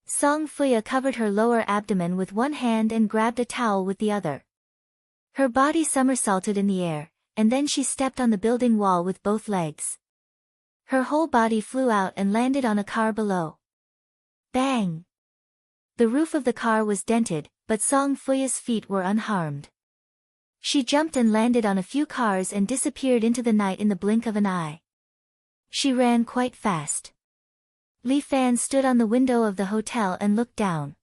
Song Fuya covered her lower abdomen with one hand and grabbed a towel with the other. Her body somersaulted in the air, and then she stepped on the building wall with both legs. Her whole body flew out and landed on a car below. Bang! The roof of the car was dented, but Song Fuya's feet were unharmed. She jumped and landed on a few cars and disappeared into the night in the blink of an eye. She ran quite fast. Li Fan stood on the window of the hotel and looked down.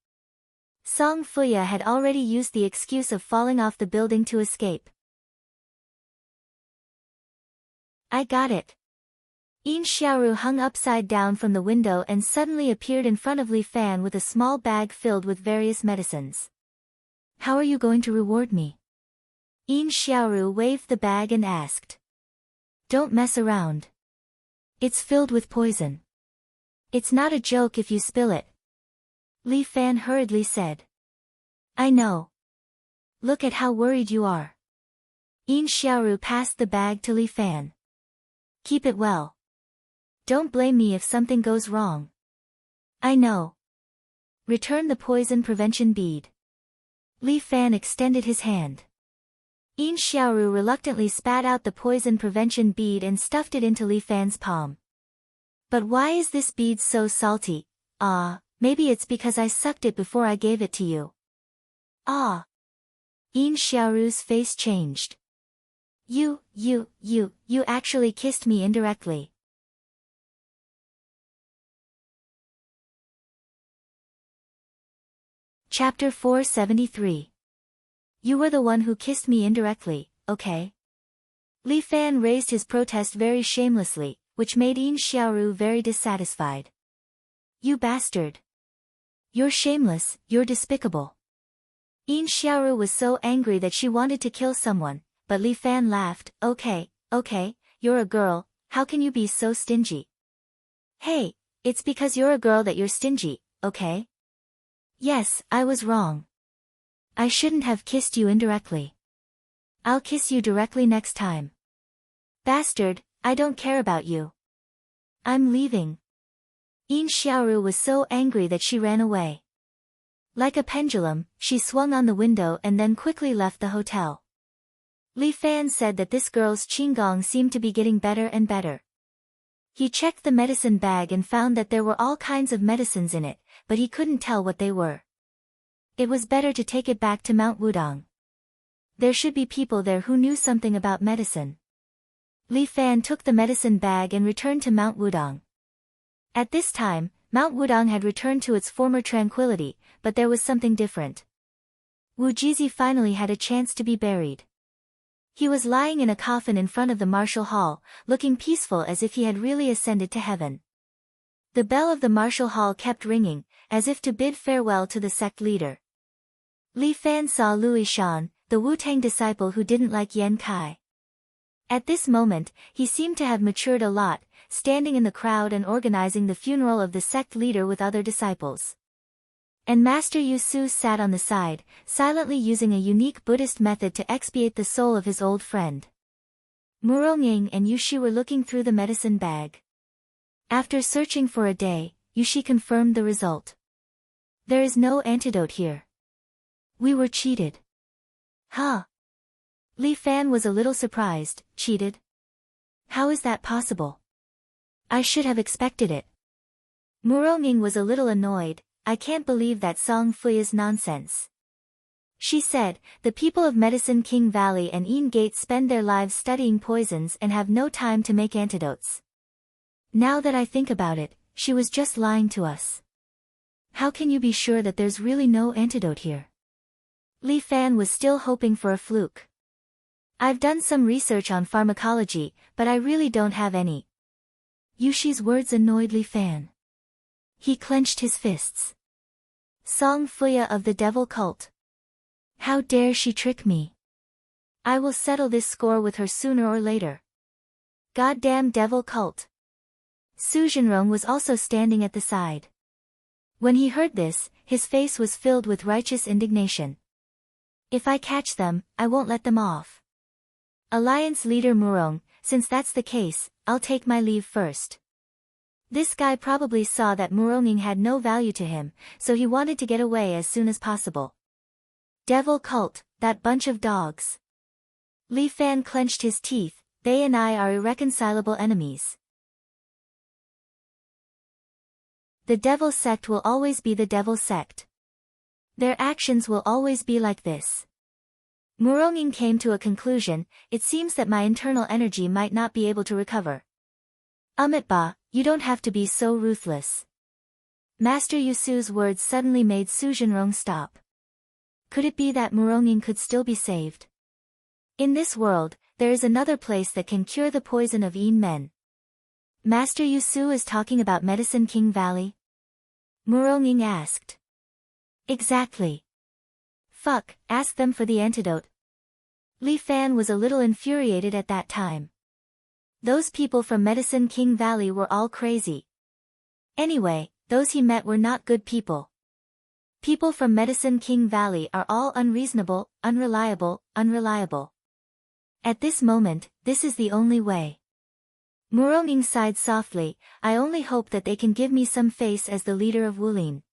Song Fuya had already used the excuse of falling off the building to escape. I got it. Yin Xiaoru hung upside down from the window and suddenly appeared in front of Li Fan with a small bag filled with various medicines. How are you going to reward me? Yin Xiaoru waved the bag and asked. Don't mess around. It's filled with poison. It's not a joke if you spill it. Li Fan hurriedly said. I know. Look at how worried you are. Yin Xiaoru passed the bag to Li Fan. Keep it well. Don't blame me if something goes wrong. I know. Return the poison prevention bead. Li Fan extended his hand. Yin Xiaoru reluctantly spat out the poison prevention bead and stuffed it into Li Fan's palm. But why is this bead so salty? Maybe it's because I sucked it before I gave it to you. Yin Xiaoru's face changed. You actually kissed me indirectly. Chapter 473. You were the one who kissed me indirectly, okay? Li Fan raised his protest very shamelessly, which made Yin Xiaoru very dissatisfied. You bastard. You're shameless, you're despicable. Yin Xiaoru was so angry that she wanted to kill someone, but Li Fan laughed. Okay, you're a girl, how can you be so stingy? Hey, it's because you're a girl that you're stingy, okay? Yes, I was wrong. I shouldn't have kissed you indirectly. I'll kiss you directly next time. Bastard, I don't care about you. I'm leaving. Yin Xiaoru was so angry that she ran away. Like a pendulum, she swung on the window and then quickly left the hotel. Li Fan said that this girl's qigong seemed to be getting better and better. He checked the medicine bag and found that there were all kinds of medicines in it, but he couldn't tell what they were. It was better to take it back to Mount Wudong. There should be people there who knew something about medicine. Li Fan took the medicine bag and returned to Mount Wudong. At this time, Mount Wudong had returned to its former tranquility, but there was something different. Wu Jizi finally had a chance to be buried. He was lying in a coffin in front of the martial hall, looking peaceful as if he had really ascended to heaven. The bell of the martial hall kept ringing, as if to bid farewell to the sect leader. Li Fan saw Louis Shan, the Wu-Tang disciple who didn't like Yan Kai. At this moment, he seemed to have matured a lot, standing in the crowd and organizing the funeral of the sect leader with other disciples. And Master Yu Su sat on the side, silently using a unique Buddhist method to expiate the soul of his old friend. Muronging and Yushi were looking through the medicine bag. After searching for a day, Yushi confirmed the result. There is no antidote here. We were cheated. Huh? Li Fan was a little surprised. Cheated? How is that possible? I should have expected it. Muronging was a little annoyed. I can't believe that Song Fuya's nonsense. She said, the people of Medicine King Valley and Yin Gate spend their lives studying poisons and have no time to make antidotes. Now that I think about it, she was just lying to us. How can you be sure that there's really no antidote here? Li Fan was still hoping for a fluke. I've done some research on pharmacology, but I really don't have any. Yushi's words annoyed Li Fan. He clenched his fists. Song Fuya of the devil cult. How dare she trick me? I will settle this score with her sooner or later. Goddamn devil cult. Su Jinrong was also standing at the side. When he heard this, his face was filled with righteous indignation. If I catch them, I won't let them off. Alliance leader Murong, since that's the case, I'll take my leave first. This guy probably saw that Muronging had no value to him, so he wanted to get away as soon as possible. Devil cult, that bunch of dogs. Li Fan clenched his teeth. They and I are irreconcilable enemies. The devil sect will always be the devil sect. Their actions will always be like this. Muronging came to a conclusion. It seems that my internal energy might not be able to recover. Amitba, you don't have to be so ruthless. Master Yusu's words suddenly made Su Jinrong stop. Could it be that Muronging could still be saved? In this world, there is another place that can cure the poison of Yin men. Master Yusu is talking about Medicine King Valley? Muronging asked. Exactly. Fuck, ask them for the antidote. Li Fan was a little infuriated at that time. Those people from Medicine King Valley were all crazy. Anyway, those he met were not good people. People from Medicine King Valley are all unreasonable, unreliable. At this moment, this is the only way. Muronging sighed softly, I only hope that they can give me some face as the leader of Wulin.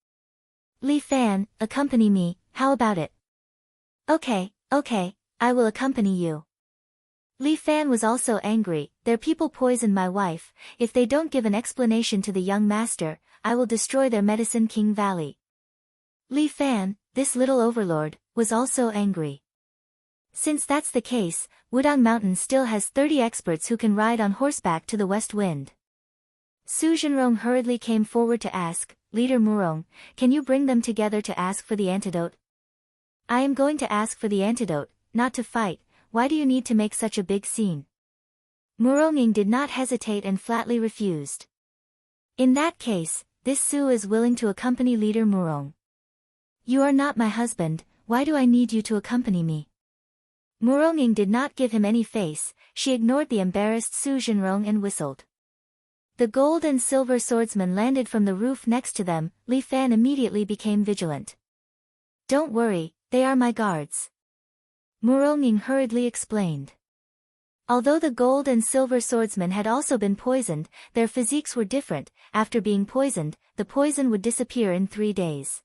Li Fan, accompany me, how about it? Okay, I will accompany you. Li Fan was also angry, their people poisoned my wife, if they don't give an explanation to the young master, I will destroy their Medicine King Valley. Li Fan, this little overlord, was also angry. Since that's the case, Wudang Mountain still has 30 experts who can ride on horseback to the west wind. Su Jinrong hurriedly came forward to ask, Leader Murong, can you bring them together to ask for the antidote? I am going to ask for the antidote, not to fight, why do you need to make such a big scene? Muronging did not hesitate and flatly refused. In that case, this Su is willing to accompany Leader Murong. You are not my husband, why do I need you to accompany me? Muronging did not give him any face, she ignored the embarrassed Su Jinrong and whistled. The gold and silver swordsman landed from the roof next to them, Li Fan immediately became vigilant. Don't worry, they are my guards. Muronging hurriedly explained. Although the gold and silver swordsmen had also been poisoned, their physiques were different, after being poisoned, the poison would disappear in 3 days.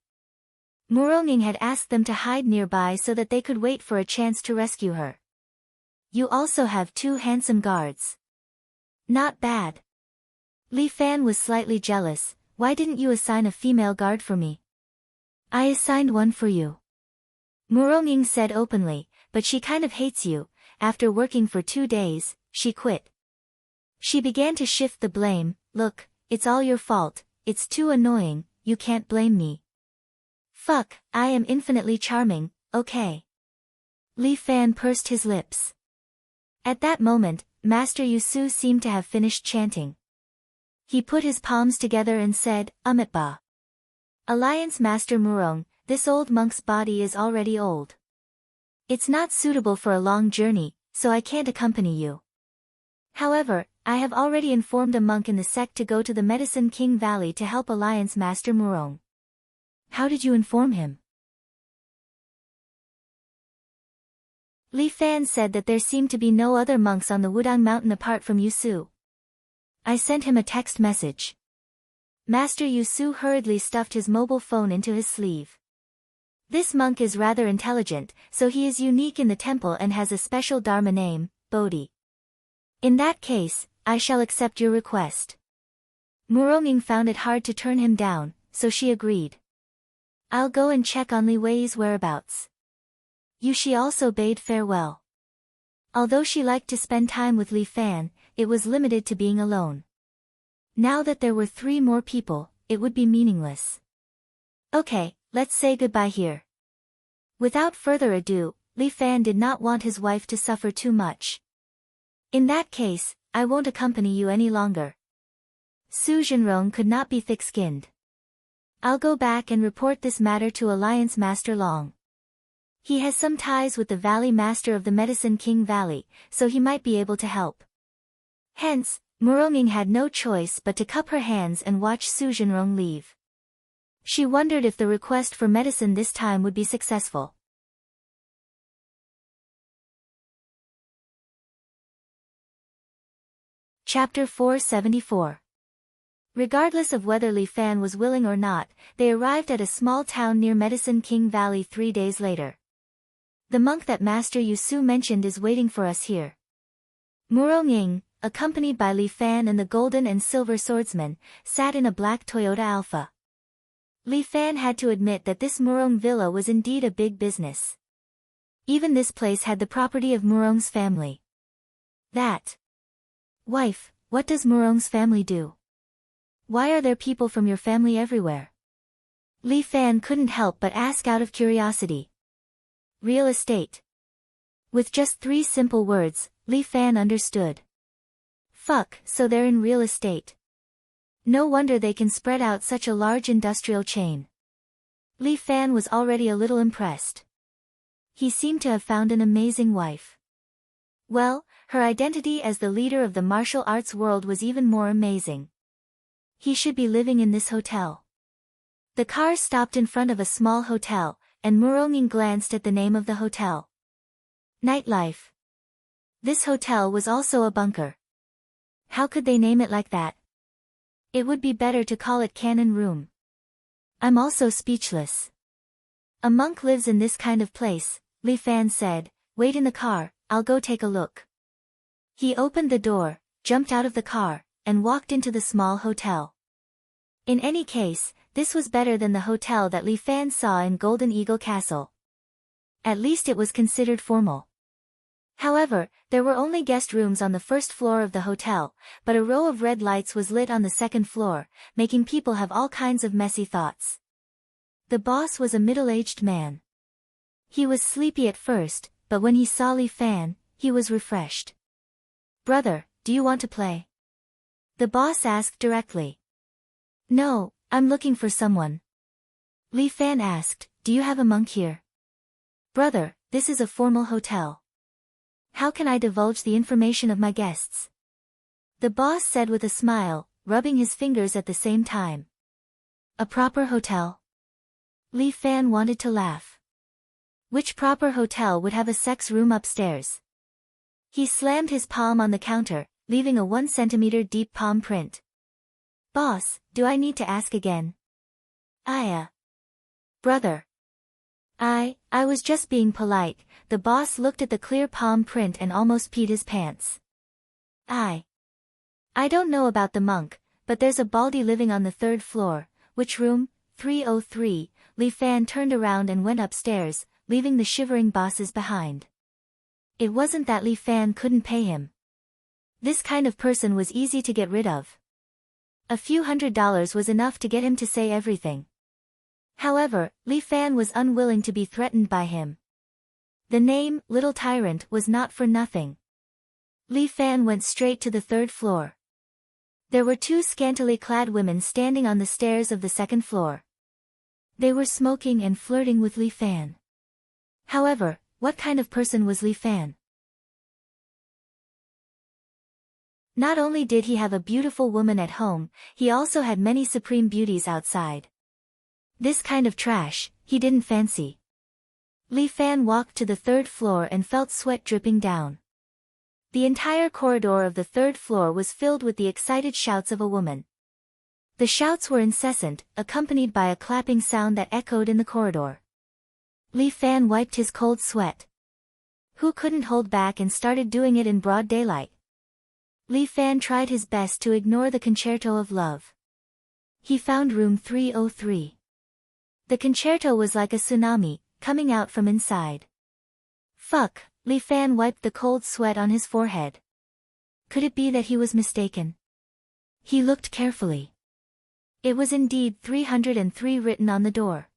Muronging had asked them to hide nearby so that they could wait for a chance to rescue her. You also have 2 handsome guards. Not bad. Li Fan was slightly jealous, why didn't you assign a female guard for me? I assigned one for you. Muronging said openly, but she kind of hates you, after working for 2 days, she quit. She began to shift the blame, look, it's all your fault, it's too annoying, you can't blame me. Fuck, I am infinitely charming, okay. Li Fan pursed his lips. At that moment, Master Yusu seemed to have finished chanting. He put his palms together and said, Amitba. Alliance Master Murong, this old monk's body is already old. It's not suitable for a long journey, so I can't accompany you. However, I have already informed a monk in the sect to go to the Medicine King Valley to help Alliance Master Murong. How did you inform him? Li Fan said that there seemed to be no other monks on the Wudang Mountain apart from Yusu. I sent him a text message. Master Yusu hurriedly stuffed his mobile phone into his sleeve. This monk is rather intelligent, so he is unique in the temple and has a special dharma name, Bodhi. In that case, I shall accept your request. Muronging found it hard to turn him down, so she agreed. I'll go and check on Li Wei's whereabouts. Yushi also bade farewell. Although she liked to spend time with Li Fan, it was limited to being alone. Now that there were 3 more people, it would be meaningless. Okay, let's say goodbye here. Without further ado, Li Fan did not want his wife to suffer too much. In that case, I won't accompany you any longer. Su Jinrong could not be thick-skinned. I'll go back and report this matter to Alliance Master Long. He has some ties with the Valley Master of the Medicine King Valley, so he might be able to help. Hence, Muronging had no choice but to cup her hands and watch Su Jinrong leave. She wondered if the request for medicine this time would be successful. Chapter 474. Regardless of whether Li Fan was willing or not, they arrived at a small town near Medicine King Valley 3 days later. The monk that Master Yusu mentioned is waiting for us here. Muronging, accompanied by Li Fan and the golden and silver swordsman, sat in a black Toyota Alpha. Li Fan had to admit that this Murong villa was indeed a big business. Even this place had the property of Murong's family. That. Wife, what does Murong's family do? Why are there people from your family everywhere? Li Fan couldn't help but ask out of curiosity. Real estate. With just 3 simple words, Li Fan understood. Fuck, so they're in real estate. No wonder they can spread out such a large industrial chain. Li Fan was already a little impressed. He seemed to have found an amazing wife. Well, her identity as the leader of the martial arts world was even more amazing. He should be living in this hotel. The car stopped in front of a small hotel, and Muronging glanced at the name of the hotel. Nightlife. This hotel was also a bunker. How could they name it like that? It would be better to call it Cannon Room. I'm also speechless. A monk lives in this kind of place, Li Fan said. Wait in the car, I'll go take a look. He opened the door, jumped out of the car, and walked into the small hotel. In any case, this was better than the hotel that Li Fan saw in Golden Eagle Castle. At least it was considered formal. However, there were only guest rooms on the first floor of the hotel, but a row of red lights was lit on the second floor, making people have all kinds of messy thoughts. The boss was a middle-aged man. He was sleepy at first, but when he saw Li Fan, he was refreshed. Brother, do you want to play? The boss asked directly. No, I'm looking for someone. Li Fan asked, do you have a monk here? Brother, this is a formal hotel. How can I divulge the information of my guests? The boss said with a smile, rubbing his fingers at the same time. A proper hotel? Li Fan wanted to laugh. Which proper hotel would have a sex room upstairs? He slammed his palm on the counter, leaving a 1 centimeter deep palm print. Boss, do I need to ask again? Brother. I was just being polite. The boss looked at the clear palm print and almost peed his pants. I don't know about the monk, but there's a baldy living on the 3rd floor. Which room? 303. Li Fan turned around and went upstairs, leaving the shivering bosses behind. It wasn't that Li Fan couldn't pay him. This kind of person was easy to get rid of. A few $100s was enough to get him to say everything. However, Li Fan was unwilling to be threatened by him. The name, Little Tyrant, was not for nothing. Li Fan went straight to the 3rd floor. There were 2 scantily clad women standing on the stairs of the 2nd floor. They were smoking and flirting with Li Fan. However, what kind of person was Li Fan? Not only did he have a beautiful woman at home, he also had many supreme beauties outside. This kind of trash, he didn't fancy. Li Fan walked to the 3rd floor and felt sweat dripping down. The entire corridor of the 3rd floor was filled with the excited shouts of a woman. The shouts were incessant, accompanied by a clapping sound that echoed in the corridor. Li Fan wiped his cold sweat. Who couldn't hold back and started doing it in broad daylight? Li Fan tried his best to ignore the concerto of love. He found room 303. The concerto was like a tsunami, coming out from inside. Fuck, Li Fan wiped the cold sweat on his forehead. Could it be that he was mistaken? He looked carefully. It was indeed 303 written on the door.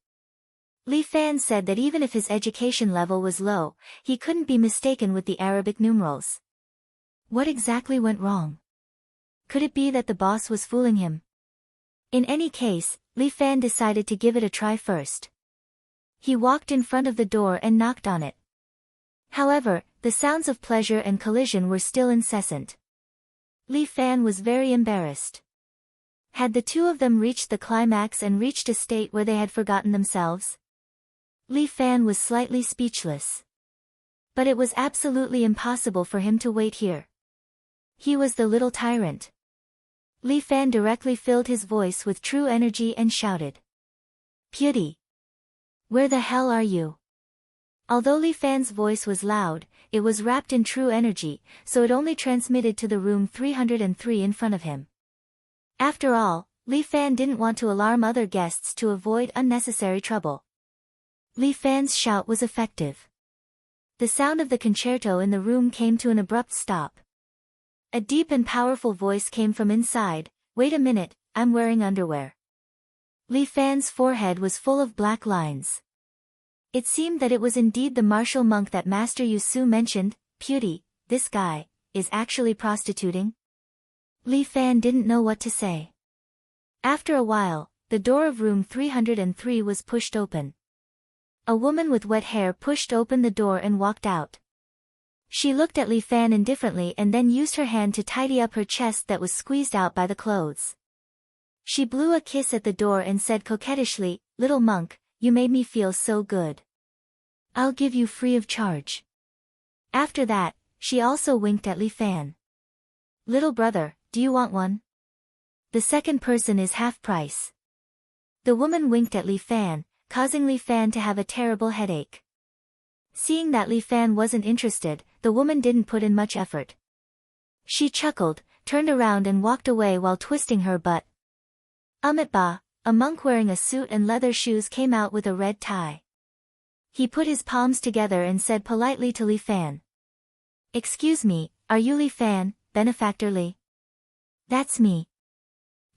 Li Fan said that even if his education level was low, he couldn't be mistaken with the Arabic numerals. What exactly went wrong? Could it be that the boss was fooling him? In any case, Li Fan decided to give it a try first. He walked in front of the door and knocked on it. However, the sounds of pleasure and collision were still incessant. Li Fan was very embarrassed. Had the 2 of them reached the climax and reached a state where they had forgotten themselves? Li Fan was slightly speechless. But it was absolutely impossible for him to wait here. He was the Little Tyrant. Li Fan directly filled his voice with true energy and shouted. Beauty! Where the hell are you? Although Li Fan's voice was loud, it was wrapped in true energy, so it only transmitted to the room 303 in front of him. After all, Li Fan didn't want to alarm other guests to avoid unnecessary trouble. Li Fan's shout was effective. The sound of the concerto in the room came to an abrupt stop. A deep and powerful voice came from inside. Wait a minute, I'm wearing underwear. Li Fan's forehead was full of black lines. It seemed that it was indeed the martial monk that Master Yu Su mentioned. Beauty, this guy, is actually prostituting? Li Fan didn't know what to say. After a while, the door of room 303 was pushed open. A woman with wet hair pushed open the door and walked out. She looked at Li Fan indifferently and then used her hand to tidy up her chest that was squeezed out by the clothes. She blew a kiss at the door and said coquettishly, "Little monk, you made me feel so good. I'll give you free of charge." After that, she also winked at Li Fan. "Little brother, do you want one? The second person is half price." The woman winked at Li Fan, causing Li Fan to have a terrible headache. Seeing that Li Fan wasn't interested, the woman didn't put in much effort. She chuckled, turned around and walked away while twisting her butt. Ba, a monk wearing a suit and leather shoes came out with a red tie. He put his palms together and said politely to Li Fan. "Excuse me, are you Li Fan, benefactor Li?" "That's me."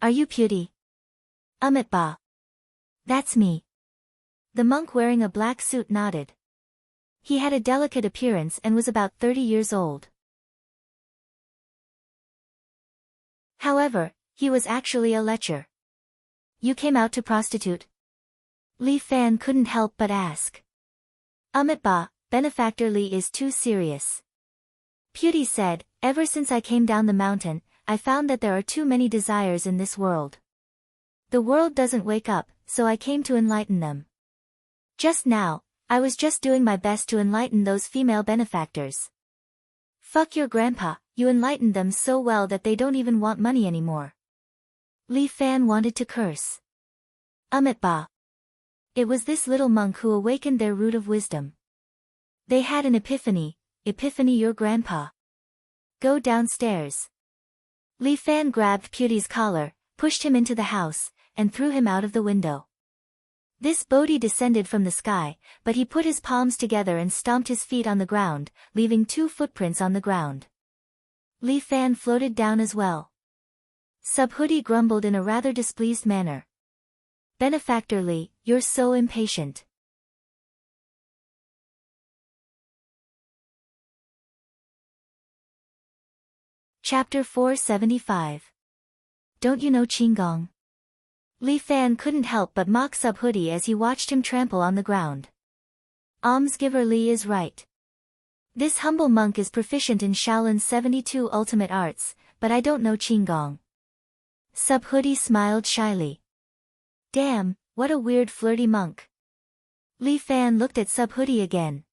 "Are you Beauty?" Ba. "That's me." The monk wearing a black suit nodded. He had a delicate appearance and was about 30 years old. However, he was actually a lecher. "You came out to prostitute?" Li Fan couldn't help but ask. Ba, benefactor Li is too serious." Beauty said, "Ever since I came down the mountain, I found that there are too many desires in this world. The world doesn't wake up, so I came to enlighten them. Just now, I was just doing my best to enlighten those female benefactors." "Fuck your grandpa, you enlightened them so well that they don't even want money anymore." Li Fan wanted to curse. Ba. It was this little monk who awakened their root of wisdom. They had an epiphany, your grandpa. "Go downstairs." Li Fan grabbed Beauty's collar, pushed him into the house, and threw him out of the window. This Bodhi descended from the sky, but he put his palms together and stomped his feet on the ground, leaving 2 footprints on the ground. Li Fan floated down as well. Subhuti grumbled in a rather displeased manner. "Benefactor Li, you're so impatient." Chapter 475. Don't you know Qinggong? Li Fan couldn't help but mock Subhuti as he watched him trample on the ground. Almsgiver Li is right. This humble monk is proficient in Shaolin's 72 ultimate arts, but I don't know Qinggong. Subhuti smiled shyly. Damn, what a weird flirty monk. Li Fan looked at Subhuti again.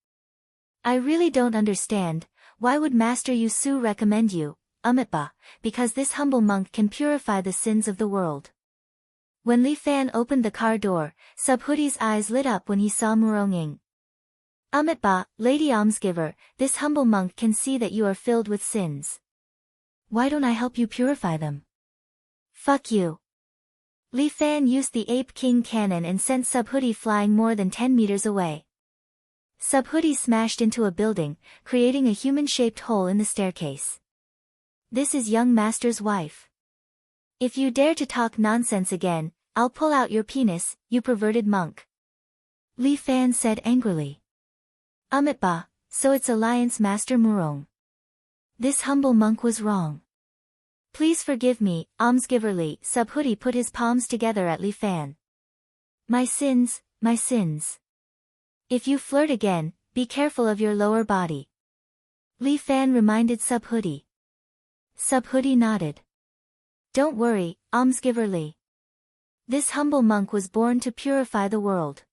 I really don't understand, why would Master Yu Su recommend you, Ba, because this humble monk can purify the sins of the world. When Li Fan opened the car door, Subhuti's eyes lit up when he saw Muronging. Ba, Lady Almsgiver, this humble monk can see that you are filled with sins. Why don't I help you purify them? Fuck you. Li Fan used the Ape King cannon and sent Subhuti flying more than 10 meters away. Subhuti smashed into a building, creating a human-shaped hole in the staircase. This is young master's wife. If you dare to talk nonsense again, I'll pull out your penis, you perverted monk. Li Fan said angrily. Ba, so it's Alliance Master Murong. This humble monk was wrong. Please forgive me, Almsgiver Li. Subhuti put his palms together at Li Fan. My sins, my sins. If you flirt again, be careful of your lower body. Li Fan reminded Subhuti. Subhuti nodded. Don't worry, Almsgiver Li. This humble monk was born to purify the world.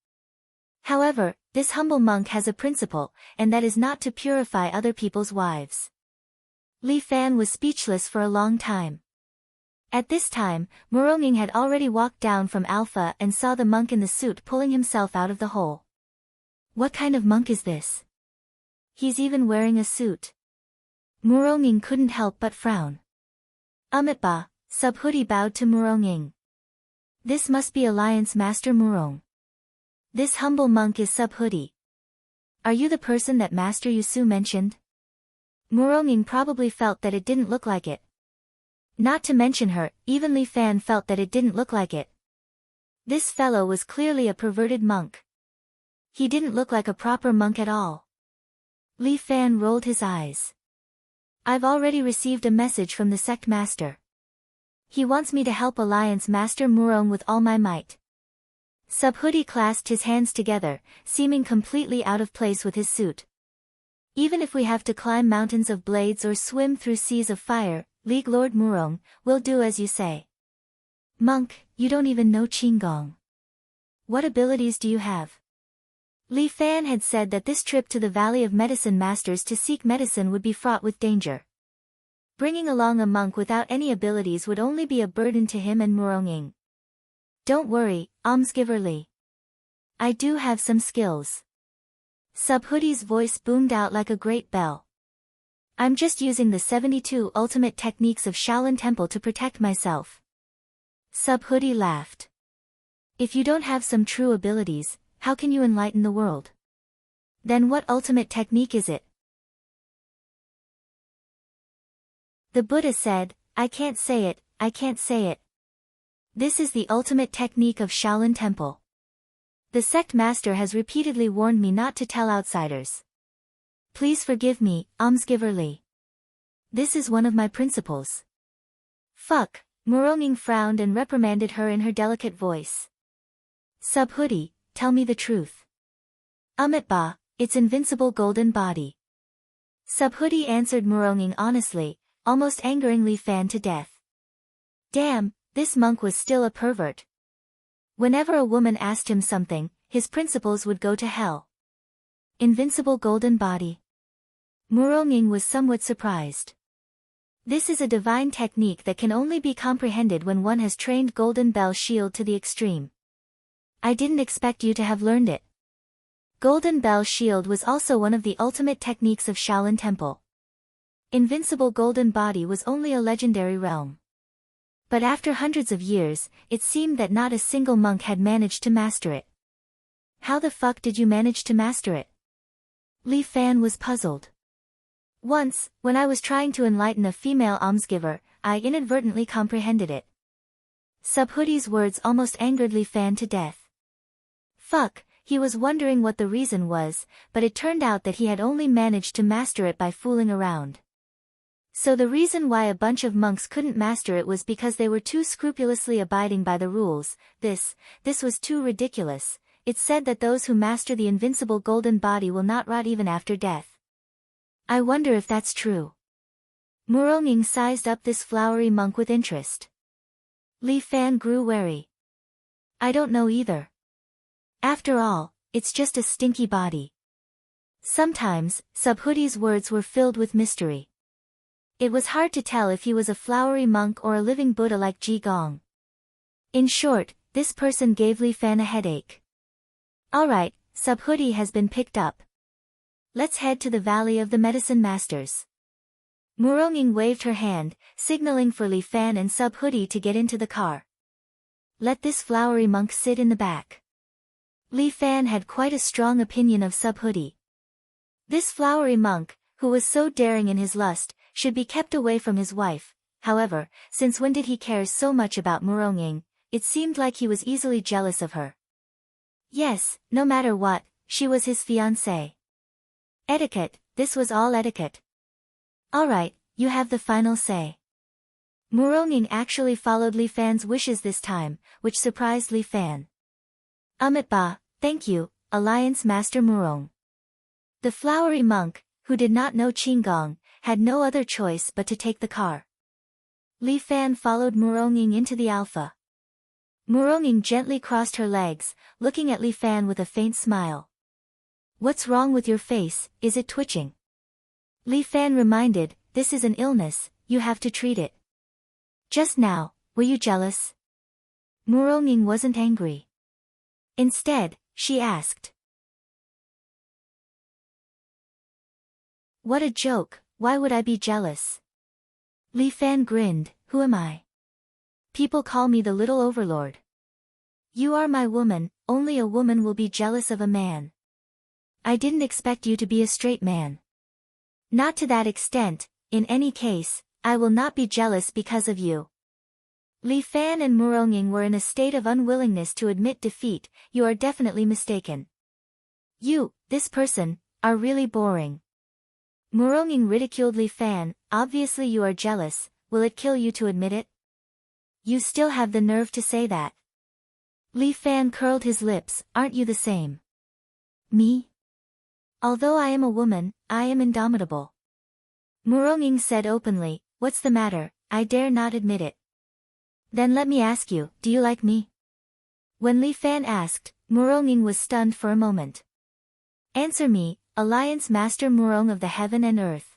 However, this humble monk has a principle, and that is not to purify other people's wives. Li Fan was speechless for a long time. At this time, Muronging had already walked down from Alpha and saw the monk in the suit pulling himself out of the hole. What kind of monk is this? He's even wearing a suit. Muronging couldn't help but frown. Ba, Subhuti bowed to Muronging. This must be Alliance Master Murong. This humble monk is Subhuti. Are you the person that Master Yu Su mentioned? Muronging probably felt that it didn't look like it. Not to mention her, even Li Fan felt that it didn't look like it. This fellow was clearly a perverted monk. He didn't look like a proper monk at all. Li Fan rolled his eyes. I've already received a message from the sect master. He wants me to help Alliance Master Murong with all my might. Subhuti clasped his hands together, seeming completely out of place with his suit. Even if we have to climb mountains of blades or swim through seas of fire, League Lord Murong, we'll do as you say. Monk, you don't even know Qinggong. What abilities do you have? Li Fan had said that this trip to the Valley of Medicine Masters to seek medicine would be fraught with danger. Bringing along a monk without any abilities would only be a burden to him and Murong. Don't worry, almsgiver Li. I do have some skills. Subhuti's voice boomed out like a great bell. I'm just using the 72 ultimate techniques of Shaolin Temple to protect myself. Subhuti laughed. If you don't have some true abilities, how can you enlighten the world? Then what ultimate technique is it? The Buddha said, I can't say it, I can't say it. This is the ultimate technique of Shaolin Temple. The sect master has repeatedly warned me not to tell outsiders. Please forgive me, almsgiver Li. This is one of my principles. Fuck, Murong frowned and reprimanded her in her delicate voice. Subhuti, tell me the truth. Ba, its invincible golden body. Subhuti answered Murong honestly, almost angering Li Fan to death. Damn, this monk was still a pervert. Whenever a woman asked him something, his principles would go to hell. Invincible golden body. Murong was somewhat surprised. This is a divine technique that can only be comprehended when one has trained Golden Bell Shield to the extreme. I didn't expect you to have learned it. Golden Bell Shield was also one of the ultimate techniques of Shaolin Temple. Invincible golden body was only a legendary realm. But after hundreds of years, it seemed that not a single monk had managed to master it. How the fuck did you manage to master it? Li Fan was puzzled. Once, when I was trying to enlighten a female almsgiver, I inadvertently comprehended it. Subhuti's words almost angered Li Fan to death. Fuck, he was wondering what the reason was, but it turned out that he had only managed to master it by fooling around. So the reason why a bunch of monks couldn't master it was because they were too scrupulously abiding by the rules. This was too ridiculous. It said that those who master the invincible golden body will not rot even after death. I wonder if that's true. Murong sized up this flowery monk with interest. Li Fan grew wary. I don't know either. After all, it's just a stinky body. Sometimes, Subhuti's words were filled with mystery. It was hard to tell if he was a flowery monk or a living Buddha like Ji Gong. In short, this person gave Li Fan a headache. Alright, Subhuti has been picked up. Let's head to the Valley of the Medicine Masters. Murong waved her hand, signaling for Li Fan and Subhuti to get into the car. Let this flowery monk sit in the back. Li Fan had quite a strong opinion of Subhuti. This flowery monk, who was so daring in his lust, should be kept away from his wife. However, since when did he care so much about Murong? It seemed like he was easily jealous of her. Yes, no matter what, she was his fiancée. Etiquette, this was all etiquette. Alright, you have the final say. Murong actually followed Li Fan's wishes this time, which surprised Li Fan. Ba, thank you, Alliance Master Murong. The flowery monk, who did not know Qinggong, had no other choice but to take the car. Li Fan followed Murong into the Alpha. Murong gently crossed her legs, looking at Li Fan with a faint smile. What's wrong with your face, is it twitching? Li Fan reminded, this is an illness, you have to treat it. Just now, were you jealous? Murong wasn't angry. Instead, she asked. What a joke, why would I be jealous? Li Fan grinned, who am I? People call me the little overlord. You are my woman, only a woman will be jealous of a man. I didn't expect you to be a straight man. Not to that extent, in any case, I will not be jealous because of you. Li Fan and Murong were in a state of unwillingness to admit defeat. You are definitely mistaken. You, this person, are really boring. Murong ridiculed Li Fan, obviously you are jealous, will it kill you to admit it? You still have the nerve to say that. Li Fan curled his lips. Aren't you the same? Me? Although I am a woman, I am indomitable. Muronging said openly. What's the matter? I dare not admit it. Then let me ask you, do you like me? When Li Fan asked, Muronging was stunned for a moment. Answer me, Alliance Master Murong of the heaven and earth.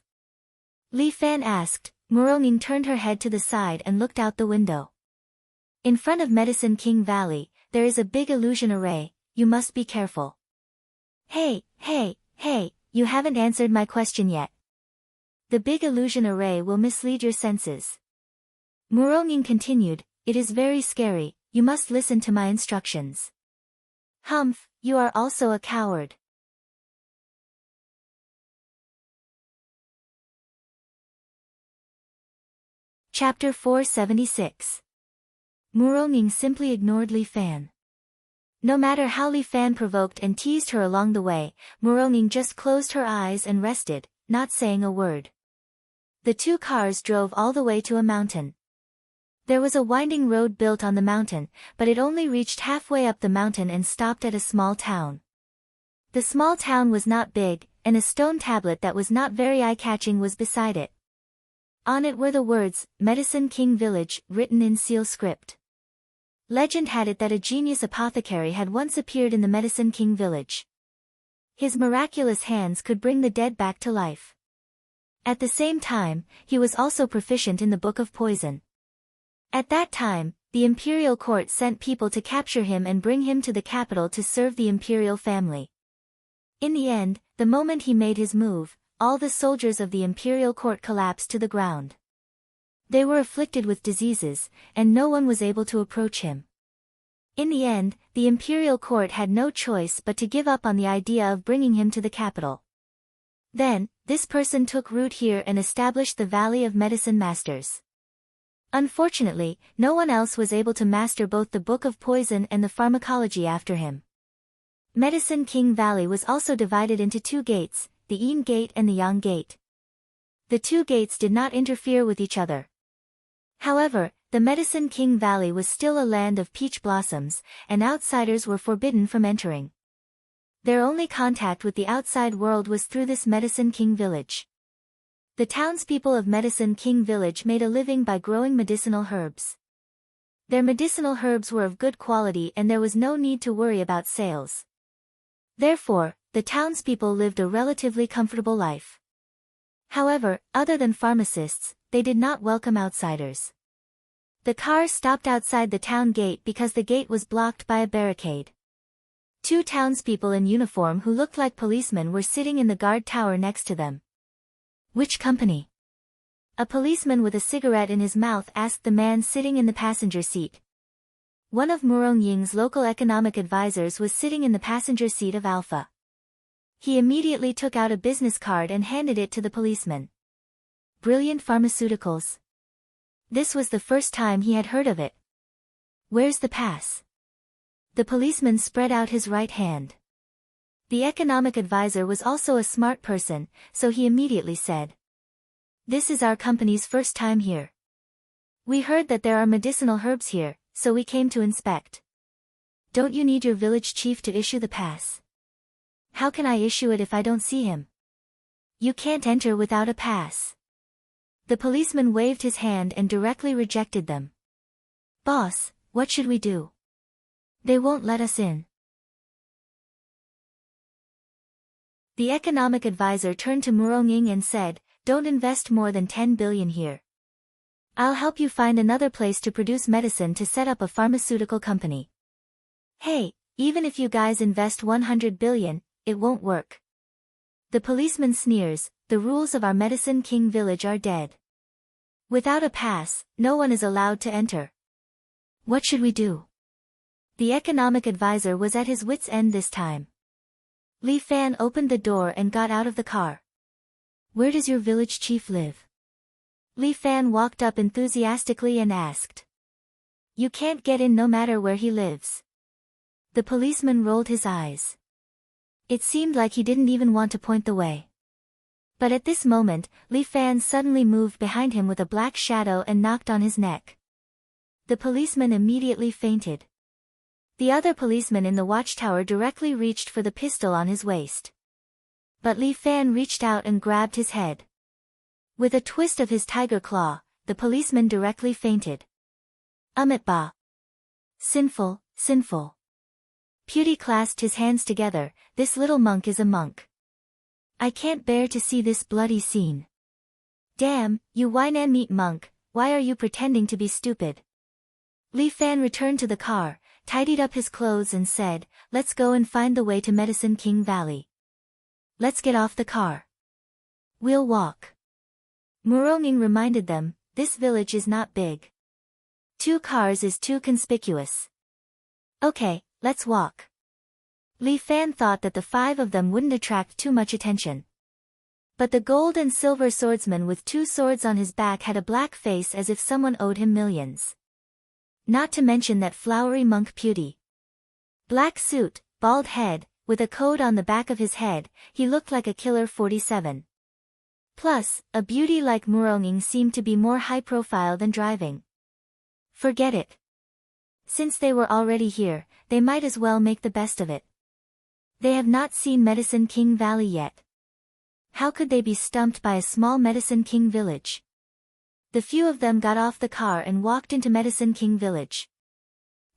Li Fan asked. Muronging turned her head to the side and looked out the window. In front of Medicine King Valley, there is a big illusion array. You must be careful. Hey, you haven't answered my question yet. The big illusion array will mislead your senses. Muronging continued, it is very scary, you must listen to my instructions. Humph, you are also a coward. Chapter 476. Muronging simply ignored Li Fan. No matter how Li Fan provoked and teased her along the way, Muronging just closed her eyes and rested, not saying a word. The two cars drove all the way to a mountain. There was a winding road built on the mountain, but it only reached halfway up the mountain and stopped at a small town. The small town was not big, and a stone tablet that was not very eye-catching was beside it. On it were the words, Medicine King Village, written in seal script. Legend had it that a genius apothecary had once appeared in the Medicine King Village. His miraculous hands could bring the dead back to life. At the same time, he was also proficient in the Book of Poison. At that time, the imperial court sent people to capture him and bring him to the capital to serve the imperial family. In the end, the moment he made his move, all the soldiers of the imperial court collapsed to the ground. They were afflicted with diseases, and no one was able to approach him. In the end, the imperial court had no choice but to give up on the idea of bringing him to the capital. Then, this person took root here and established the Valley of Medicine Masters. Unfortunately, no one else was able to master both the Book of Poison and the pharmacology after him. Medicine King Valley was also divided into two gates, the Yin Gate and the Yang Gate. The two gates did not interfere with each other. However, the Medicine King Valley was still a land of peach blossoms, and outsiders were forbidden from entering. Their only contact with the outside world was through this Medicine King Village. The townspeople of Medicine King Village made a living by growing medicinal herbs. Their medicinal herbs were of good quality and there was no need to worry about sales. Therefore, the townspeople lived a relatively comfortable life. However, other than pharmacists, they did not welcome outsiders. The car stopped outside the town gate because the gate was blocked by a barricade. Two townspeople in uniform who looked like policemen were sitting in the guard tower next to them. Which company? A policeman with a cigarette in his mouth asked the man sitting in the passenger seat. One of Murongying's local economic advisors was sitting in the passenger seat of Alpha. He immediately took out a business card and handed it to the policeman. Brilliant Pharmaceuticals. This was the first time he had heard of it. Where's the pass? The policeman spread out his right hand. The economic advisor was also a smart person, so he immediately said, "This is our company's first time here. We heard that there are medicinal herbs here, so we came to inspect. Don't you need your village chief to issue the pass? How can I issue it if I don't see him? You can't enter without a pass." The policeman waved his hand and directly rejected them. "Boss, what should we do? They won't let us in." The economic advisor turned to Murongying and said, "Don't invest more than 10 billion here. I'll help you find another place to produce medicine to set up a pharmaceutical company. Hey, even if you guys invest 100 billion, it won't work." The policeman sneers, "The rules of our Medicine King village are dead. Without a pass, no one is allowed to enter. What should we do?" The economic advisor was at his wit's end this time. Li Fan opened the door and got out of the car. "Where does your village chief live?" Li Fan walked up enthusiastically and asked. "You can't get in no matter where he lives." The policeman rolled his eyes. It seemed like he didn't even want to point the way. But at this moment, Li Fan suddenly moved behind him with a black shadow and knocked on his neck. The policeman immediately fainted. The other policeman in the watchtower directly reached for the pistol on his waist. But Li Fan reached out and grabbed his head. With a twist of his tiger claw, the policeman directly fainted. Ba. Sinful, sinful. Pewdie clasped his hands together. This little monk is a monk. I can't bear to see this bloody scene. Damn, you Wainan meat monk, why are you pretending to be stupid? Li Fan returned to the car, tidied up his clothes and said, let's go and find the way to Medicine King Valley. Let's get off the car. We'll walk. Muronging reminded them, this village is not big. 2 cars is too conspicuous. Okay, let's walk. Li Fan thought that the 5 of them wouldn't attract too much attention. But the gold and silver swordsman with 2 swords on his back had a black face as if someone owed him millions. Not to mention that flowery monk Pewdie. Black suit, bald head, with a code on the back of his head, he looked like a killer 47. Plus, a beauty like Muronging seemed to be more high profile than driving. Forget it. Since they were already here, they might as well make the best of it. They have not seen Medicine King Valley yet. How could they be stumped by a small Medicine King village? The few of them got off the car and walked into Medicine King village.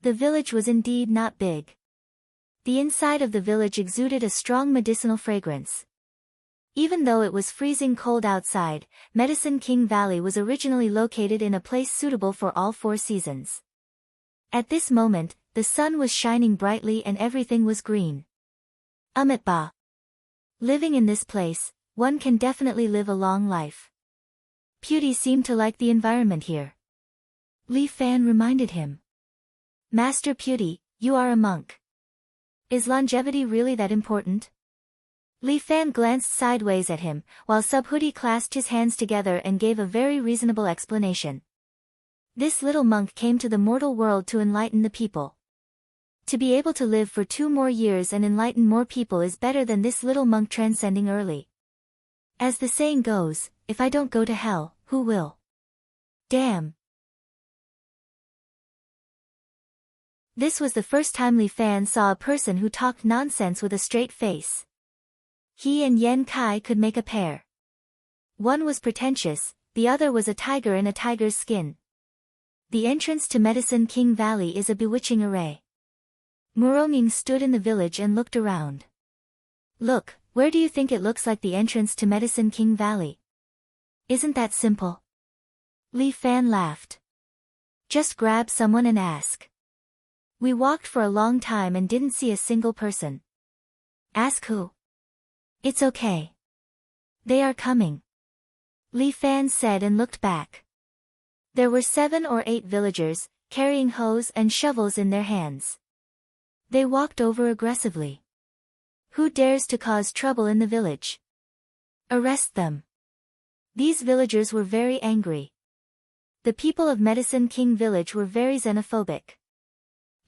The village was indeed not big. The inside of the village exuded a strong medicinal fragrance. Even though it was freezing cold outside, Medicine King Valley was originally located in a place suitable for all 4 seasons. At this moment, the sun was shining brightly and everything was green. Ba. Living in this place, one can definitely live a long life. Pewdie seemed to like the environment here. Li Fan reminded him. Master Pewdie, you are a monk. Is longevity really that important? Li Fan glanced sideways at him, while Subhoodie clasped his hands together and gave a very reasonable explanation. This little monk came to the mortal world to enlighten the people. To be able to live for 2 more years and enlighten more people is better than this little monk transcending early. As the saying goes, if I don't go to hell, who will? Damn. This was the first time Li Fan saw a person who talked nonsense with a straight face. He and Yen Kai could make a pair. One was pretentious, the other was a tiger in a tiger's skin. The entrance to Medicine King Valley is a bewitching array. Muronging stood in the village and looked around. Look, where do you think it looks like the entrance to Medicine King Valley? Isn't that simple? Li Fan laughed. Just grab someone and ask. We walked for a long time and didn't see a single person. Ask who? It's okay. They are coming. Li Fan said and looked back. There were 7 or 8 villagers, carrying hoes and shovels in their hands. They walked over aggressively. Who dares to cause trouble in the village? Arrest them. These villagers were very angry. The people of Medicine King Village were very xenophobic.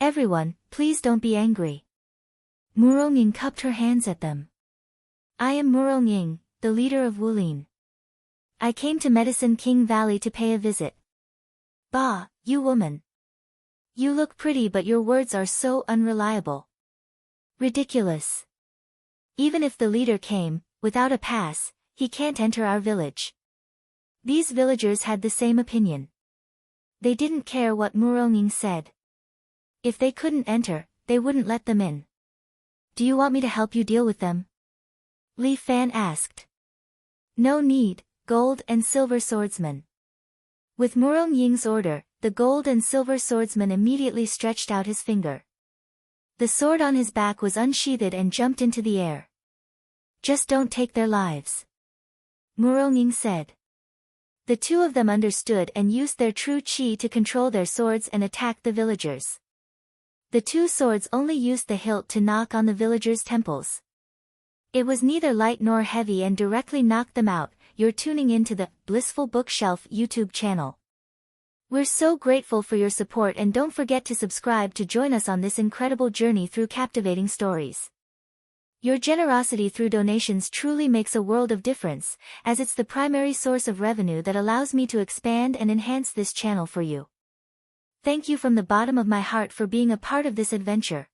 Everyone, please don't be angry. Muronging cupped her hands at them. I am Muronging, the leader of Wulin. I came to Medicine King Valley to pay a visit. Bah, you woman. You look pretty but your words are so unreliable. Ridiculous. Even if the leader came, without a pass, he can't enter our village. These villagers had the same opinion. They didn't care what Muronging said. If they couldn't enter, they wouldn't let them in. Do you want me to help you deal with them? Li Fan asked. No need, gold and silver swordsman. With Murong-Ying's order, the gold and silver swordsman immediately stretched out his finger. The sword on his back was unsheathed and jumped into the air. Just don't take their lives. Murong-Ying said. The 2 of them understood and used their true chi to control their swords and attack the villagers. The 2 swords only used the hilt to knock on the villagers' temples. It was neither light nor heavy and directly knocked them out. You're tuning into the Blissful Bookshelf YouTube channel. We're so grateful for your support and don't forget to subscribe to join us on this incredible journey through captivating stories. Your generosity through donations truly makes a world of difference, as it's the primary source of revenue that allows me to expand and enhance this channel for you. Thank you from the bottom of my heart for being a part of this adventure.